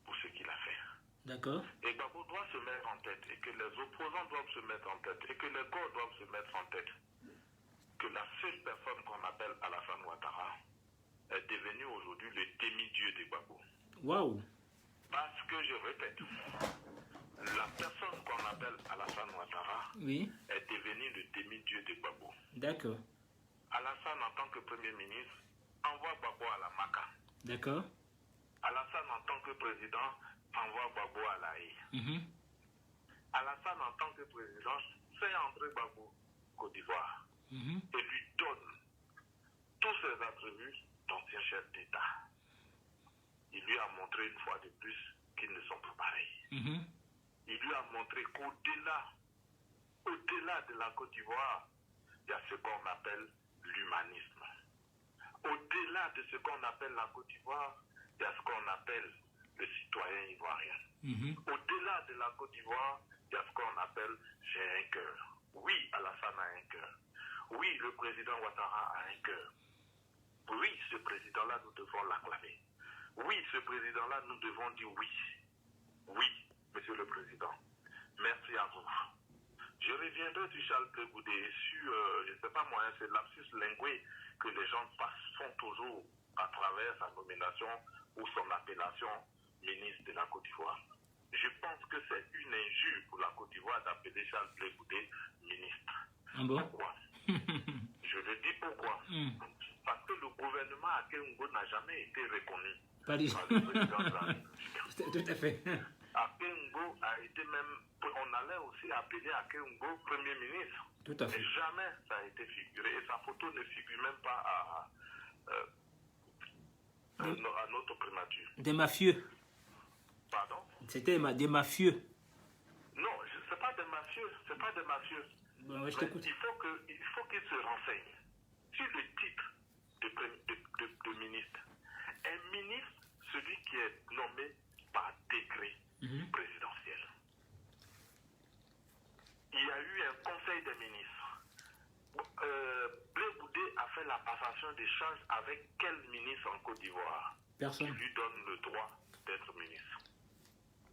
[SPEAKER 5] pour ce qu'il a fait.
[SPEAKER 1] D'accord.
[SPEAKER 5] Et Gbagbo doit se mettre en tête, et que les opposants doivent se mettre en tête, et que les corps doivent se mettre en tête, que la seule personne qu'on appelle Alassane Ouattara est devenue aujourd'hui le demi-dieu de Gbagbo.
[SPEAKER 1] Waouh.
[SPEAKER 5] Parce que, je répète, la personne qu'on appelle Alassane Ouattara est devenue le demi-dieu de Gbagbo.
[SPEAKER 1] D'accord.
[SPEAKER 5] Alassane, en tant que Premier ministre, envoie Gbagbo à la Maca.
[SPEAKER 1] D'accord.
[SPEAKER 5] Alassane, en tant que président, envoie Gbagbo à la Haye. Alassane, en tant que président, fait entrer Gbagbo Côte d'Ivoire et lui donne tous ses attributs d'ancien chef d'État. Il lui a montré une fois de plus qu'ils ne sont pas pareils. Il lui a montré qu'au-delà de la Côte d'Ivoire, il y a ce qu'on appelle l'humanisme. Au-delà de ce qu'on appelle la Côte d'Ivoire, il y a ce qu'on appelle le citoyen ivoirien. Au-delà de la Côte d'Ivoire, il y a ce qu'on appelle j'ai un cœur. Oui, Alassane a un cœur. Oui, le président Ouattara a un cœur. Oui, ce président-là, nous devons l'acclamer. Oui, ce président-là, nous devons dire oui. Oui, monsieur le président. Merci à vous. Je reviendrai sur Charles Blé Goudé et sur, je ne sais pas moi, c'est lapsus lingué que les gens font toujours à travers sa nomination ou son appellation ministre de la Côte d'Ivoire. Je pense que c'est une injure pour la Côte d'Ivoire d'appeler Charles Blé Goudé ministre.
[SPEAKER 1] Ah bon?
[SPEAKER 5] Pourquoi? Je le dis pourquoi. Parce que le gouvernement à Akeungo n'a jamais été reconnu
[SPEAKER 1] par le président de la République. Tout à fait.
[SPEAKER 5] Akeungo a été même, on allait aussi appeler Akeungo Premier ministre.
[SPEAKER 1] Tout à fait.
[SPEAKER 5] Et jamais ça a été figuré. Et sa photo ne figure même pas à notre primature.
[SPEAKER 1] Des mafieux.
[SPEAKER 5] Pardon?
[SPEAKER 1] C'était des mafieux.
[SPEAKER 5] Non, ce n'est pas des mafieux. C'est pas des mafieux.
[SPEAKER 1] Bon, ouais, je t'écoute.
[SPEAKER 5] Il faut qu'il se renseigne sur le titre de ministre. Un ministre, celui qui est nommé par décret présidentiel. Il y a eu un conseil des ministres. Blé Goudé a fait la passation d'échange avec quel ministre en Côte d'Ivoire?
[SPEAKER 1] Personne.
[SPEAKER 5] Qui lui donne le droit d'être ministre.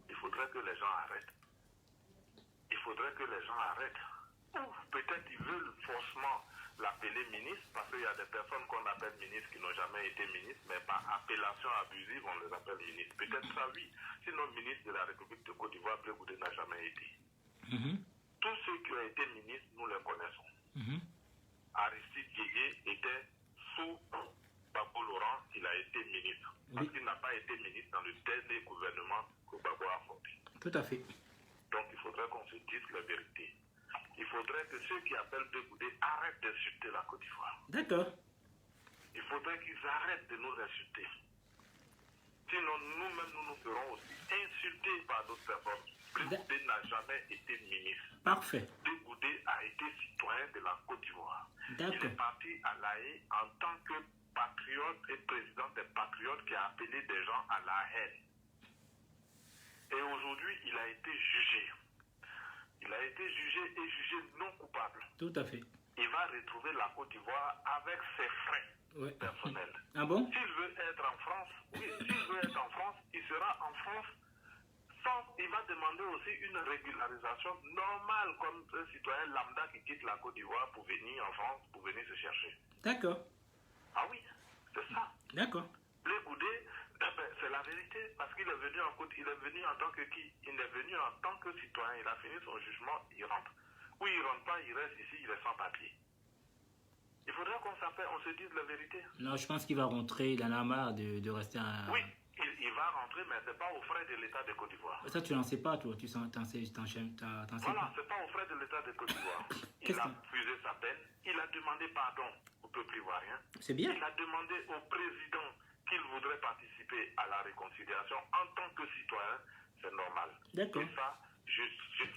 [SPEAKER 5] Il faudrait que les gens arrêtent. Il faudrait que les gens arrêtent. Ou peut-être ils veulent forcément l'appeler ministre, parce qu'il y a des personnes qu'on appelle ministres qui n'ont jamais été ministres, mais par appellation abusive, on les appelle ministres. Peut-être ça, oui. Sinon, ministre de la République de Côte d'Ivoire, Blé Goudé n'a jamais été. Tous ceux qui ont été ministres, nous les connaissons. Aristide Guégué était sous Gbagbo Laurent
[SPEAKER 8] il a été ministre. Parce qu'il n'a pas été ministre dans le dernier gouvernement que Gbagbo a formé.
[SPEAKER 1] Tout à fait.
[SPEAKER 8] Donc il faudrait qu'on se dise la vérité. Il faudrait que ceux qui appellent Blé Goudé arrêtent d'insulter la Côte d'Ivoire.
[SPEAKER 1] D'accord.
[SPEAKER 8] Il faudrait qu'ils arrêtent de nous insulter. Sinon, nous-mêmes, nous nous ferons aussi insulter par d'autres personnes. Blé Goudé n'a jamais été ministre.
[SPEAKER 1] Parfait.
[SPEAKER 8] Blé Goudé a été citoyen de la Côte d'Ivoire. Il est parti à La Haye en tant que patriote et président des patriotes qui a appelé des gens à la haine. Et aujourd'hui, il a été jugé. Il a été jugé et jugé non coupable.
[SPEAKER 1] Tout à fait.
[SPEAKER 8] Il va retrouver la Côte d'Ivoire avec ses frais personnels.
[SPEAKER 1] Ah bon?
[SPEAKER 8] S'il veut être en France, s'il veut être en France, il sera en France. Il va demander aussi une régularisation normale comme un citoyen lambda qui quitte la Côte d'Ivoire pour venir en France, pour venir se chercher.
[SPEAKER 1] D'accord.
[SPEAKER 8] Ah oui, c'est ça.
[SPEAKER 1] D'accord.
[SPEAKER 8] Blé Goudé, c'est la vérité, parce qu'il est venu en tant que qui? Il est venu en tant que citoyen, il a fini son jugement, il rentre. Ou il rentre pas, il reste ici, il est sans papier. Il faudrait qu'on s'appelle, on se dise la vérité.
[SPEAKER 1] Non, je pense qu'il va rentrer, il en a marre de rester un...
[SPEAKER 8] Oui, il va rentrer, mais c'est pas aux frais de l'État de Côte d'Ivoire.
[SPEAKER 1] Ça, tu n'en sais pas, toi, tu t'en sais
[SPEAKER 8] Voilà, c'est pas aux frais de l'État de Côte d'Ivoire. Il a refusé sa peine, il a demandé pardon au peuple ivoirien. C'est bien. Il a demandé au président qu'il voudrait participer à la réconciliation en tant que citoyen, c'est normal.
[SPEAKER 1] D'accord.
[SPEAKER 8] Et ça, je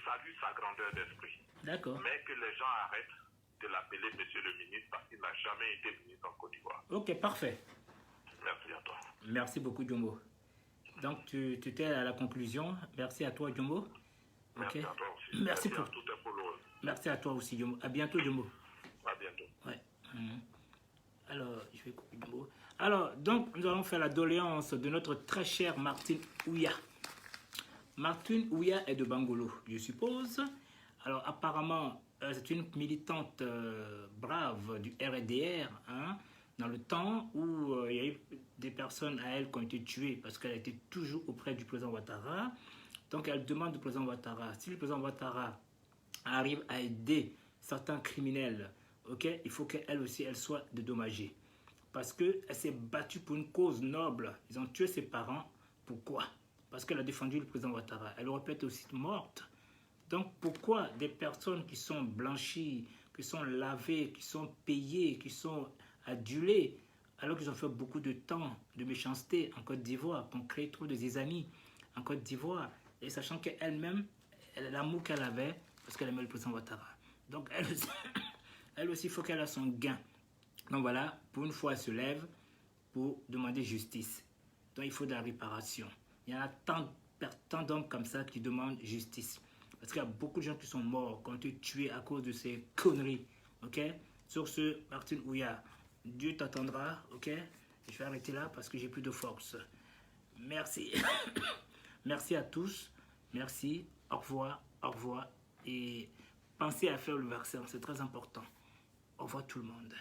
[SPEAKER 8] salue sa grandeur d'esprit.
[SPEAKER 1] D'accord.
[SPEAKER 8] Mais que les gens arrêtent de l'appeler monsieur le ministre parce qu'il n'a jamais été ministre en Côte d'Ivoire.
[SPEAKER 1] Ok, parfait.
[SPEAKER 8] Merci à toi.
[SPEAKER 1] Merci beaucoup, Djombo. Donc, tu t'es à la conclusion. Merci à toi, Djombo.
[SPEAKER 8] Merci à toi aussi.
[SPEAKER 1] Merci
[SPEAKER 8] à tous tes followers.
[SPEAKER 1] Merci à toi aussi, Djombo. À bientôt, Djombo.
[SPEAKER 8] À bientôt.
[SPEAKER 1] Ouais. Alors, je vais couper Djombo. Alors, donc, nous allons faire la doléance de notre très cher Martine Ouya. Martine Ouya est de Bangolo, je suppose. Alors, apparemment, c'est une militante brave du RDR, hein, dans le temps où il y a eu des personnes à elle qui ont été tuées parce qu'elle était toujours auprès du président Ouattara. Donc, elle demande au président Ouattara, si le président Ouattara arrive à aider certains criminels, ok, il faut qu'elle aussi, elle soit dédommagée. Parce qu'elle s'est battue pour une cause noble. Ils ont tué ses parents. Pourquoi? Parce qu'elle a défendu le président Ouattara. Elle aurait pu être aussi morte. Donc pourquoi des personnes qui sont blanchies, qui sont lavées, qui sont payées, qui sont adulées, alors qu'ils ont fait beaucoup de temps de méchanceté en Côte d'Ivoire, qu'on crée trop de zizanie en Côte d'Ivoire, et sachant qu'elle-même, l'amour qu'elle avait, parce qu'elle aimait le président Ouattara. Donc elle aussi, il faut qu'elle ait son gain. Donc voilà, pour une fois, elle se lève pour demander justice. Donc il faut de la réparation. Il y en a tant d'hommes comme ça qui demandent justice. Parce qu'il y a beaucoup de gens qui sont morts, qui ont été tués à cause de ces conneries. Ok? Sur ce, Martine Ouya, Dieu t'attendra. Ok? Je vais arrêter là parce que j'ai plus de force. Merci. Merci à tous. Merci. Au revoir. Au revoir. Et pensez à faire le vaccin. C'est très important. Au revoir tout le monde.